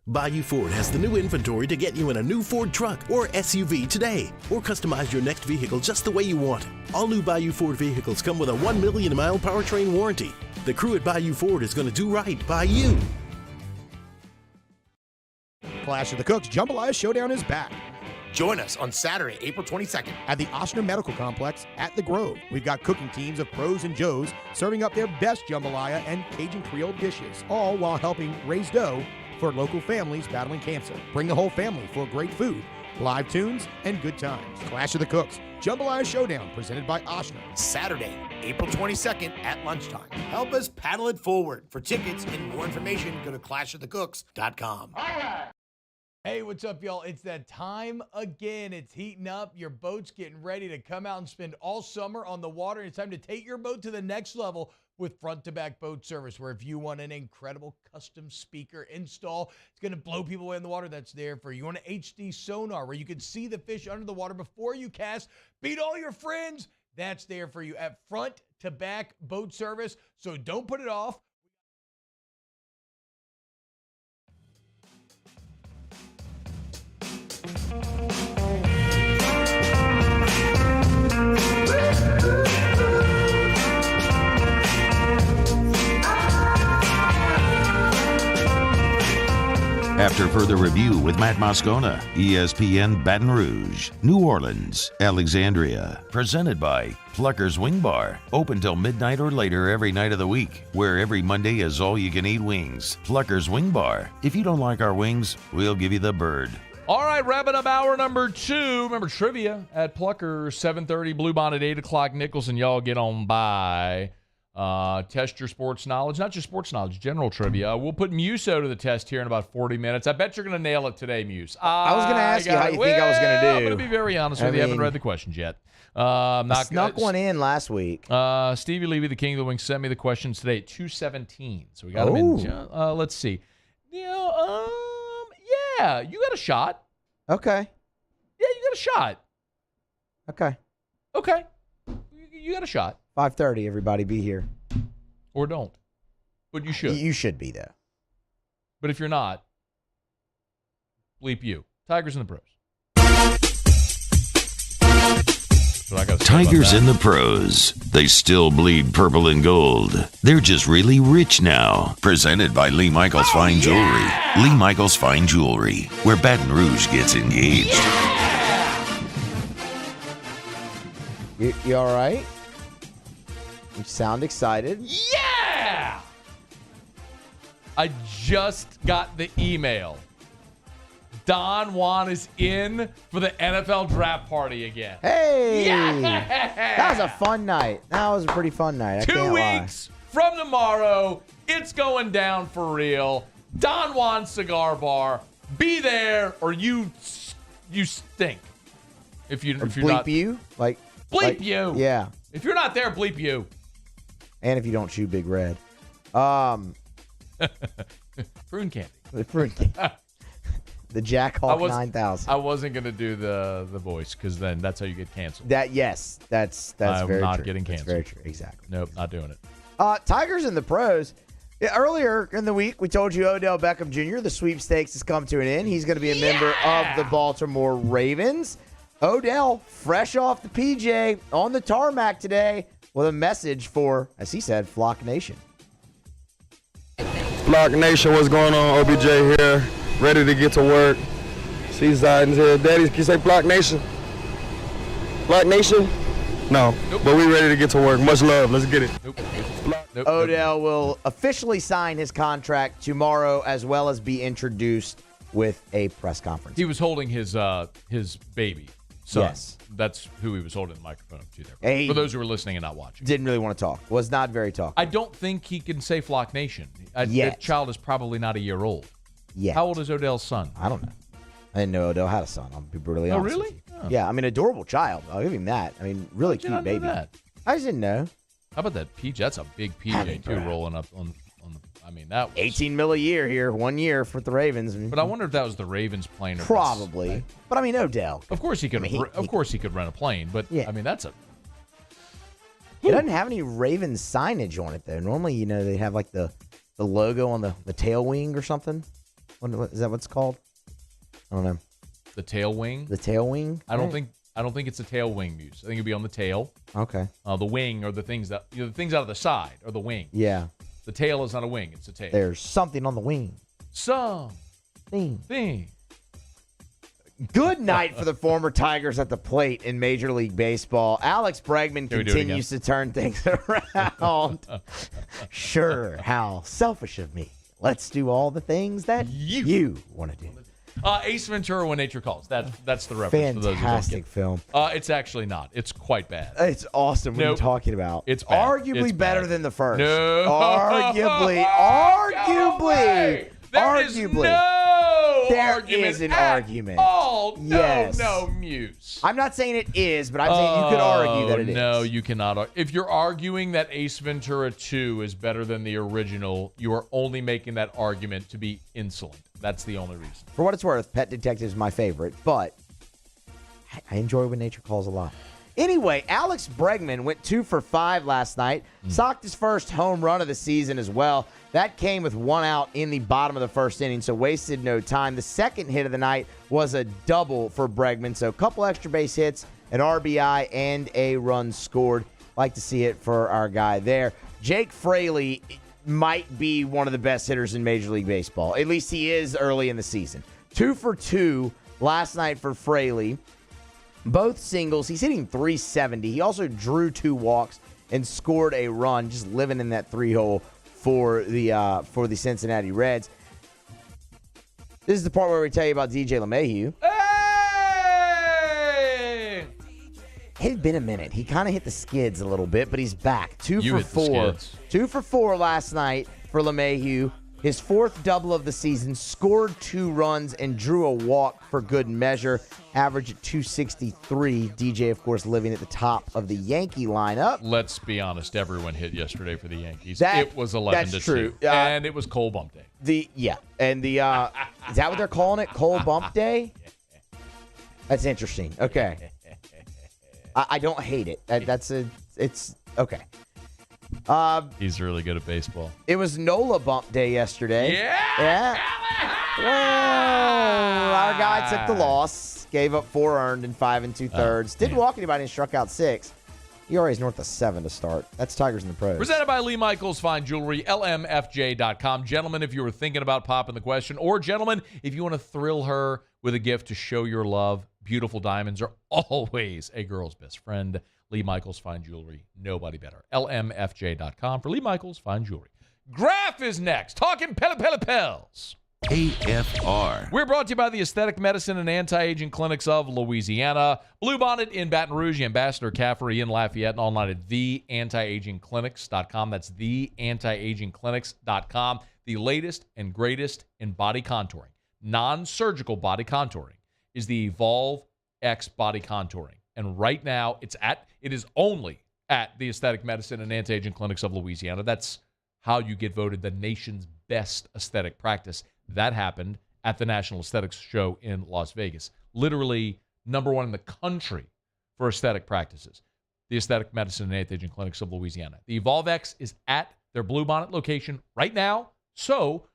Bayou Ford has the new inventory to get you in a new Ford truck or SUV today, or customize your next vehicle just the way you want it. All new Bayou Ford vehicles come with a 1 million mile powertrain warranty. The crew at Bayou Ford is going to do right by you. Clash of the Cooks Jambalaya Showdown is back. Join us on Saturday, April 22nd. At the Ochsner Medical Complex at the Grove. We've got cooking teams of pros and joes serving up their best jambalaya and Cajun Creole dishes, all while helping raise dough for local families battling cancer. Bring the whole family for great food, live tunes, and good times. Clash of the Cooks Jambalaya Showdown, presented by Ochsner. Saturday, April 22nd at lunchtime. Help us paddle it forward. For tickets and more information, go to clashofthecooks.com. Hey, what's up, y'all? It's that time again. It's heating up. Your boat's getting ready to come out and spend all summer on the water. It's time to take your boat to the next level with front-to-back boat service, where if you want an incredible custom speaker install, it's going to blow people away in the water, that's there for you. You want an HD sonar where you can see the fish under the water before you cast, beat all your friends, that's there for you at front-to-back boat service. So don't put it off. After further review with Matt Moscona, ESPN Baton Rouge, New Orleans, Alexandria. Presented by Pluckers Wing Bar. Open till midnight or later every night of the week, where every Monday is all-you-can-eat wings. Pluckers Wing Bar. If you don't like our wings, we'll give you the bird. All right, wrapping up hour number 2. Remember, trivia at Pluckers, 7:30, Blue Bonnet, 8 o'clock, Nicholson. Y'all get on by. Test your sports knowledge, not just sports knowledge, general trivia. We'll put Muso to the test here in about 40 minutes. I bet you're going to nail it today, Muse. I was going to ask you how you think I was going to do. I'm going to be very honest with you. I haven't read the questions yet. I snuck one in last week. Stevie Levy, the king of the wings, sent me the questions today at 2:17. So we got them in. Let's see. Yeah, you got a shot. Okay. Yeah, you got a shot. Okay. You got a shot. 5:30, everybody be here. Or don't. But you should. You should be, though. But if you're not, bleep you. Tigers in the pros. Tigers in the pros. They still bleed purple and gold. They're just really rich now. Presented by Lee Michaels Fine Jewelry. Lee Michaels Fine Jewelry, where Baton Rouge gets engaged. You all right? You sound excited. Yeah! I just got the email. Don Juan is in for the NFL draft party again. Hey! Yeah! That was a fun night. That was a pretty fun night. 2 weeks from tomorrow, it's going down for real. Don Juan Cigar Bar. Be there or you stink. If you're bleep not, you? Bleep you. Yeah. If you're not there, bleep you. And if you don't chew Big Red. Prune candy. The prune candy. The Jack Hawk 9000. I wasn't going to do the voice because then that's how you get canceled. That's I'm very not true. getting canceled. That's very true. Exactly. Nope, not doing it. Tigers in the pros. Yeah, earlier in the week, we told you Odell Beckham Jr., the sweepstakes has come to an end. He's going to be a member of the Baltimore Ravens. Odell, fresh off the PJ, on the tarmac today with a message for, as he said, Flock Nation. Flock Nation, what's going on? OBJ here, ready to get to work. Seaside's here. Daddy, can you say Flock Nation? Flock Nation? No, but we ready to get to work. Much love. Let's get it. Odell will officially sign his contract tomorrow, as well as be introduced with a press conference. He was holding his baby son. Yes. That's who he was holding the microphone up to there. Hey, for those who were listening and not watching. Didn't really want to talk. Was not very talkative. I don't think he can say Flock Nation. That child is probably not a year old. Yeah. How old is Odell's son? I don't know. I didn't know Odell had a son. I'll be brutally honest. Oh, really? With you. Yeah, I mean, adorable child. I'll give him that. I mean, really cute baby. That? I just didn't know. How about that PJ? That's a big PJ, too, rolling up on the. I mean, that was $18 million a year here, 1 year for the Ravens. But I wonder if that was the Ravens plane. Probably. But I mean, Odell. Of course he could. Of course he could rent a plane. But I mean, that's a. It doesn't have any Ravens signage on it though. Normally, they have like the logo on the tail wing or something. What is that? What it's called? I don't know. The tail wing. The tail wing. I don't think it's a tail wing, Muse. I think it'd be on the tail. Okay. The wing or the things that the things out of the side or the wing. Yeah. The tail is not a wing; it's a tail. There's something on the wing. Thing. Good night for the former Tigers at the plate in Major League Baseball. Alex Bregman continues to turn things around. Sure, how selfish of me. Let's do all the things that you want to do. Ace Ventura: When Nature Calls. That's the reference. Fantastic film. It's actually not. It's quite bad. It's awesome. What are you talking about? It's bad. Arguably better than the first. No. Arguably. There is no argument is an argument. Oh, no, yes. no, Muse. I'm not saying it is, but I'm saying you could argue that it is. No, you cannot. If you're arguing that Ace Ventura 2 is better than the original, you are only making that argument to be insolent. That's the only reason. For what it's worth, Pet Detective is my favorite, but I enjoy When Nature Calls a lot. Anyway, Alex Bregman went 2 for 5 last night. Socked his first home run of the season as well. That came with 1 out in the bottom of the first inning, so wasted no time. The second hit of the night was a double for Bregman, so a couple extra base hits, an RBI, and a run scored. Like to see it for our guy there. Jake Fraley might be one of the best hitters in Major League Baseball. At least he is early in the season. 2 for 2 last night for Fraley. Both singles. He's hitting .370. He also drew 2 walks and scored a run, just living in that 3-hole for the Cincinnati Reds. This is the part where we tell you about DJ LeMahieu. Hey! It had been a minute. He kind of hit the skids a little bit, but he's back. 2 You for hit the 4. skids. 2 for 4 last night for LeMahieu. His 4th double of the season, scored 2 runs and drew a walk for good measure. Average at 263. DJ, of course, living at the top of the Yankee lineup. Let's be honest. Everyone hit yesterday for the Yankees. That- It was 11 to that's true. 2. And it was Cole Bump Day. Is that what they're calling it? Cole Bump Day? That's interesting. Okay. I don't hate it. It's okay. He's really good at baseball. It was NOLA Bump Day yesterday. Yeah. Well, our guy took the loss, gave up 4 earned in 5 2/3. Didn't walk anybody and struck out 6. ERA is north of 7 to start. That's Tigers in the pros. Presented by Lee Michaels Fine Jewelry, LMFJ.com. Gentlemen, if you were thinking about popping the question, or gentlemen, if you want to thrill her with a gift to show your love, beautiful diamonds are always a girl's best friend. Lee Michaels Fine Jewelry, nobody better. LMFJ.com for Lee Michaels Fine Jewelry. Graf is next, talking Pels. AFR. We're brought to you by the Aesthetic Medicine and Anti-Aging Clinics of Louisiana. Bluebonnet in Baton Rouge, Ambassador Caffery in Lafayette, and online at theantiagingclinics.com. That's theantiagingclinics.com. The latest and greatest in body contouring. Non-surgical body contouring is the Evolve X Body Contouring. And right now, it is only at the Aesthetic Medicine and Anti-Aging Clinics of Louisiana. That's how you get voted the nation's best aesthetic practice. That happened at the National Aesthetics Show in Las Vegas. Literally number 1 in the country for aesthetic practices. The Aesthetic Medicine and Anti-Aging Clinics of Louisiana. The Evolve X is at their Bluebonnet location right now. So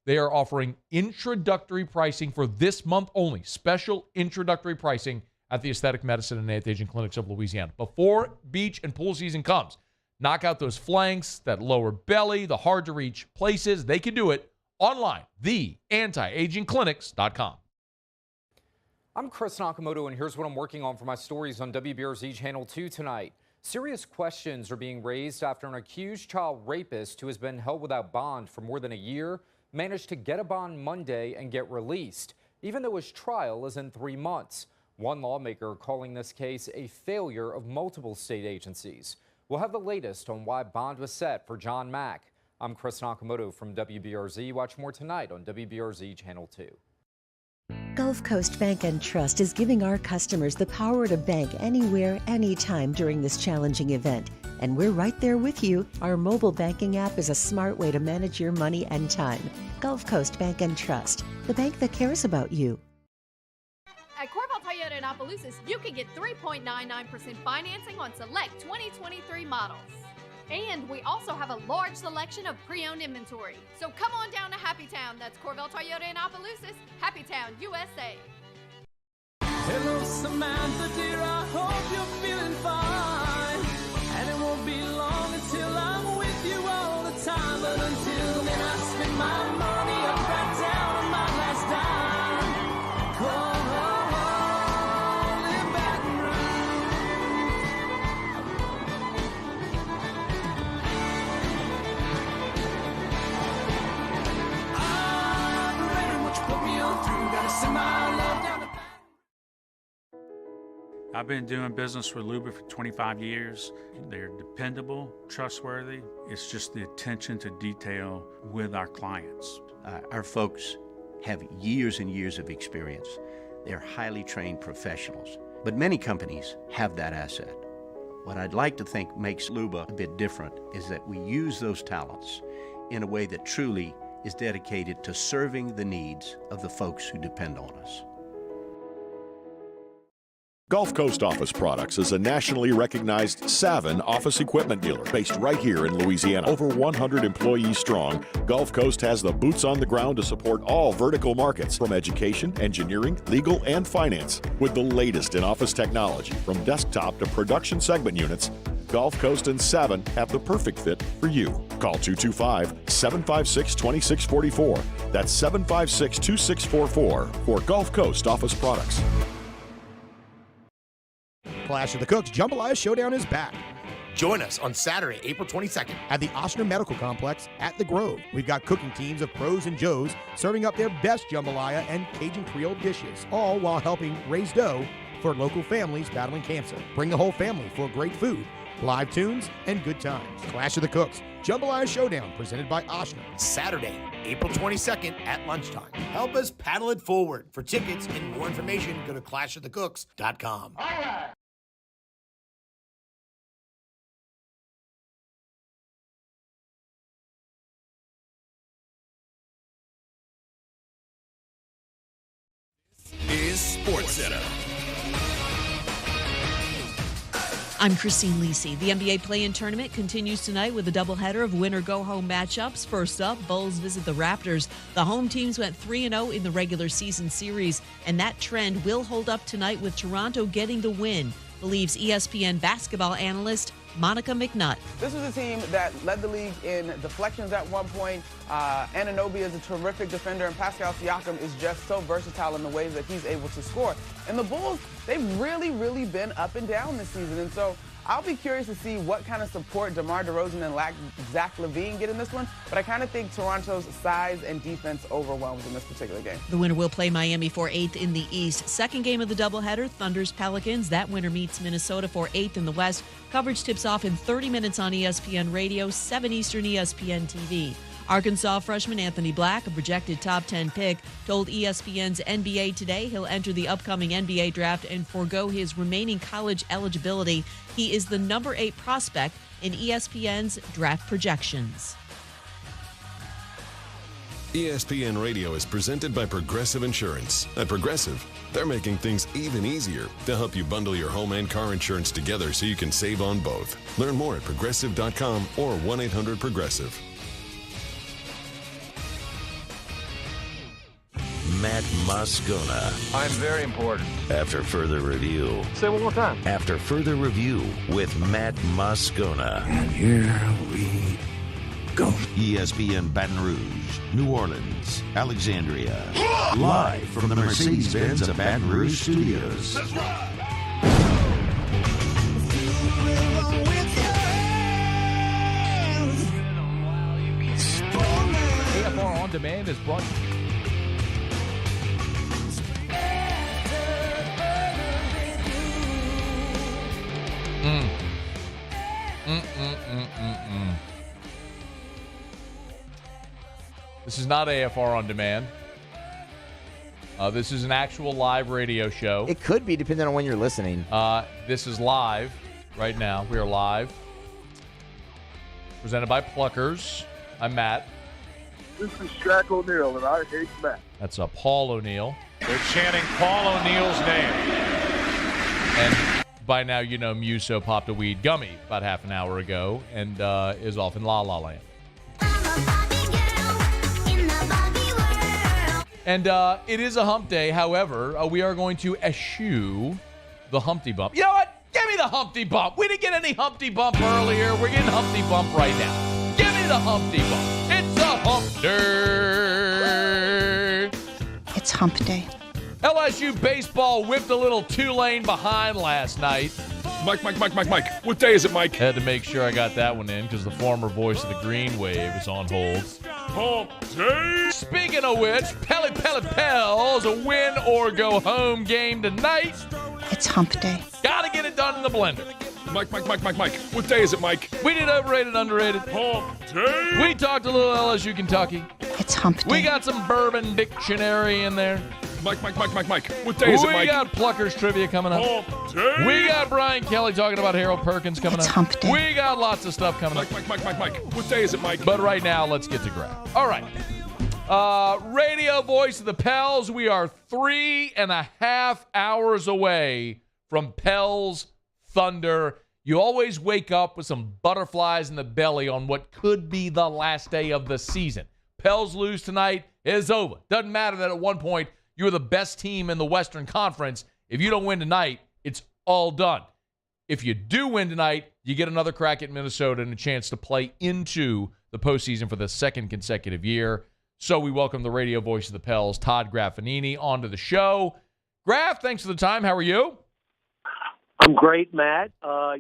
they are offering introductory pricing for this month only. Special introductory pricing at the Aesthetic Medicine and Anti-Aging Clinics of Louisiana. Before beach and pool season comes, knock out those flanks, that lower belly, the hard-to-reach places. They can do it online, theantiagingclinics.com. I'm Chris Nakamoto, and here's what I'm working on for my stories on WBRZ Channel 2 tonight. Serious questions are being raised after an accused child rapist who has been held without bond for more than a year managed to get a bond Monday and get released, even though his trial is in 3 months. One lawmaker calling this case a failure of multiple state agencies. We'll have the latest on why bond was set for John Mack. I'm Chris Nakamoto from WBRZ. Watch more tonight on WBRZ Channel 2. Gulf Coast Bank and Trust is giving our customers the power to bank anywhere, anytime during this challenging event. And we're right there with you. Our mobile banking app is a smart way to manage your money and time. Gulf Coast Bank and Trust, the bank that cares about you. At Corval Toyota in Opelousas, you can get 3.99% financing on select 2023 models. And we also have a large selection of pre-owned inventory. So come on down to Happy Town. That's Corval Toyota in Opelousas, Happy Town, USA. Hello, Samantha, dear, I hope you're feeling fine. And it won't be long until I'm with you all the time. But until then, I spend my money up right down on my last dime. Come home in Baton Rouge. I'm ready, what you put me on through. Gotta send my love down the I've been doing business with Luba for 25 years. They're dependable, trustworthy. It's just the attention to detail with our clients. Our folks have years and years of experience. They're highly trained professionals. But many companies have that asset. What I'd like to think makes Luba a bit different is that we use those talents in a way that truly is dedicated to serving the needs of the folks who depend on us. Gulf Coast Office Products is a nationally recognized Savin office equipment dealer based right here in Louisiana. Over 100 employees strong, Gulf Coast has the boots on the ground to support all vertical markets, from education, engineering, legal, and finance. With the latest in office technology, from desktop to production segment units, Gulf Coast and Savin have the perfect fit for you. Call 225-756-2644. That's 756-2644 for Gulf Coast Office Products. Clash of the Cooks Jambalaya Showdown is back. Join us on Saturday, April 22nd. At the Ochsner Medical Complex at The Grove. We've got cooking teams of pros and joes serving up their best jambalaya and Cajun Creole dishes, all while helping raise dough for local families battling cancer. Bring the whole family for great food, live tunes, and good times. Clash of the Cooks, Jambalaya Showdown, presented by Oshner. Saturday, April 22nd at lunchtime. Help us paddle it forward. For tickets and more information, go to clashofthecooks.com. All right. Is SportsCenter. I'm Christine Lisi. The NBA play-in tournament continues tonight with a doubleheader of winner-go-home matchups. First up, Bulls visit the Raptors. The home teams went 3-0 in the regular season series, and that trend will hold up tonight with Toronto getting the win, believes ESPN basketball analyst Monica McNutt. This is a team that led the league in deflections at one point. Anunoby is a terrific defender, and Pascal Siakam is just so versatile in the ways that he's able to score. And the Bulls, they've really been up and down this season. And so I'll be curious to see what kind of support DeMar DeRozan and Zach LaVine get in this one. But I kind of think Toronto's size and defense overwhelms in this particular game. The winner will play Miami for 8th in the East. Second game of the doubleheader, Thunder's Pelicans. That winner meets Minnesota for 8th in the West. Coverage tips off in 30 minutes on ESPN Radio, 7 Eastern ESPN TV. Arkansas freshman Anthony Black, a projected top 10 pick, told ESPN's NBA Today he'll enter the upcoming NBA draft and forego his remaining college eligibility. He is the number 8 prospect in ESPN's draft projections. ESPN Radio is presented by Progressive Insurance. At Progressive, they're making things even easier to help you bundle your home and car insurance together so you can save on both. Learn more at Progressive.com or 1-800-PROGRESSIVE. Matt Moscona. I'm very important. After further review. Say it one more time. After further review with Matt Moscona. And here we go. ESPN Baton Rouge, New Orleans, Alexandria. Live from the Mercedes-Benz of Baton Rouge studios. That's right. AFR On Demand is brought to you. This is not AFR On Demand. This is an actual live radio show. It could be, depending on when you're listening. This is live right now. We are live. Presented by Pluckers. I'm Matt. This is Shaq O'Neal, and I hate Matt. That's Paul O'Neal. They're chanting Paul O'Neal's name. And by now, you know Muso popped a weed gummy about half an hour ago and is off in La La Land. And it is a hump day. However, we are going to eschew the Humpty Bump. You know what? Give me the Humpty Bump. We didn't get any Humpty Bump earlier. We're getting Humpty Bump right now. Give me the Humpty Bump. It's a hump day. It's hump day. LSU baseball whipped a little Tulane behind last night. Mike. What day is it, Mike? Had to make sure I got that one in because the former voice of the Green Wave is on hold. Hump day. Speaking of which, Pels, a win or go home game tonight. It's hump day. Gotta get it done in the blender. Mike. What day is it, Mike? We did overrated, underrated. Hump day. We talked a little LSU Kentucky. It's hump day. We got some Bourbon dictionary in there. Mike. What day is it, Mike? We got Pluckers Trivia coming up. Hump day. We got Brian Kelly talking about Harold Perkins coming It's up. hump day. We got lots of stuff coming up. Mike. What day is it, Mike? But right now, let's get to Graf. All right. Radio voice of the Pels. We are 3.5 hours away from Pels-Thunder. You always wake up with some butterflies in the belly on what could be the last day of the season. Pels lose tonight, it's over. Doesn't matter that at one point you were the best team in the Western Conference. If you don't win tonight, it's all done. If you do win tonight, you get another crack at Minnesota and a chance to play into the postseason for the second consecutive year. So we welcome the radio voice of the Pels, Todd Graffanini, onto the show. Graf, thanks for the time. How are you? I'm great, Matt. I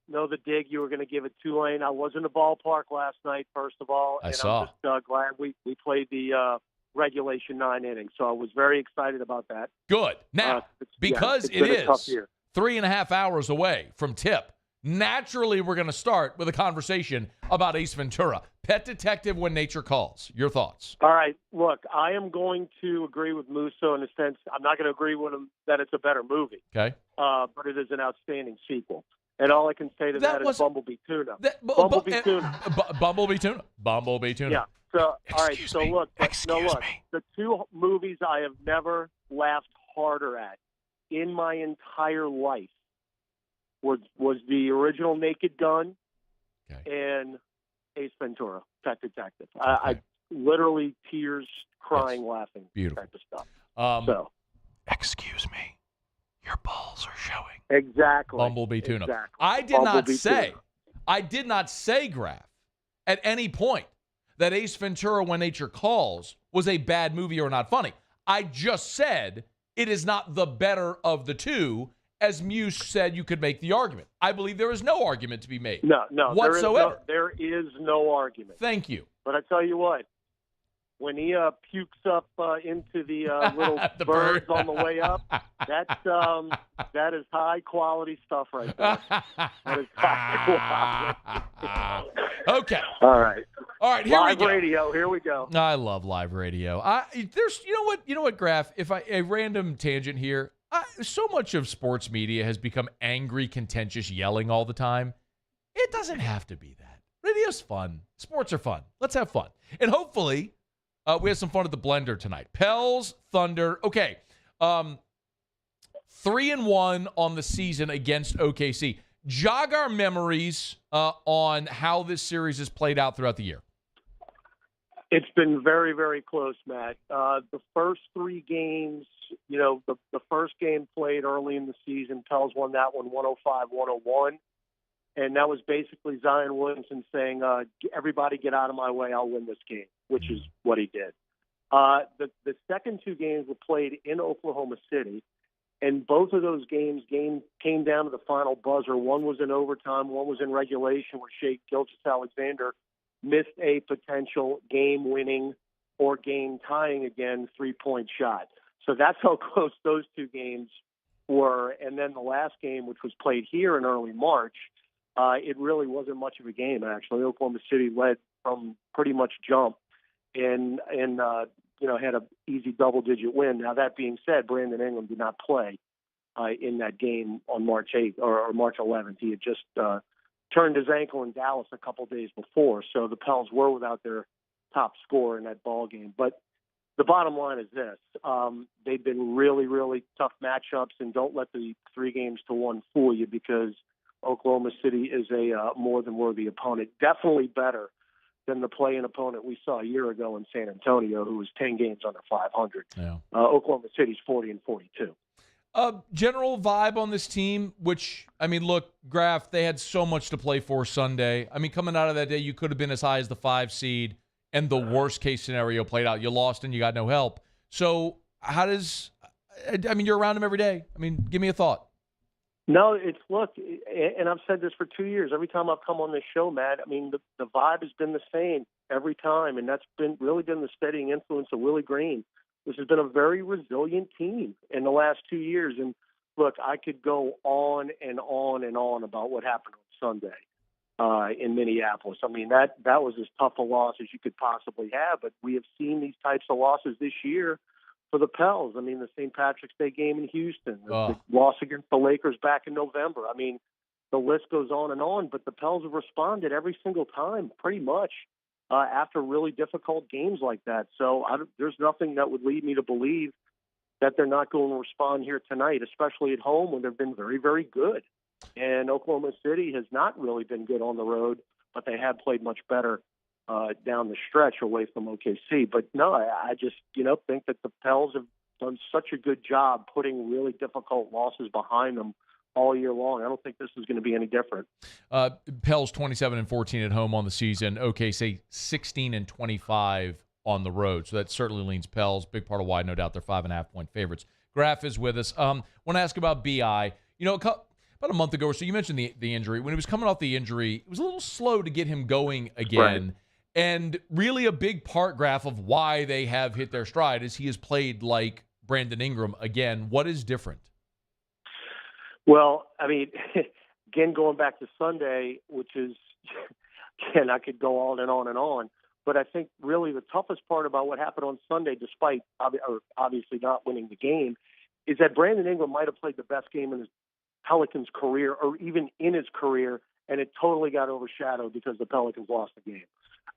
know the dig you were going to give it Tulane. I was in the ballpark last night, first of all. I saw. I'm just glad we played the regulation 9 innings. So I was very excited about that. Good. Now, because it's been a tough is year. 3.5 hours away from tip, naturally we're going to start with a conversation about Ace Ventura. Pet detective when nature calls. Your thoughts? All right. Look, I am going to agree with Musso in the sense I'm not going to agree with him that it's a better movie. Okay. But it is an outstanding sequel. And all I can say to that is Bumblebee Tuna. Bumblebee Tuna. Bumblebee Tuna. Bumblebee Tuna. Yeah. So, all right. So, look. The two movies I have never laughed harder at in my entire life was the original Naked Gun and Ace Ventura, Pet Detective. I literally tears, crying, laughing. Beautiful type of stuff. Excuse me. Your balls are showing. Exactly. Bumblebee Tuna. Exactly. I did not say, Graf, at any point that Ace Ventura When Nature Calls was a bad movie or not funny. I just said it is not the better of the two. As Muse said, you could make the argument. I believe there is no argument to be made. No, whatsoever. There is no argument. Thank you. But I tell you what, when he pukes up into the little The birds bird. on the way up, that is high quality stuff right there. That is high quality. Okay. All right. Here live we go. Radio. Here we go. I love live radio. There's, you know what, Graf? If a random tangent here. So much of sports media has become angry, contentious, yelling all the time. It doesn't have to be that. Radio's fun. Sports are fun. Let's have fun. And hopefully, we have some fun at the Blender tonight. Pels, Thunder. Okay. 3-1 on the season against OKC. Jog our memories on how this series has played out throughout the year. It's been very, very close, Matt. The first three games, the first game played early in the season. Pels won that one 105-101. And that was basically Zion Williamson saying, everybody get out of my way, I'll win this game, which is what he did. The second two games were played in Oklahoma City, and both of those games came down to the final buzzer. One was in overtime, one was in regulation where Shea Gilgeous-Alexander missed a potential game-winning or game-tying, again, three-point shot. So that's how close those two games were. And then the last game, which was played here in early March, it really wasn't much of a game, actually. Oklahoma City led from pretty much jump and had an easy double-digit win. Now, that being said, Brandon Ingram did not play in that game on March 8th or March 11th. He had just turned his ankle in Dallas a couple days before, so the Pels were without their top scorer in that ball game. But the bottom line is this. They've been really, really tough matchups, and don't let the 3-1 fool you, because Oklahoma City is a more than worthy opponent. Definitely better than the play-in opponent we saw a year ago in San Antonio, who was 10 games under 500. Yeah. Oklahoma City's 40-42. General vibe on this team, which, look, Graf, they had so much to play for Sunday. Coming out of that day, you could have been as high as the 5 seed, and the worst-case scenario played out. You lost and you got no help. So how does – you're around them every day. Give me a thought. No, look, and I've said this for 2 years. Every time I've come on this show, Matt, the vibe has been the same every time, and that's really been the steadying influence of Willie Green. This has been a very resilient team in the last 2 years. And look, I could go on and on and on about what happened on Sunday in Minneapolis. That was as tough a loss as you could possibly have. But we have seen these types of losses this year for the Pels. The St. Patrick's Day game in Houston, the loss against the Lakers back in November. The list goes on and on. But the Pels have responded every single time, pretty much. After really difficult games like that. So there's nothing that would lead me to believe that they're not going to respond here tonight, especially at home when they've been very, very good. And Oklahoma City has not really been good on the road, but they have played much better down the stretch away from OKC. But no, I just, think that the Pels have done such a good job putting really difficult losses behind them all year long. I don't think this is going to be any different. Pels 27-14 at home on the season. OKC 16-25 on the road. So that certainly leans Pels. Big part of why, no doubt, they're 5.5-point favorites. Graf is with us. Want to ask about BI. About a month ago or so, you mentioned the injury. When he was coming off the injury, it was a little slow to get him going again. And really a big part, Graf, of why they have hit their stride is he has played like Brandon Ingram again. What is different? Well, I mean, again, going back to Sunday, which is, again, I could go on and on and on, but I think really the toughest part about what happened on Sunday, despite obviously not winning the game, is that Brandon Ingram might have played the best game in his Pelicans career or even in his career, and it totally got overshadowed because the Pelicans lost the game.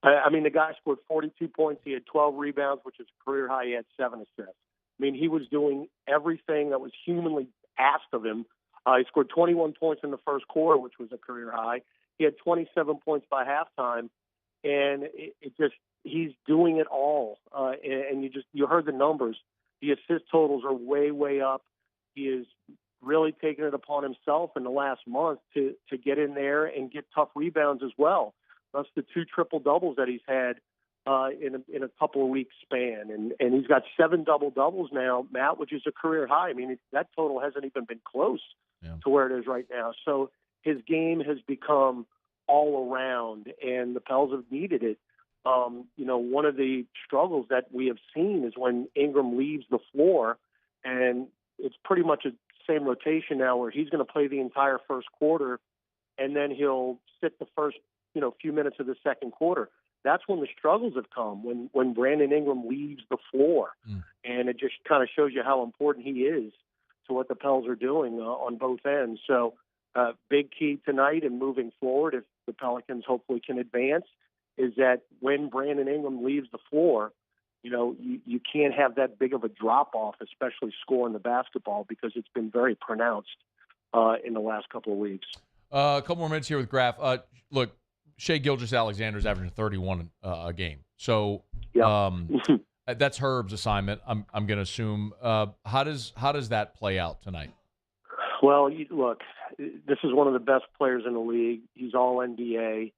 I mean, the guy scored 42 points. He had 12 rebounds, which is a career high. He had 7 assists. I mean, he was doing everything that was humanly asked of him. He scored 21 points in the first quarter, which was a career high. He had 27 points by halftime, and he's doing it all. And you heard the numbers. The assist totals are way, way up. He is really taking it upon himself in the last month to get in there and get tough rebounds as well. That's the 2 triple-doubles that he's had in a couple of weeks span. And he's got 7 double-doubles now, Matt, which is a career high. I mean, that total hasn't even been close to where it is right now. So his game has become all around, and the Pels have needed it. One of the struggles that we have seen is when Ingram leaves the floor, and it's pretty much a same rotation now where he's going to play the entire first quarter, and then he'll sit the first few minutes of the second quarter. That's when the struggles have come, when Brandon Ingram leaves the floor. And it just kind of shows you how important he is to what the Pels are doing on both ends. So big key tonight and moving forward, if the Pelicans hopefully can advance, is that when Brandon Ingram leaves the floor, you can't have that big of a drop-off, especially scoring the basketball, because it's been very pronounced in the last couple of weeks. A couple more minutes here with Graf. Look, Shai Gilgeous-Alexander is averaging 31 a game. So that's Herb's assignment, I'm going to assume. How does that play out tonight? Well, look, this is one of the best players in the league. He's all NBA.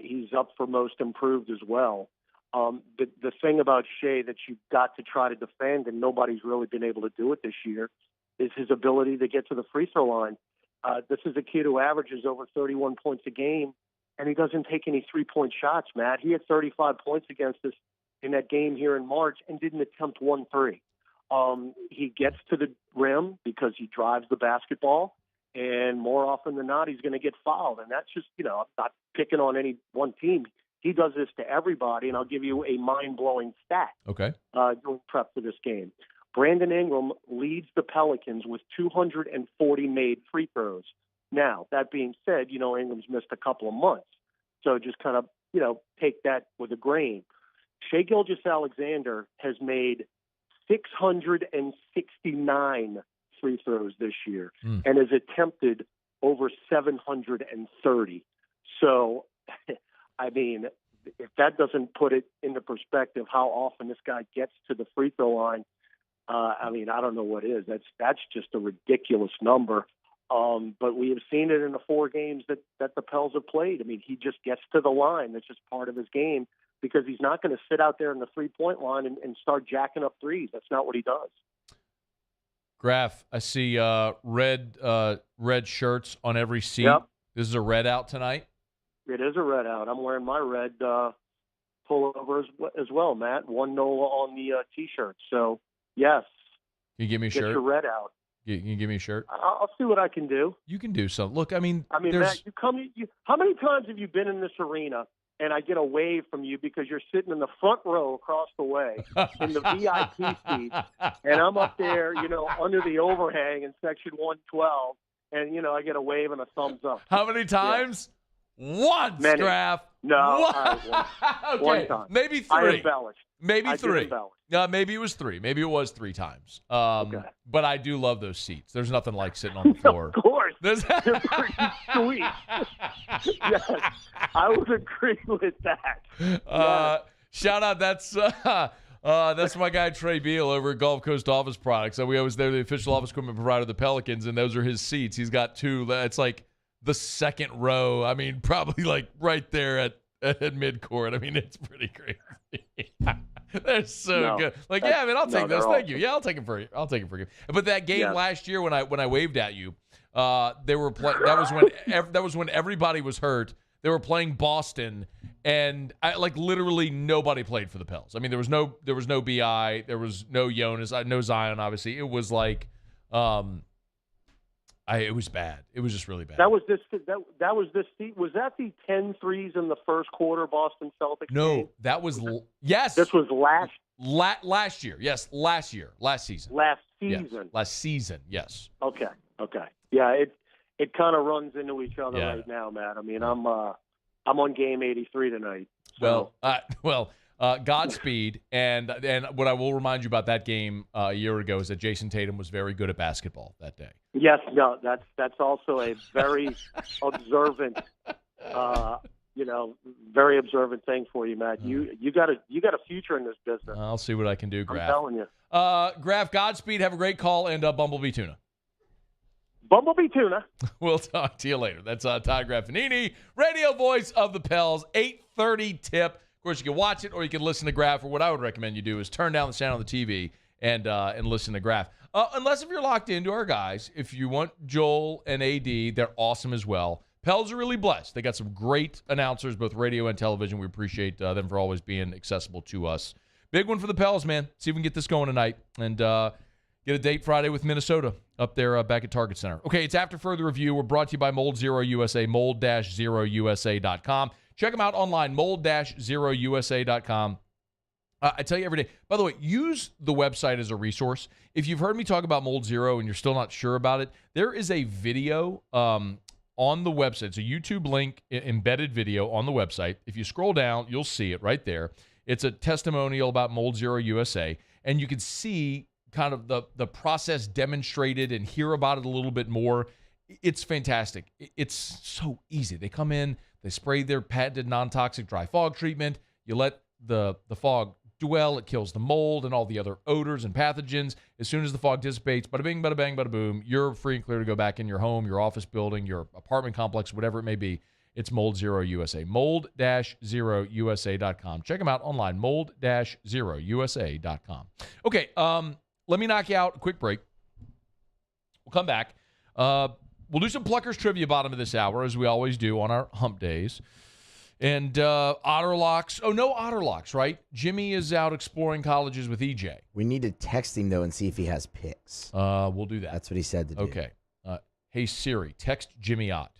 He's up for most improved as well. The thing about Shai that you've got to try to defend, and nobody's really been able to do it this year, is his ability to get to the free throw line. This is a kid who averages over 31 points a game, and he doesn't take any three-point shots, Matt. He had 35 points against us in that game here in March and didn't attempt 1 3. He gets to the rim because he drives the basketball, and more often than not, he's going to get fouled. And that's just, I'm not picking on any one team. He does this to everybody, and I'll give you a mind-blowing stat. Okay. Doing prep for this game. Brandon Ingram leads the Pelicans with 240 made free throws. Now, that being said, Ingram's missed a couple of months. So just kind of, take that with a grain. Shai Gilgeous-Alexander has made 669 free throws this year and has attempted over 730. So, I mean, if that doesn't put it into perspective how often this guy gets to the free throw line, I don't know what is. That's just a ridiculous number. But we have seen it in the 4 games that the Pels have played. I mean, he just gets to the line. That's just part of his game because he's not going to sit out there in the three-point line and start jacking up threes. That's not what he does. Graf, I see red shirts on every seat. Yep. This is a red out tonight? It is a red out. I'm wearing my red pullover as well, Matt. 1 NOLA on the T-shirt. So, yes. Can you give me a shirt? Get your red out. Can you give me a shirt? I'll see what I can do. You can do something. Look, Matt, how many times have you been in this arena and I get a wave from you because you're sitting in the front row across the way in the VIP seats, and I'm up there, under the overhang in section 112, and, I get a wave and a thumbs up. How many times? Yeah. Once, Many. Graf. No. Okay. One time. Maybe 3. I embellished. Maybe 3. No, maybe it was 3. Maybe it was 3 times. Okay. But I do love those seats. There's nothing like sitting on the floor. Of course. They're pretty sweet. Yes, I would agree with that. Shout out. That's my guy Trey Beal over at Gulf Coast Office Products. So they're the official office equipment provider of the Pelicans, and those are his seats. He's got 2. It's like the second row. I mean, probably like right there at midcourt. I mean, it's pretty crazy. They're so good. Like, I'll take those. Thank you. Yeah, I'll take it for you. But that game last year when I waved at you, they were that was when everybody was hurt. They were playing Boston, And literally nobody played for the Pels. I mean, there was no BI, there was no Jonas, no Zion. Obviously, it was like, it was bad. It was just really bad. Was that the 10 threes in the first quarter Boston Celtics No, game? that was yes. This was last year. Yes, last season. Last Yes. season. Last season. Yes. Okay. Yeah, it kind of runs into each other Yeah. right now, Matt. I mean, I'm on game 83 tonight. So. Godspeed. And what I will remind you about that game a year ago is that Jason Tatum was very good at basketball that day. Yes, no, that's also a very observant, very observant thing for you, Matt. You got a future in this business. I'll see what I can do, Graf. I'm telling you. Graf, Godspeed. Have a great call, and Bumblebee Tuna. Bumblebee Tuna. We'll talk to you later. That's Todd Graffanini, radio voice of the Pels, 8:30 tip. Of course, you can watch it or you can listen to Graf, or what I would recommend you do is turn down the sound of the TV and listen to Graf. Unless if you're locked into our guys, if you want Joel and AD, they're awesome as well. Pels are really blessed. They got some great announcers, both radio and television. We appreciate them for always being accessible to us. Big one for the Pels, man. See if we can get this going tonight and get a date Friday with Minnesota up there back at Target Center. Okay, it's After Further Review. We're brought to you by Mold Zero USA, mold-0usa.com. Check them out online, mold-0usa.com. I tell you every day. By the way, use the website as a resource. If you've heard me talk about Mold Zero and you're still not sure about it, there is a video on the website. It's a YouTube link, embedded video on the website. If you scroll down, you'll see it right there. It's a testimonial about Mold Zero USA, and you can see kind of the process demonstrated and hear about it a little bit more. It's fantastic. It's so easy. They come in, they spray their patented non-toxic dry fog treatment. You let the fog dwell. It kills the mold and all the other odors and pathogens. As soon as the fog dissipates, bada bing, bada bang, bada boom, you're free and clear to go back in your home, your office building, your apartment complex, whatever it may be. It's Mold Zero USA. Mold-0usa.com. Check them out online, mold-0usa.com. Okay, let me knock you out. A quick break. We'll come back. We'll do some Pluckers Trivia bottom of this hour, as we always do on our hump days. And Otter Locks. Oh, no Otter Locks, right? Jimmy is out exploring colleges with EJ. We need to text him, though, and see if he has picks. We'll do that. That's what he said to do. Okay. Hey, Siri, text Jimmy Ott.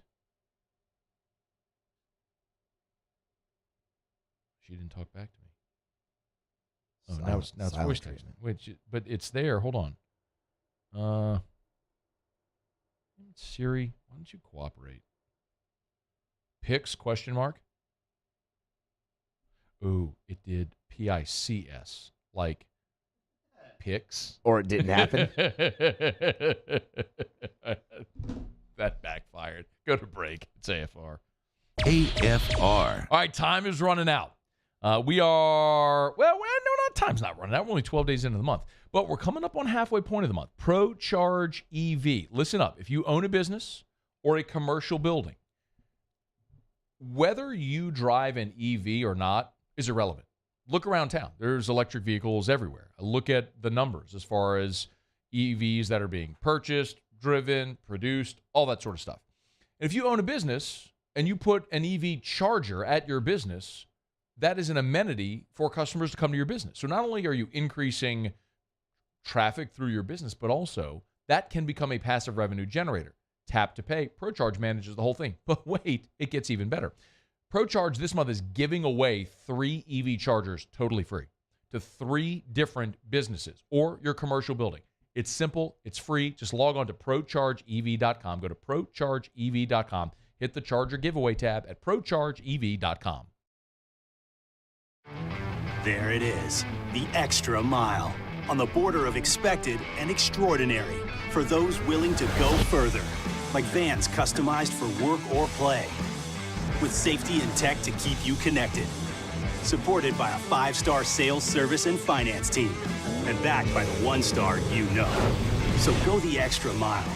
She didn't talk back to me. Oh, now it's voice texting. Wait, but it's there. Hold on. Siri, why don't you cooperate? Picks, question mark? Ooh, it did PICS, like picks. Or it didn't happen. That backfired. Go to break. It's AFR. AFR. All right, time is running out. We are, well, no, not time's not running out. We're only 12 days into the month. But we're coming up on halfway point of the month. ProCharge EV. Listen up. If you own a business or a commercial building, whether you drive an EV or not is irrelevant. Look around town. There's electric vehicles everywhere. Look at the numbers as far as EVs that are being purchased, driven, produced, all that sort of stuff. And if you own a business and you put an EV charger at your business, that is an amenity for customers to come to your business. So not only are you increasing traffic through your business, but also that can become a passive revenue generator. Tap to pay. ProCharge manages the whole thing. But wait, it gets even better. ProCharge this month is giving away 3 EV chargers totally free to 3 different businesses or your commercial building. It's simple. It's free. Just log on to ProChargeEV.com. Go to ProChargeEV.com. Hit the charger giveaway tab at ProChargeEV.com. There it is, the extra mile, on the border of expected and extraordinary for those willing to go further, like vans customized for work or play, with safety and tech to keep you connected, supported by a 5-star sales, service, and finance team, and backed by the 1-star you know. So go the extra mile.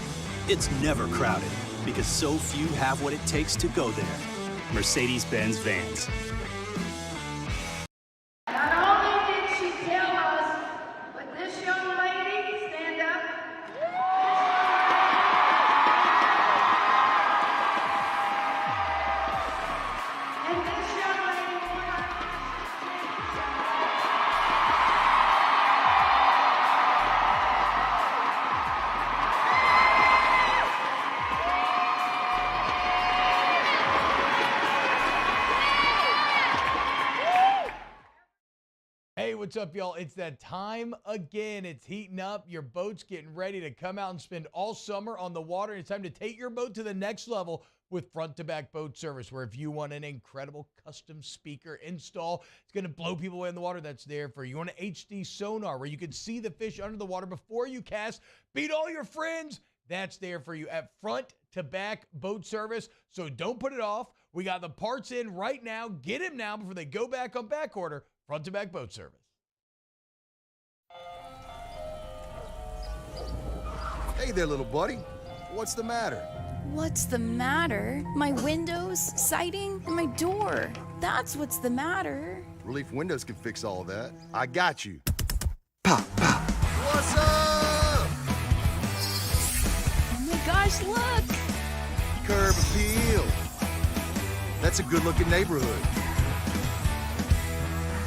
It's never crowded, because so few have what it takes to go there. Mercedes-Benz Vans. Not only did she tell us, but this young lady, stand up. And this young lady what's up, y'all? It's that time again. It's heating up. Your boat's getting ready to come out and spend all summer on the water. It's time to take your boat to the next level with front-to-back boat service, where if you want an incredible custom speaker install, it's going to blow people away in the water, that's there for you. You want an HD sonar where you can see the fish under the water before you cast, beat all your friends, that's there for you at front-to-back boat service. So don't put it off. We got the parts in right now. Get them now before they go back on back order. Front-to-back boat service. Hey there, little buddy. What's the matter? What's the matter? My windows, siding, and my door. That's what's the matter. Relief Windows can fix all that. I got you. Pop, pop. What's up? Oh my gosh, look! Curb appeal. That's a good-looking neighborhood.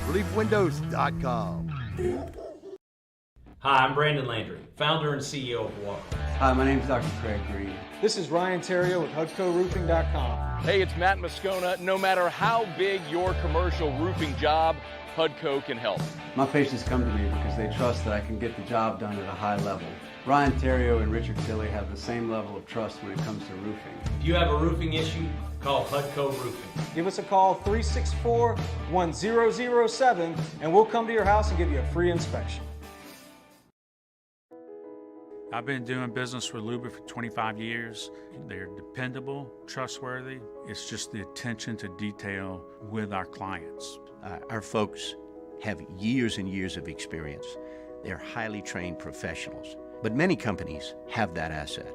ReliefWindows.com. Hi, I'm Brandon Landry, founder and CEO of Walker. Hi, my name is Dr. Craig Green. This is Ryan Terrio with HUDCORoofing.com. Hey, it's Matt Moscona. No matter how big your commercial roofing job, HUDCO can help. My patients come to me because they trust that I can get the job done at a high level. Ryan Terrio and Richard Tilley have the same level of trust when it comes to roofing. If you have a roofing issue, call HUDCO Roofing. Give us a call, 364-1007, and we'll come to your house and give you a free inspection. I've been doing business with Luba for 25 years. They're dependable, trustworthy. It's just the attention to detail with our clients. Our folks have years and years of experience. They're highly trained professionals, but many companies have that asset.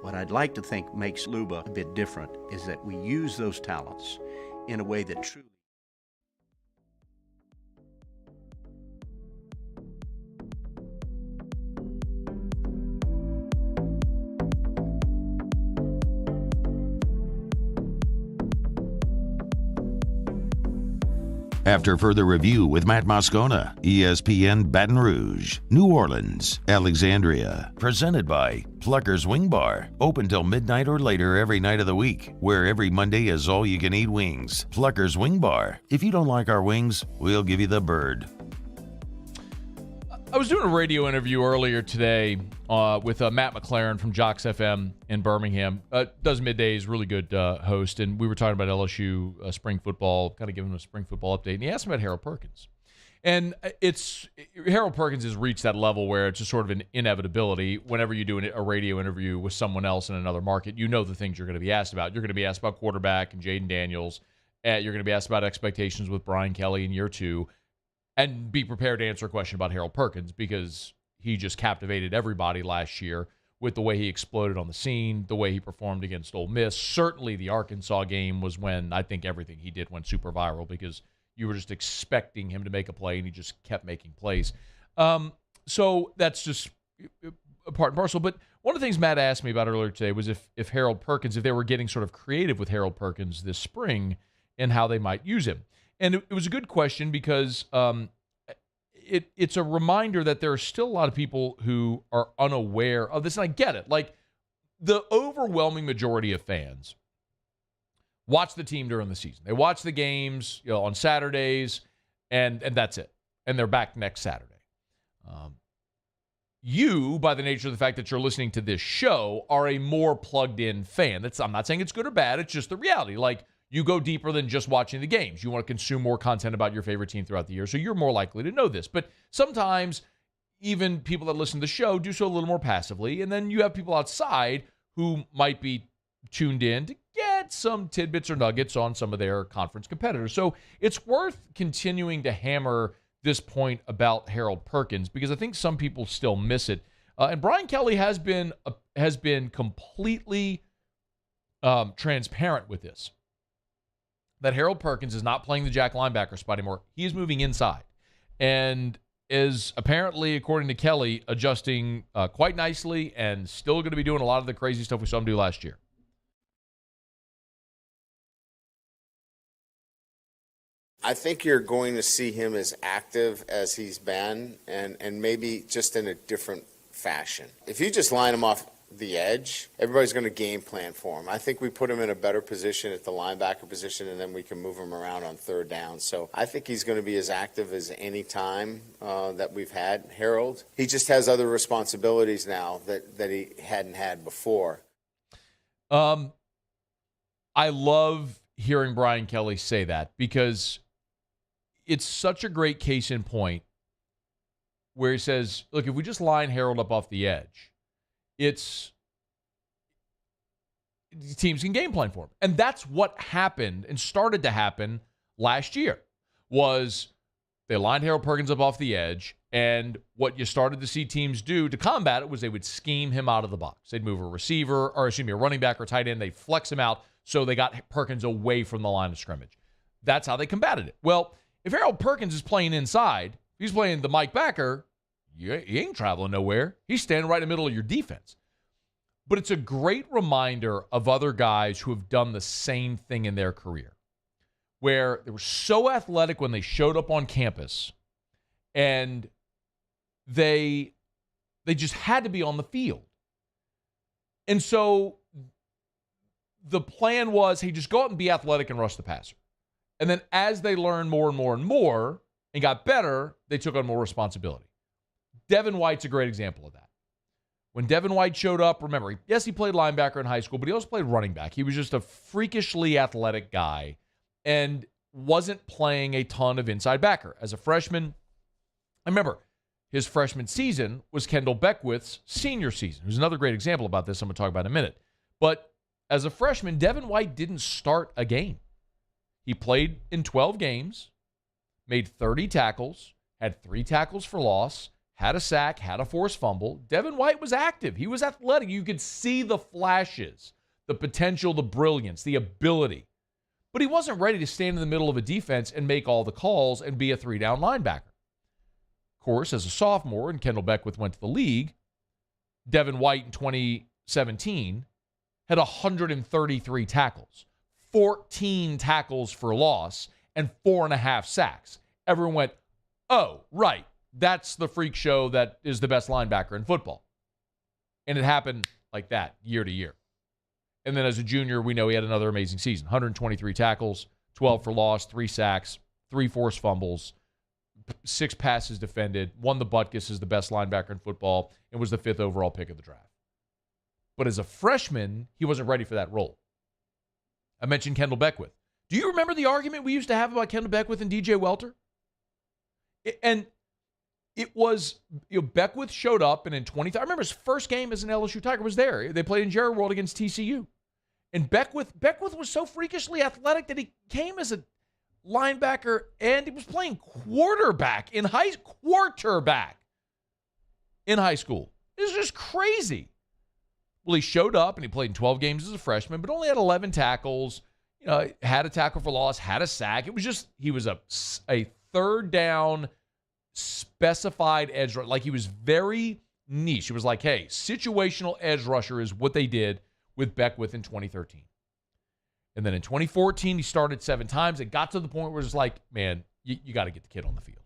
What I'd like to think makes Luba a bit different is that we use those talents in a way that truly After further review with Matt Moscona, ESPN Baton Rouge, New Orleans, Alexandria. Presented by Pluckers Wing Bar. Open till midnight or later every night of the week, where every Monday is all-you-can-eat wings. Pluckers Wing Bar. If you don't like our wings, we'll give you the bird. I was doing a radio interview earlier today with Matt McLaren from Jocks FM in Birmingham. Does middays, really good host, and we were talking about LSU spring football, kind of giving him a spring football update, and he asked him about Harold Perkins. And Harold Perkins has reached that level where it's just sort of an inevitability. Whenever you do a radio interview with someone else in another market, you know the things you're going to be asked about. You're going to be asked about quarterback and Jaden Daniels. You're going to be asked about expectations with Brian Kelly in year 2. And be prepared to answer a question about Harold Perkins, because he just captivated everybody last year with the way he exploded on the scene, the way he performed against Ole Miss. Certainly the Arkansas game was when I think everything he did went super viral, because you were just expecting him to make a play, and he just kept making plays. So that's just a part and parcel. But one of the things Matt asked me about earlier today was if Harold Perkins, if they were getting sort of creative with Harold Perkins this spring and how they might use him. And it was a good question, because it's a reminder that there are still a lot of people who are unaware of this. And I get it. Like, the overwhelming majority of fans watch the team during the season. They watch the games, on Saturdays, and that's it. And they're back next Saturday. You, by the nature of the fact that you're listening to this show, are a more plugged-in fan. I'm not saying it's good or bad. It's just the reality. Like, you go deeper than just watching the games. You want to consume more content about your favorite team throughout the year, so you're more likely to know this. But sometimes even people that listen to the show do so a little more passively, and then you have people outside who might be tuned in to get some tidbits or nuggets on some of their conference competitors. So it's worth continuing to hammer this point about Harold Perkins, because I think some people still miss it. And Brian Kelly has been completely transparent with this, that Harold Perkins is not playing the jack linebacker spot anymore. He is moving inside, and is apparently, according to Kelly, adjusting quite nicely, and still going to be doing a lot of the crazy stuff we saw him do last year. I think you're going to see him as active as he's been, and maybe just in a different fashion. If you just line him off the edge, everybody's going to game plan for him. I think we put him in a better position at the linebacker position, and then we can move him around on third down. So I think he's going to be as active as any time that we've had Harold. He just has other responsibilities now that he hadn't had before. I love hearing Brian Kelly say that because it's such a great case in point where he says, look, if we just line Harold up off the edge, teams can game plan for him. And that's what happened and started to happen last year was they lined Harold Perkins up off the edge, and what you started to see teams do to combat it was they would scheme him out of the box. They'd move a running back or tight end. They'd flex him out so they got Perkins away from the line of scrimmage. That's how they combated it. Well, if Harold Perkins is playing inside, he's playing the Mike backer, he ain't traveling nowhere. He's standing right in the middle of your defense. But it's a great reminder of other guys who have done the same thing in their career, where they were so athletic when they showed up on campus, and they just had to be on the field. And so the plan was, hey, just go out and be athletic and rush the passer. And then as they learned more and more and more and got better, they took on more responsibility. Devin White's a great example of that. When Devin White showed up, remember, yes, he played linebacker in high school, but he also played running back. He was just a freakishly athletic guy and wasn't playing a ton of inside backer. As a freshman, I remember his freshman season was Kendall Beckwith's senior season, who's another great example about this I'm going to talk about in a minute. But as a freshman, Devin White didn't start a game. He played in 12 games, made 30 tackles, had 3 tackles for loss, had a sack, had a forced fumble. Devin White was active. He was athletic. You could see the flashes, the potential, the brilliance, the ability. But he wasn't ready to stand in the middle of a defense and make all the calls and be a 3-down linebacker. Of course, as a sophomore, and Kendall Beckwith went to the league, Devin White in 2017 had 133 tackles, 14 tackles for loss, and 4.5 sacks. Everyone went, oh, right. That's the freak show that is the best linebacker in football. And it happened like that year to year. And then as a junior, we know he had another amazing season. 123 tackles, 12 for loss, 3 sacks, 3 forced fumbles, 6 passes defended, won the Butkus as the best linebacker in football, and was the 5th overall pick of the draft. But as a freshman, he wasn't ready for that role. I mentioned Kendall Beckwith. Do you remember the argument we used to have about Kendall Beckwith and DJ Welter? It was, Beckwith showed up, and in I remember his first game as an LSU Tiger was there. They played in Jerry World against TCU. And Beckwith was so freakishly athletic that he came as a linebacker, and he was playing quarterback in high school. It was just crazy. Well, he showed up, and he played in 12 games as a freshman, but only had 11 tackles, had a tackle for loss, had a sack. It was just, he was a third down specified edge rusher. Like, he was very niche. It was like, hey, situational edge rusher is what they did with Beckwith in 2013. And then in 2014, he started 7 times. It got to the point where it was like, man, you got to get the kid on the field.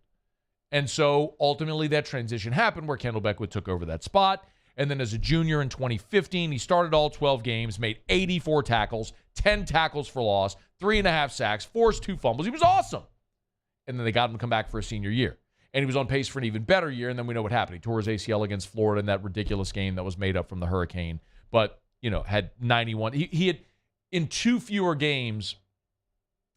And so ultimately that transition happened where Kendall Beckwith took over that spot. And then as a junior in 2015, he started all 12 games, made 84 tackles, 10 tackles for loss, 3.5 sacks, forced 2 fumbles. He was awesome. And then they got him to come back for a senior year. And he was on pace for an even better year, and then we know what happened. He tore his ACL against Florida in that ridiculous game that was made up from the hurricane. But, had 91. He had, in 2 fewer games,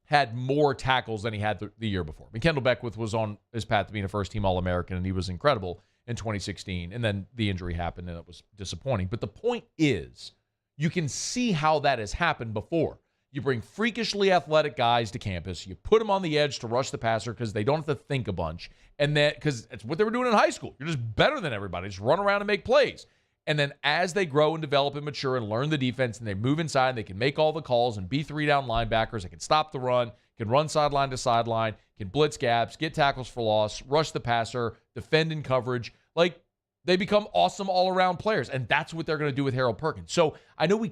had more tackles than he had the year before. I mean, Kendall Beckwith was on his path to being a first-team All-American, and he was incredible in 2016. And then the injury happened, and it was disappointing. But the point is, you can see how that has happened before. You bring freakishly athletic guys to campus. You put them on the edge to rush the passer because they don't have to think a bunch. And then, because it's what they were doing in high school. You're just better than everybody. Just run around and make plays. And then as they grow and develop and mature and learn the defense and they move inside, and they can make all the calls and be 3-down linebackers. They can stop the run, can run sideline to sideline, can blitz gaps, get tackles for loss, rush the passer, defend in coverage. Like, they become awesome all-around players, and that's what they're going to do with Harold Perkins. So I know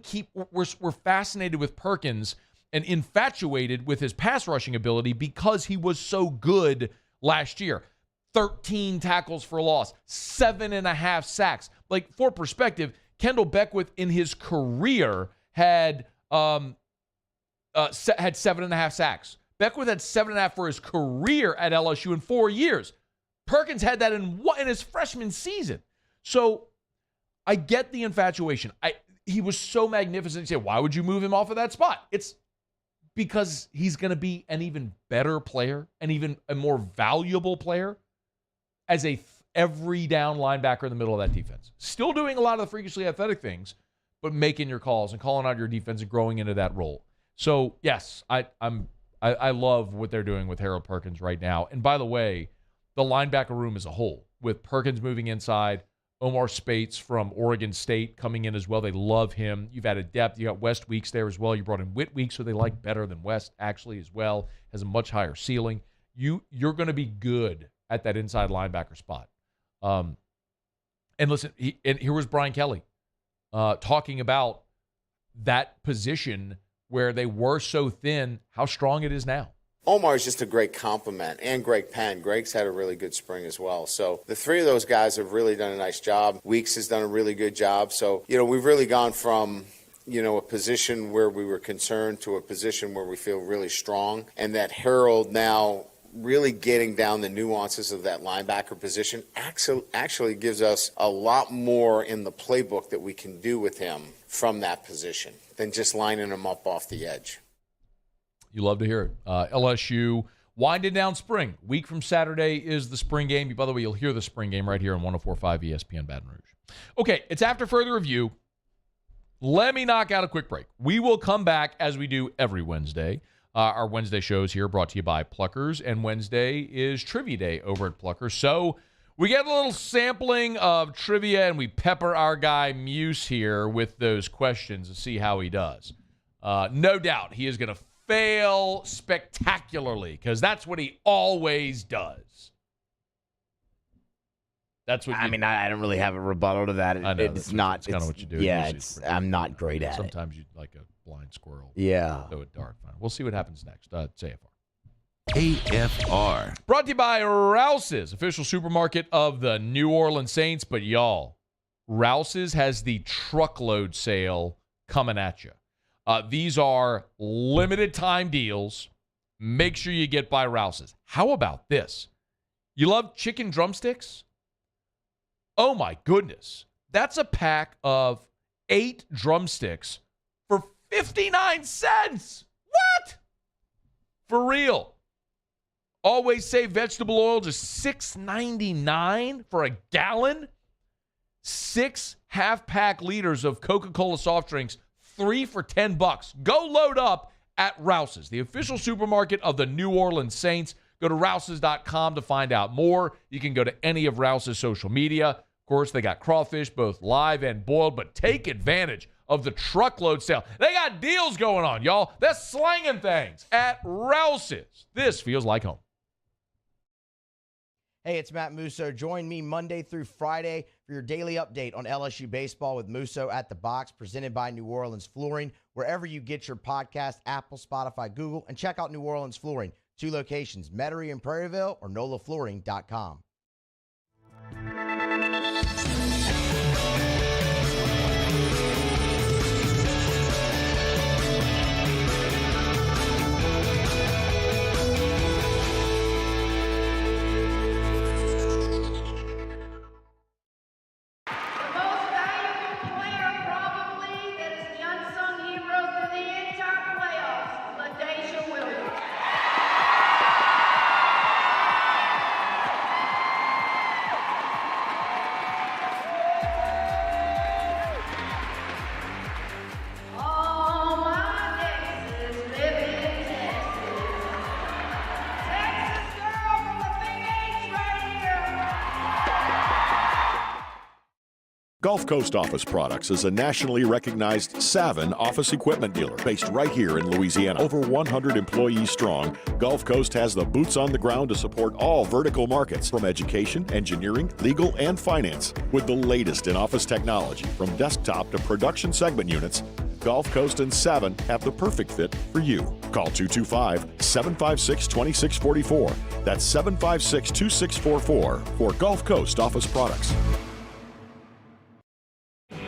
we're fascinated with Perkins and infatuated with his pass rushing ability because he was so good last year. 13 tackles for loss, 7.5 sacks. Like, for perspective, Kendall Beckwith in his career had 7.5 sacks. Beckwith had 7.5 for his career at LSU in 4 years. Perkins had that in his freshman season. So I get the infatuation. He was so magnificent. You say, why would you move him off of that spot? It's because he's going to be an even better player, and even a more valuable player as a every down linebacker in the middle of that defense. Still doing a lot of the freakishly athletic things, but making your calls and calling out your defense and growing into that role. So, yes, I love what they're doing with Harold Perkins right now. And by the way, the linebacker room as a whole, with Perkins moving inside, Omar Spates from Oregon State coming in as well. They love him. You've added depth. You got West Weeks there as well. You brought in Whit Weeks, who they like better than West actually as well. Has a much higher ceiling. You're going to be good at that inside linebacker spot. And listen, here was Brian Kelly talking about that position where they were so thin, how strong it is now. Omar is just a great compliment, and Greg Penn. Greg's had a really good spring as well. So the three of those guys have really done a nice job. Weeks has done a really good job. So, we've really gone from, a position where we were concerned to a position where we feel really strong. And that Harold now really getting down the nuances of that linebacker position actually gives us a lot more in the playbook that we can do with him from that position than just lining him up off the edge. You love to hear it. LSU winding down spring. Week from Saturday is the spring game. By the way, you'll hear the spring game right here on 104.5 ESPN Baton Rouge. Okay, it's after further review. Let me knock out a quick break. We will come back as we do every Wednesday. Our Wednesday shows here brought to you by Pluckers, and Wednesday is Trivia Day over at Pluckers. So we get a little sampling of trivia, and we pepper our guy Muse here with those questions to see how he does. No doubt he is going to fail spectacularly, because that's what he always does. That's what I mean, I don't really have a rebuttal to that. I know, it's not. It's kind of what you do. Yeah, I'm not great at it. Sometimes you like a blind squirrel. Yeah. Throw it dark. Fine. We'll see what happens next. It's AFR. AFR. Brought to you by Rouse's, official supermarket of the New Orleans Saints. But y'all, Rouse's has the truckload sale coming at you. These are limited time deals. Make sure you get by Rouse's. How about this? You love chicken drumsticks? Oh my goodness. That's a pack of 8 drumsticks for 59 cents. What? For real. Always Save vegetable oil, just $6.99 for a gallon. 6 half-pack liters of Coca-Cola soft drinks, 3 for $10. Go load up at Rouse's, the official supermarket of the New Orleans Saints. Go to Rouse's.com to find out more. You can go to any of Rouse's social media. Of course, they got crawfish, both live and boiled, but take advantage of the truckload sale. They got deals going on, y'all. They're slanging things at Rouse's. This feels like home. Hey, it's Matt Musso. Join me Monday through Friday for your daily update on LSU baseball with Musso at the Box, presented by New Orleans Flooring, wherever you get your podcast, Apple, Spotify, Google, and check out New Orleans Flooring. 2 locations, Metairie and Prairieville, or NOLAFlooring.com. Gulf Coast Office Products is a nationally recognized Savin office equipment dealer based right here in Louisiana. Over 100 employees strong, Gulf Coast has the boots on the ground to support all vertical markets, from education, engineering, legal, and finance. With the latest in office technology, from desktop to production segment units, Gulf Coast and Savin have the perfect fit for you. Call 225-756-2644. That's 756-2644 for Gulf Coast Office Products.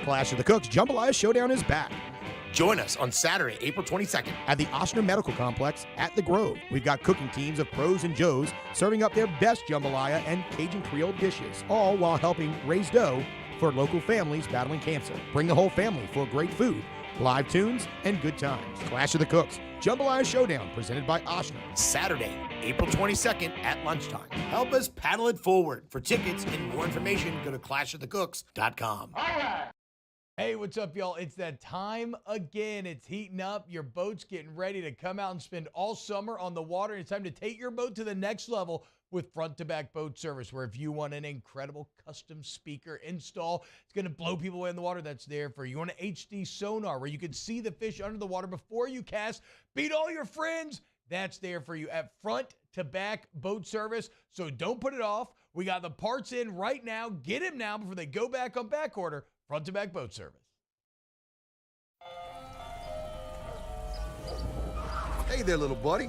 Clash of the Cooks Jambalaya Showdown is back. Join us on Saturday, April 22nd. At the Oshner Medical Complex at The Grove. We've got cooking teams of pros and joes serving up their best jambalaya and Cajun Creole dishes, all while helping raise dough for local families battling cancer. Bring the whole family for great food, live tunes, and good times. Clash of the Cooks Jambalaya Showdown, presented by Oshner. Saturday, April 22nd at lunchtime. Help us paddle it forward. For tickets and more information, go to clashofthecooks.com. Hey, what's up, y'all? It's that time again. It's heating up. Your boat's getting ready to come out and spend all summer on the water. It's time to take your boat to the next level with front-to-back boat service, where if you want an incredible custom speaker install, it's going to blow people away in the water, that's there for you. You want an HD sonar where you can see the fish under the water before you cast, beat all your friends, that's there for you at front-to-back boat service. So don't put it off. We got the parts in right now. Get them now before they go back on back order. Front-to-back boat service. Hey there, little buddy.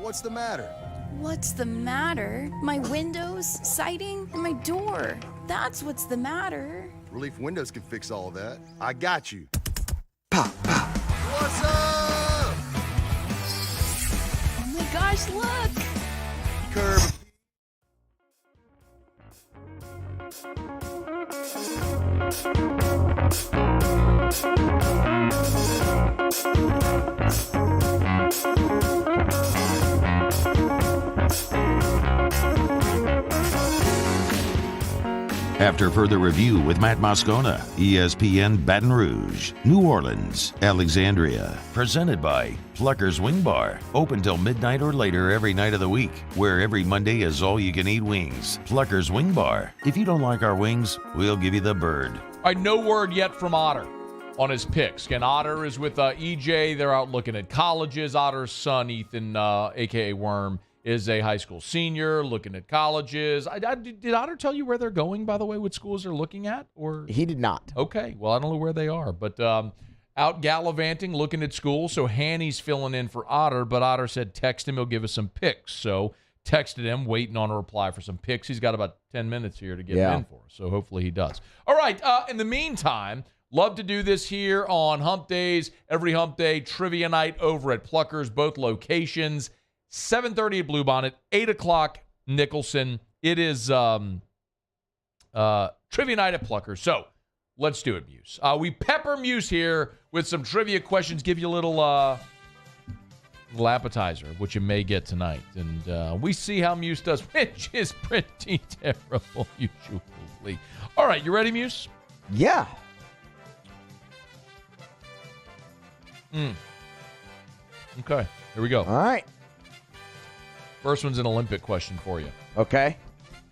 What's the matter? What's the matter? My windows, siding, and my door. That's what's the matter. Relief Windows can fix all of that. I got you. Pop, pop. What's up? Oh my gosh, look! Curb. After further review with Matt Moscona, ESPN Baton Rouge, New Orleans, Alexandria. Presented by Pluckers Wing Bar. Open till midnight or later every night of the week, where every Monday is all-you-can-eat wings. Pluckers Wing Bar. If you don't like our wings, we'll give you the bird. All right, no word yet from Otter on his picks. Again, Otter is with EJ. They're out looking at colleges. Otter's son, Ethan, a.k.a. Worm, is a high school senior looking at colleges. Did Otter tell you where they're going, by the way, what schools they're looking at? Or he did not. Okay, well, I don't know where they are, but out gallivanting, looking at schools. So Hanny's filling in for Otter, but Otter said text him, he'll give us some picks. So texted him, waiting on a reply for some picks. He's got about 10 minutes here to get them in for us, so hopefully he does. All right, in the meantime, love to do this here on Hump Days, every Hump Day, trivia night over at Pluckers, both locations. 7:30 at Bluebonnet, 8 o'clock Nicholson. It is trivia night at Pluckers. So let's do it, Muse. We pepper Muse here with some trivia questions, give you a little appetizer, which you may get tonight. And we see how Muse does, which is pretty terrible usually. All right, you ready, Muse? Yeah. Okay, here we go. All right. First one's an Olympic question for you. Okay.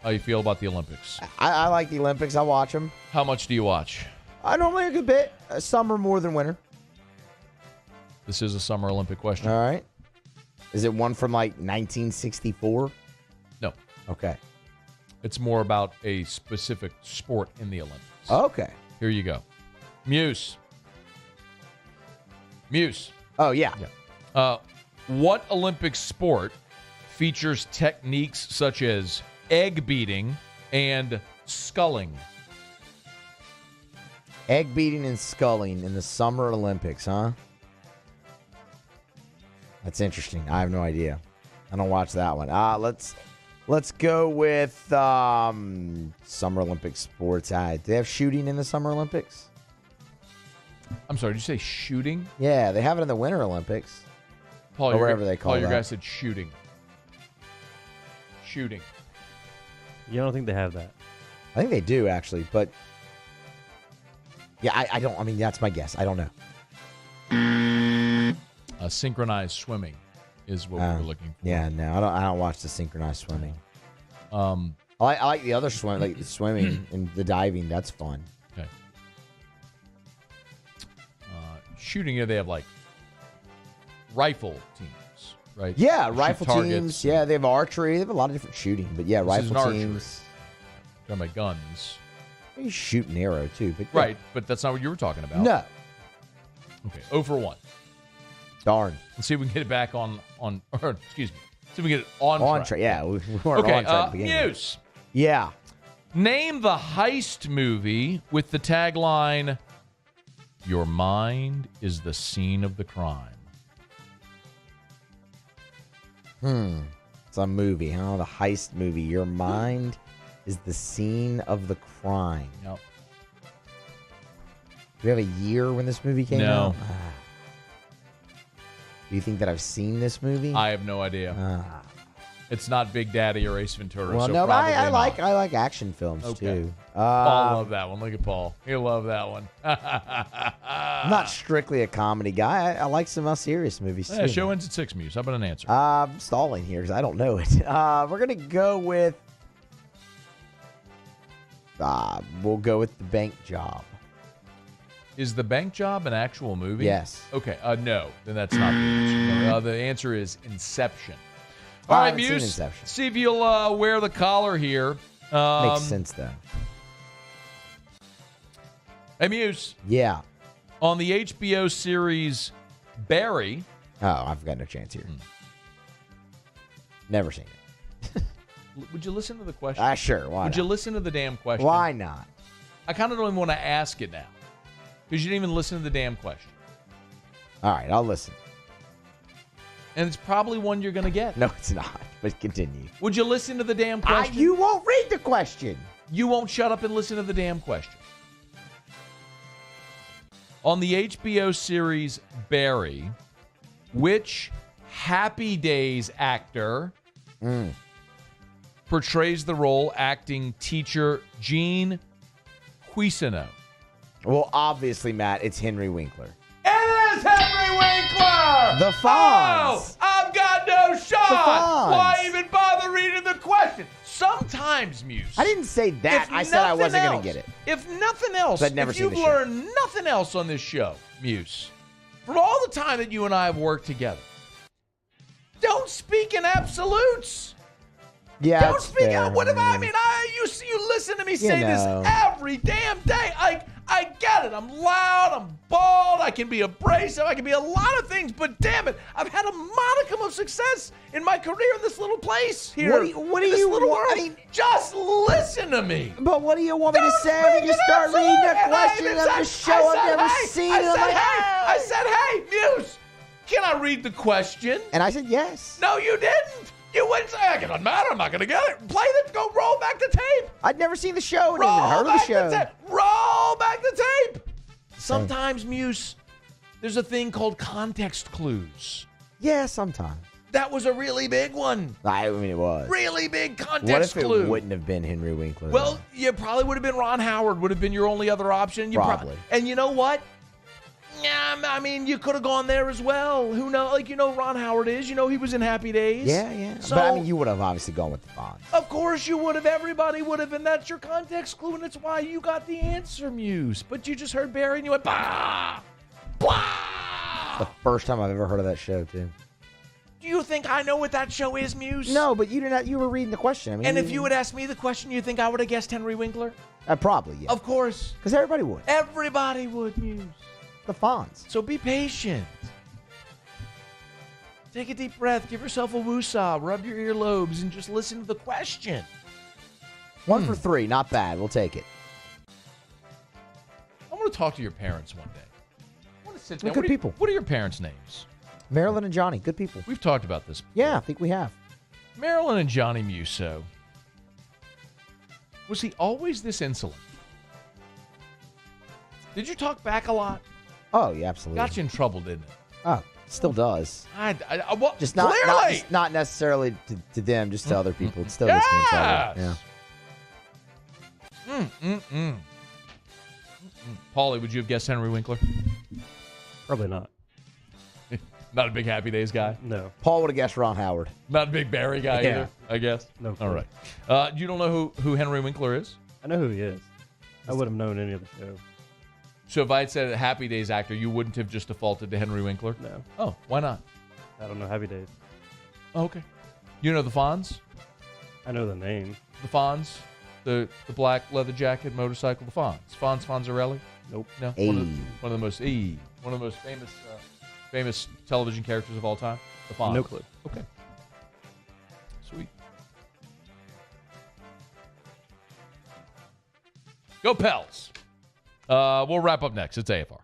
How you feel about the Olympics? I like the Olympics. I watch them. How much do you watch? I normally a good bit. Summer more than winter. This is a summer Olympic question. All right. Is it one from like 1964? No. Okay. It's more about a specific sport in the Olympics. Okay. Here you go. Muse. Oh, yeah. What Olympic sport features techniques such as egg beating and sculling? Egg beating and sculling in the Summer Olympics, huh? That's interesting. I have no idea. I don't watch that one. Let's go with Summer Olympic sports. Do they have shooting in the Summer Olympics? I'm sorry, did you say shooting? Yeah, they have it in the Winter Olympics. Paul, or wherever they call it. Paul, your guy said shooting. Shooting. You don't think they have that? I think they do, actually, but yeah, I don't. I mean, that's my guess. I don't know. Synchronized swimming is what we were looking for. Yeah, no, I don't watch the synchronized swimming. I like the other swim, like the swimming and the diving. That's fun. Okay. Shooting, they have like rifle teams, right? Yeah, Shoot rifle targets. teams. Yeah, they have archery. They have a lot of different shooting, but yeah, This is rifle an teams. Talking about guns. You shoot an arrow too, but yeah. Right, but that's not what you were talking about. No. Okay, 0 for 1. Darn. Let's see if we can get it back on or excuse me. See if we can get it on track. Yeah, we weren't okay, on track to begin with. News. Yeah. Name the heist movie with the tagline, Your mind is the scene of the crime. It's a movie, huh? The heist movie. Your mind is the scene of the crime. Yep. Do we have a year when this movie came out? Do you think that I've seen this movie? I have no idea. It's not Big Daddy or Ace Ventura. Well, so no, but I probably like action films too. Paul loved that one. Look at Paul. He'll love that one. I'm not strictly a comedy guy. I like some serious movies too. Yeah, show ends at 6, Muse. How about an answer? I'm stalling here because I don't know it. We're gonna go with. We'll go with The Bank Job. Is The Bank Job an actual movie? Yes. Okay. No, then that's not the answer. No, the answer is Inception. All right, Muse. See if you'll wear the collar here. Makes sense though. Hey, Muse. Yeah. On the HBO series Barry. Oh, I've got no chance here. Never seen it. Would you listen to the question? Sure. Why Would not? you listen to the damn question? Why not? I kind of don't even want to ask it now. Because you didn't even listen to the damn question. All right, I'll listen. And it's probably one you're going to get. No, it's not. But continue. Would you listen to the damn question? You won't read the question. You won't shut up and listen to the damn question. On the HBO series Barry, which Happy Days actor portrays the role acting teacher Gene Cuisino? Well, obviously, Matt, it's Henry Winkler. It is Henry Winkler! The Fonz! Oh, I've got no shot! The Fonz! Why even bother reading the question? Sometimes, Muse. I didn't say that. I said I wasn't going to get it. If nothing else, I'd never if seen you've the show. learned nothing else on this show, Muse, from all the time that you and I have worked together, don't speak in absolutes. Yeah, Don't speak out. What if I mean? You listen to me say this every damn day. I get it. I'm loud. I'm bald. I can be abrasive. I can be a lot of things. But damn it, I've had a modicum of success in my career in this little place here. What do you little want? world. I mean, just listen to me. But what do you want me to say? I mean, you start reading the question of the show I've never seen. I said, hey, Muse, can I read the question? And I said yes. No, you didn't. You wouldn't say, it doesn't matter. I'm not going to get it. Play the, go roll back the tape. I'd never seen the show and even heard of the show. Roll back the tape. Sometimes, Muse, there's a thing called context clues. Yeah, sometimes. That was a really big one. I mean, it was. Really big context clue. What if it wouldn't have been Henry Winkler? Well, you probably would have been Ron Howard. Would have been your only other option. Probably. And you know what? Yeah, I mean, you could have gone there as well. Who knows? Like, Ron Howard is. He was in Happy Days. Yeah. So, but I mean, you would have obviously gone with the Fonz. Of course you would have. Everybody would have. And that's your context clue. And it's why you got the answer, Muse. But you just heard Barry and you went, bah! Blah! The first time I've ever heard of that show, too. Do you think I know what that show is, Muse? No, but you didn't. You were reading the question. I mean, and if you had asked me the question, you think I would have guessed Henry Winkler? Probably, yeah. Of course. Because everybody would. Everybody would, Muse. The Fonz. So be patient. Take a deep breath. Give yourself a woosah. Rub your earlobes and just listen to the question. 1 for 3. Not bad. We'll take it. I want to talk to your parents one day. I want to sit down. Good people. What are your parents' names? Marilyn and Johnny. Good people. We've talked about this before. Yeah, I think we have. Marilyn and Johnny Musso. Was he always this insolent? Did you talk back a lot? Oh, yeah, absolutely. Got you in trouble, didn't it? Oh, still does. Well, just clearly. not necessarily to them, just to other people. It still gets me in trouble. Yeah. Paulie, would you have guessed Henry Winkler? Probably not. Not a big Happy Days guy? No. Paul would have guessed Ron Howard. Not a big Barry guy either, I guess? No clue. All right. You don't know who Henry Winkler is? I know who he is. I would have known any of the show. So if I had said a Happy Days actor, you wouldn't have just defaulted to Henry Winkler? No. Oh, why not? I don't know Happy Days. Oh, okay. You know the Fonz? I know the name. The Fonz? The black leather jacket motorcycle? The Fonz? Fonzarelli? Nope. No? Hey. One of the most famous television characters of all time? The Fonz? No clue. Okay. Sweet. Go Pels. We'll wrap up next. It's AFR.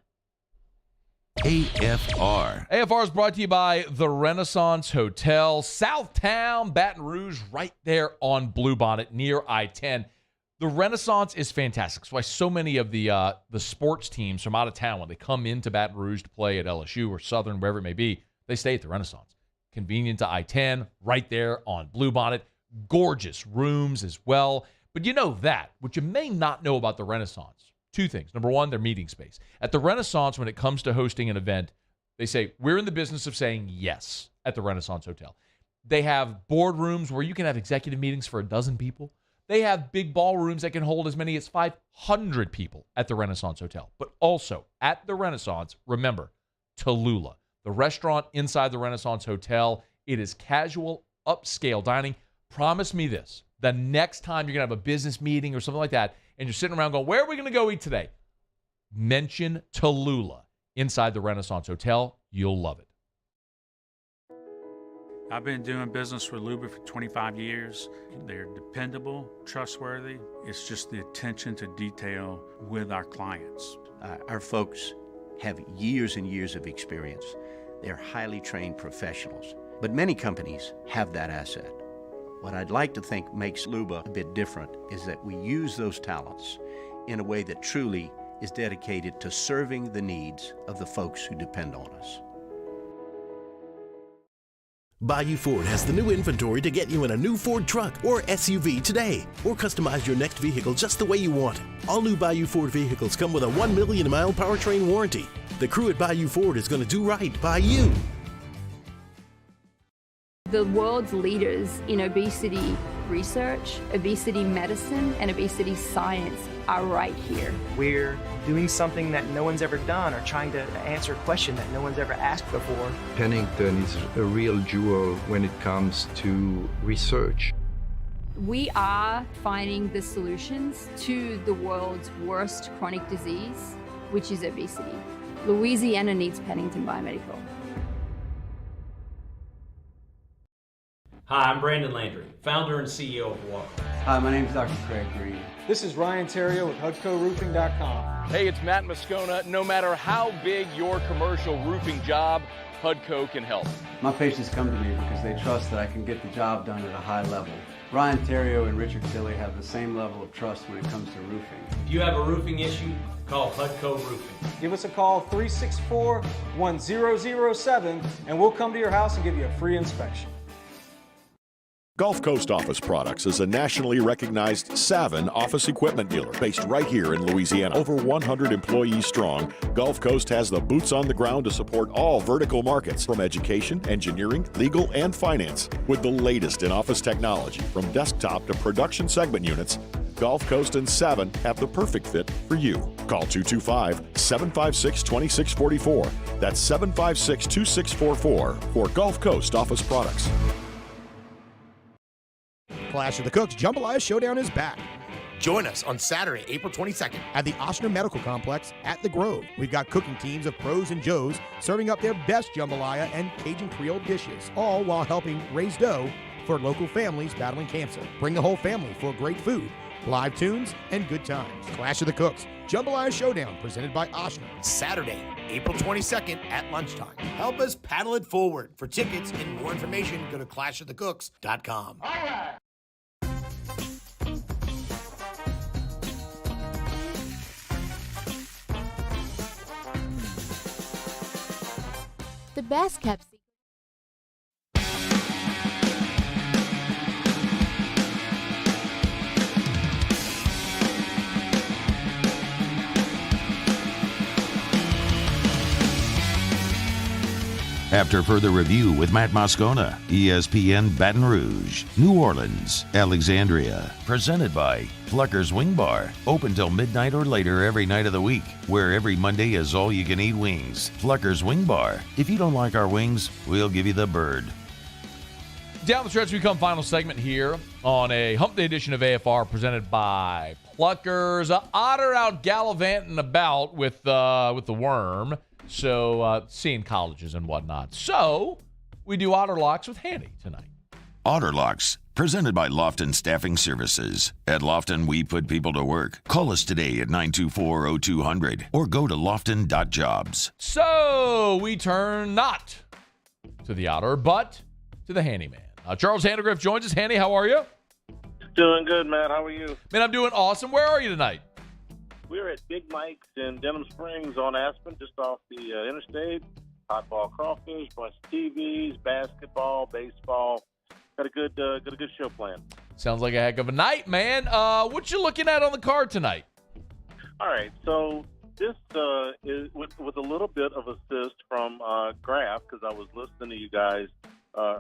AFR. AFR is brought to you by the Renaissance Hotel, Southtown, Baton Rouge, right there on Bluebonnet near I-10. The Renaissance is fantastic. That's why so many of the sports teams from out of town, when they come into Baton Rouge to play at LSU or Southern, wherever it may be, they stay at the Renaissance. Convenient to I-10, right there on Bluebonnet. Gorgeous rooms as well. But you know that. What you may not know about the Renaissance, two things. Number one, their meeting space. At the Renaissance, when it comes to hosting an event, they say, we're in the business of saying yes at the Renaissance Hotel. They have boardrooms where you can have executive meetings for 12 people. They have big ballrooms that can hold as many as 500 people at the Renaissance Hotel. But also, at the Renaissance, remember, Tallulah, the restaurant inside the Renaissance Hotel. It is casual, upscale dining. Promise me this. The next time you're going to have a business meeting or something like that, and you're sitting around going, where are we going to go eat today? Mention Tallulah inside the Renaissance Hotel. You'll love it. I've been doing business with Luba for 25 years. They're dependable, trustworthy. It's just the attention to detail with our clients. Our folks have years and years of experience. They're highly trained professionals. But many companies have that asset. What I'd like to think makes Luba a bit different is that we use those talents in a way that truly is dedicated to serving the needs of the folks who depend on us. Bayou Ford has the new inventory to get you in a new Ford truck or SUV today, or customize your next vehicle just the way you want. All new Bayou Ford vehicles come with a 1 million mile powertrain warranty. The crew at Bayou Ford is going to do right by you. The world's leaders in obesity research, obesity medicine, and obesity science are right here. We're doing something that no one's ever done, or trying to answer a question that no one's ever asked before. Pennington is a real jewel when it comes to research. We are finding the solutions to the world's worst chronic disease, which is obesity. Louisiana needs Pennington Biomedical. Hi, I'm Brandon Landry, founder and CEO of Walker. Hi, my name is Dr. Craig Green. This is Ryan Terrio with HUDCORoofing.com. Hey, it's Matt Moscona. No matter how big your commercial roofing job, HUDCO can help. My patients come to me because they trust that I can get the job done at a high level. Ryan Terrio and Richard Tilley have the same level of trust when it comes to roofing. If you have a roofing issue, call HUDCO Roofing. Give us a call, 364-1007, and we'll come to your house and give you a free inspection. Gulf Coast Office Products is a nationally recognized Savin office equipment dealer based right here in Louisiana. Over 100 employees strong, Gulf Coast has the boots on the ground to support all vertical markets, from education, engineering, legal, and finance. With the latest in office technology, from desktop to production segment units, Gulf Coast and Savin have the perfect fit for you. Call 225-756-2644. That's 756-2644 for Gulf Coast Office Products. Clash of the Cooks Jambalaya Showdown is back. Join us on Saturday, April 22nd at the Ochsner Medical Complex at the Grove. We've got cooking teams of pros and joes serving up their best jambalaya and Cajun Creole dishes, all while helping raise dough for local families battling cancer. Bring the whole family for great food, live tunes, and good times. Clash of the Cooks Jambalaya Showdown, presented by Ochsner. Saturday, April 22nd at lunchtime. Help us paddle it forward. For tickets and more information, go to clashofthecooks.com. All right. The best kept secret. After further review with Matt Moscona, ESPN Baton Rouge, New Orleans, Alexandria. Presented by Pluckers Wing Bar. Open till midnight or later every night of the week, where every Monday is all-you-can-eat wings. Pluckers Wing Bar. If you don't like our wings, we'll give you the bird. Down the stretch, we come final segment here on a Hump Day edition of AFR presented by Pluckers. Otter out gallivanting about with the worm. So, seeing colleges and whatnot. So, we do Otter Locks with Hanny tonight. Auto Locks, presented by Lofton Staffing Services. At Lofton, we put people to work. Call us today at 924-0200 or go to lofton.jobs. So we turn not to the Otter, but to the Handyman. Charles Handegriff joins us. Handy, how are you? Doing good, Matt. How are you? Man, I'm doing awesome. Where are you tonight? We're at Big Mike's in Denham Springs on Aspen, just off the interstate. Hot ball crawfish, bunch of TVs, basketball, baseball. Got a good show planned. Sounds like a heck of a night, man. What you looking at on the card tonight? All right, so this is with a little bit of assist from Graf, because I was listening to you guys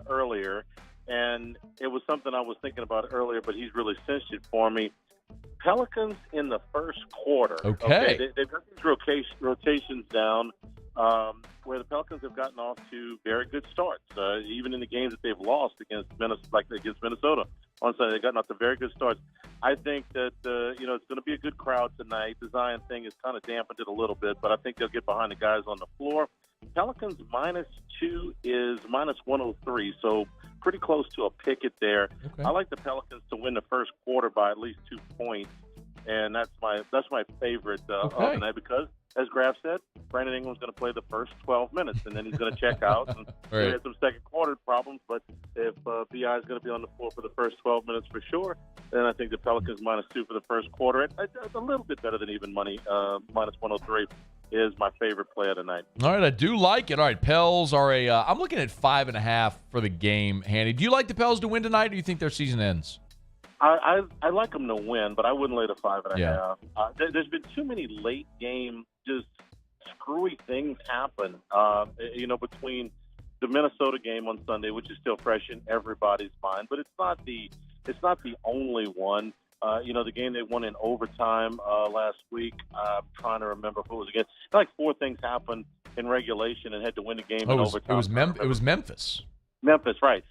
earlier, and it was something I was thinking about earlier, but he's really cinched it for me. Pelicans in the first quarter. Okay. They've got these rotations down where the Pelicans have gotten off to very good starts. Even in the games that they've lost against Minnesota on Sunday, they've gotten off to very good starts. I think that it's going to be a good crowd tonight. The Zion thing has kind of dampened it a little bit, but I think they'll get behind the guys on the floor. Pelicans -2 is -103, so pretty close to a picket there. Okay. I like the Pelicans to win the first quarter by at least 2 points, and that's my favorite of the night because, as Graf said, Brandon Ingram's going to play the first 12 minutes, and then he's going to check out. And Right. He had some second quarter problems, but if B.I. is going to be on the floor for the first 12 minutes for sure, then I think the Pelicans -2 for the first quarter. It's a little bit better than even money. -103 is my favorite play of the night. All right, I do like it. All right, Pels are I'm looking at 5.5 for the game, Handy. Do you like the Pels to win tonight, or do you think their season ends? I like them to win, but I wouldn't lay the 5.5. There's been too many late game, just screwy things happen. Between the Minnesota game on Sunday, which is still fresh in everybody's mind, but it's not the only one. The game they won in overtime last week. I'm trying to remember who it was against. Like 4 things happened in regulation and had to win the game in overtime. It was Memphis. Memphis, right.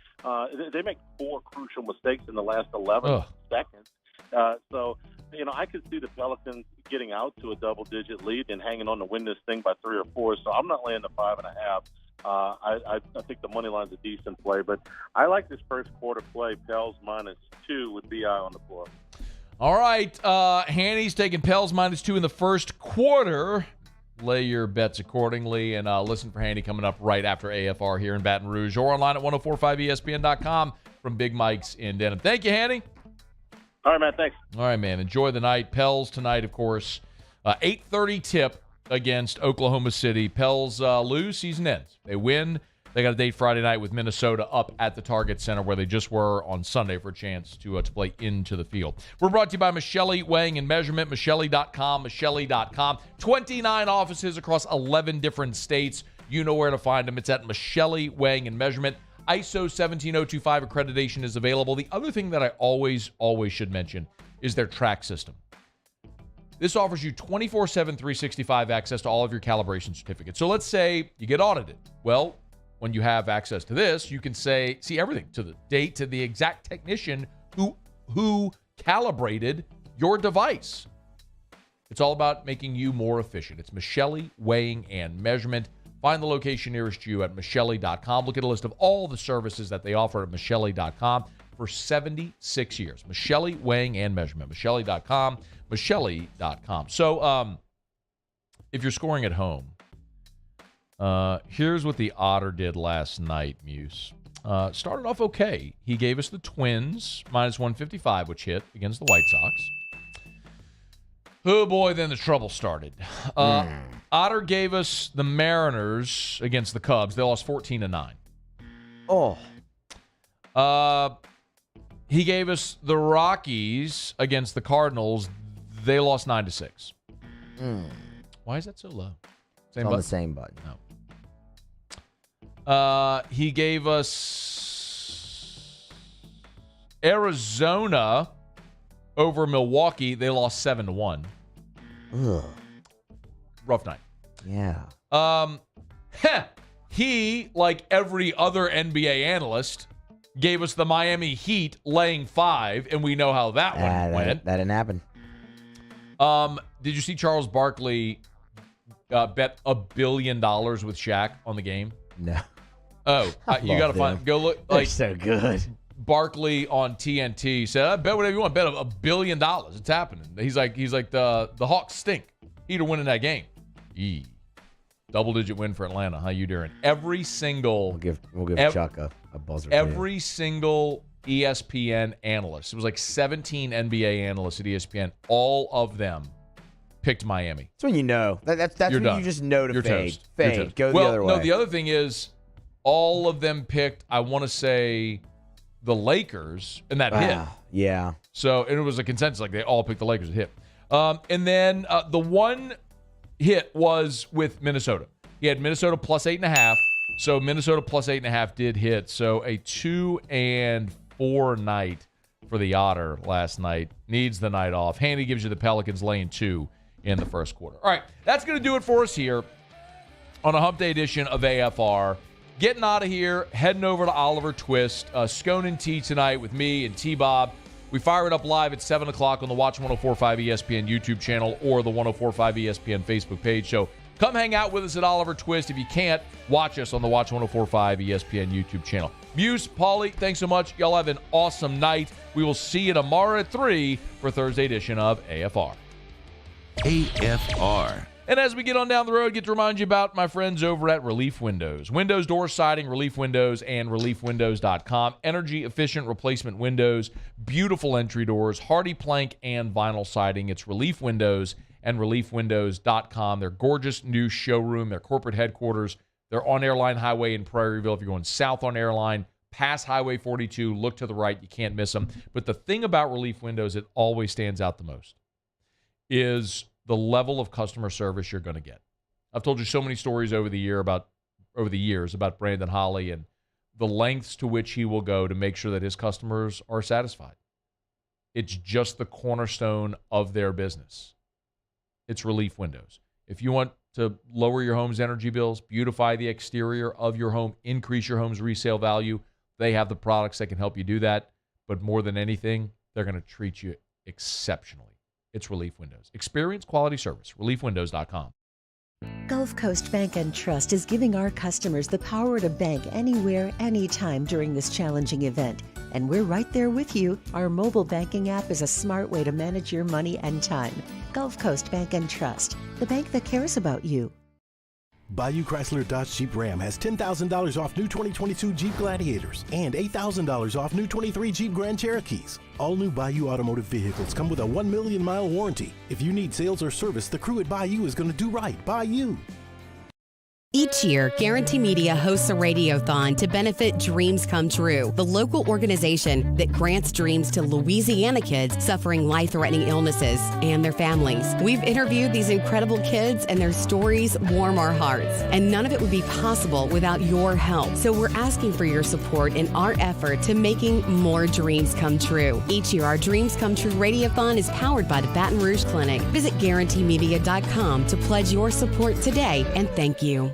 They make 4 crucial mistakes in the last 11 seconds. I could see the Pelicans getting out to a double-digit lead and hanging on to win this thing by 3 or 4. So I'm not laying the 5.5. I think the money line's a decent play, but I like this first quarter play. Pels -2 with B.I. on the floor. All right, Hanny's taking Pels -2 in the first quarter. Lay your bets accordingly, and listen for Handy coming up right after AFR here in Baton Rouge or online at 1045ESPN.com from Big Mike's in Denham. Thank you, Handy. All right, man, thanks. All right, man, enjoy the night. Pels tonight, of course, 8:30 tip against Oklahoma City. Pels lose, season ends. They win. They got a date Friday night with Minnesota up at the Target Center where they just were on Sunday for a chance to play into the field. We're brought to you by Michelli Weighing and Measurement, Michelli.com, Michelli.com. 29 offices across 11 different states. You know where to find them. It's at Michelli Weighing and Measurement. ISO 17025 accreditation is available. The other thing that I always should mention is their track system. This offers you 24/7, 365 access to all of your calibration certificates. So let's say you get audited. Well, when you have access to this, you can see everything to the date, to the exact technician who calibrated your device. It's all about making you more efficient. It's Michelli Weighing and Measurement. Find the location nearest you at Michelli.com. Look at a list of all the services that they offer at Michelli.com for 76 years. Michelli Weighing and Measurement. Michelli.com. Michelli.com. So if you're scoring at home, here's what the Otter did last night, Muse. Started off okay. He gave us the Twins, -155, which hit against the White Sox. Oh, boy, then the trouble started. Otter gave us the Mariners against the Cubs. They lost 14-9. Oh. He gave us the Rockies against the Cardinals. They lost 9-6. Why is that so low? It's on the same button. No. He gave us Arizona over Milwaukee. They lost 7-1. Ugh. Rough night. Yeah. He, like every other NBA analyst, gave us the Miami Heat laying 5, and we know how that one went. That didn't happen. Did you see Charles Barkley bet $1 billion with Shaq on the game? No. Oh, you got to find. Go look. They're so good. Barkley on TNT said, "I bet whatever you want. Bet $1 billion. It's happening." He's like the Hawks stink. He'd win in that game. Double-digit win for Atlanta. How you doing? Every single we'll give Chuck a buzzer. Every single ESPN analyst. It was like 17 NBA analysts at ESPN. All of them picked Miami. That's when you know. That's when done. you just know to You're fade. toast. Fade. Go the other way. No, the other thing is all of them picked, I want to say, the Lakers, and that hit. Yeah. So and it was a consensus. Like they all picked the Lakers to hit. And then the one hit was with Minnesota. He had Minnesota plus 8.5. So Minnesota plus 8.5 did hit. So a 2-4 night for the Otter last night. Needs the night off. Handy gives you the Pelicans laying 2 in the first quarter. All right, that's going to do it for us here on a Hump Day edition of AFR. Getting out of here, heading over to Oliver Twist. Scone and Tea tonight with me and T-Bob. We fire it up live at 7 o'clock on the Watch 104.5 ESPN YouTube channel or the 104.5 ESPN Facebook page. So come hang out with us at Oliver Twist. If you can't, watch us on the Watch 104.5 ESPN YouTube channel. Muse, Paulie, thanks so much. Y'all have an awesome night. We will see you tomorrow at 3 for Thursday edition of AFR. AFR. And as we get on down the road, get to remind you about my friends over at Relief Windows. Windows, door siding, Relief Windows, and reliefwindows.com. Energy-efficient replacement windows, beautiful entry doors, hardy plank, and vinyl siding. It's Relief Windows and reliefwindows.com. Their gorgeous new showroom, their corporate headquarters. They're on Airline Highway in Prairieville. If you're going south on Airline, past Highway 42, look to the right. You can't miss them. But the thing about Relief Windows that always stands out the most is the level of customer service you're going to get. I've told you so many stories over the years about Brandon Holly and the lengths to which he will go to make sure that his customers are satisfied. It's just the cornerstone of their business. It's Relief Windows. If you want to lower your home's energy bills, beautify the exterior of your home, increase your home's resale value, they have the products that can help you do that. But more than anything, they're going to treat you exceptionally. It's Relief Windows. Experience quality service. ReliefWindows.com. Gulf Coast Bank and Trust is giving our customers the power to bank anywhere, anytime during this challenging event. And we're right there with you. Our mobile banking app is a smart way to manage your money and time. Gulf Coast Bank and Trust, the bank that cares about you. Bayou Chrysler Dodge Jeep Ram has $10,000 off new 2022 Jeep Gladiators and $8,000 off new 23 Jeep Grand Cherokees. All new Bayou automotive vehicles come with a 1 million mile warranty. If you need sales or service, the crew at Bayou is going to do right by you. Each year, Guarantee Media hosts a radiothon to benefit Dreams Come True, the local organization that grants dreams to Louisiana kids suffering life-threatening illnesses and their families. We've interviewed these incredible kids, and their stories warm our hearts. And none of it would be possible without your help. So we're asking for your support in our effort to making more dreams come true. Each year, our Dreams Come True radiothon is powered by the Baton Rouge Clinic. Visit GuaranteeMedia.com to pledge your support today, and thank you.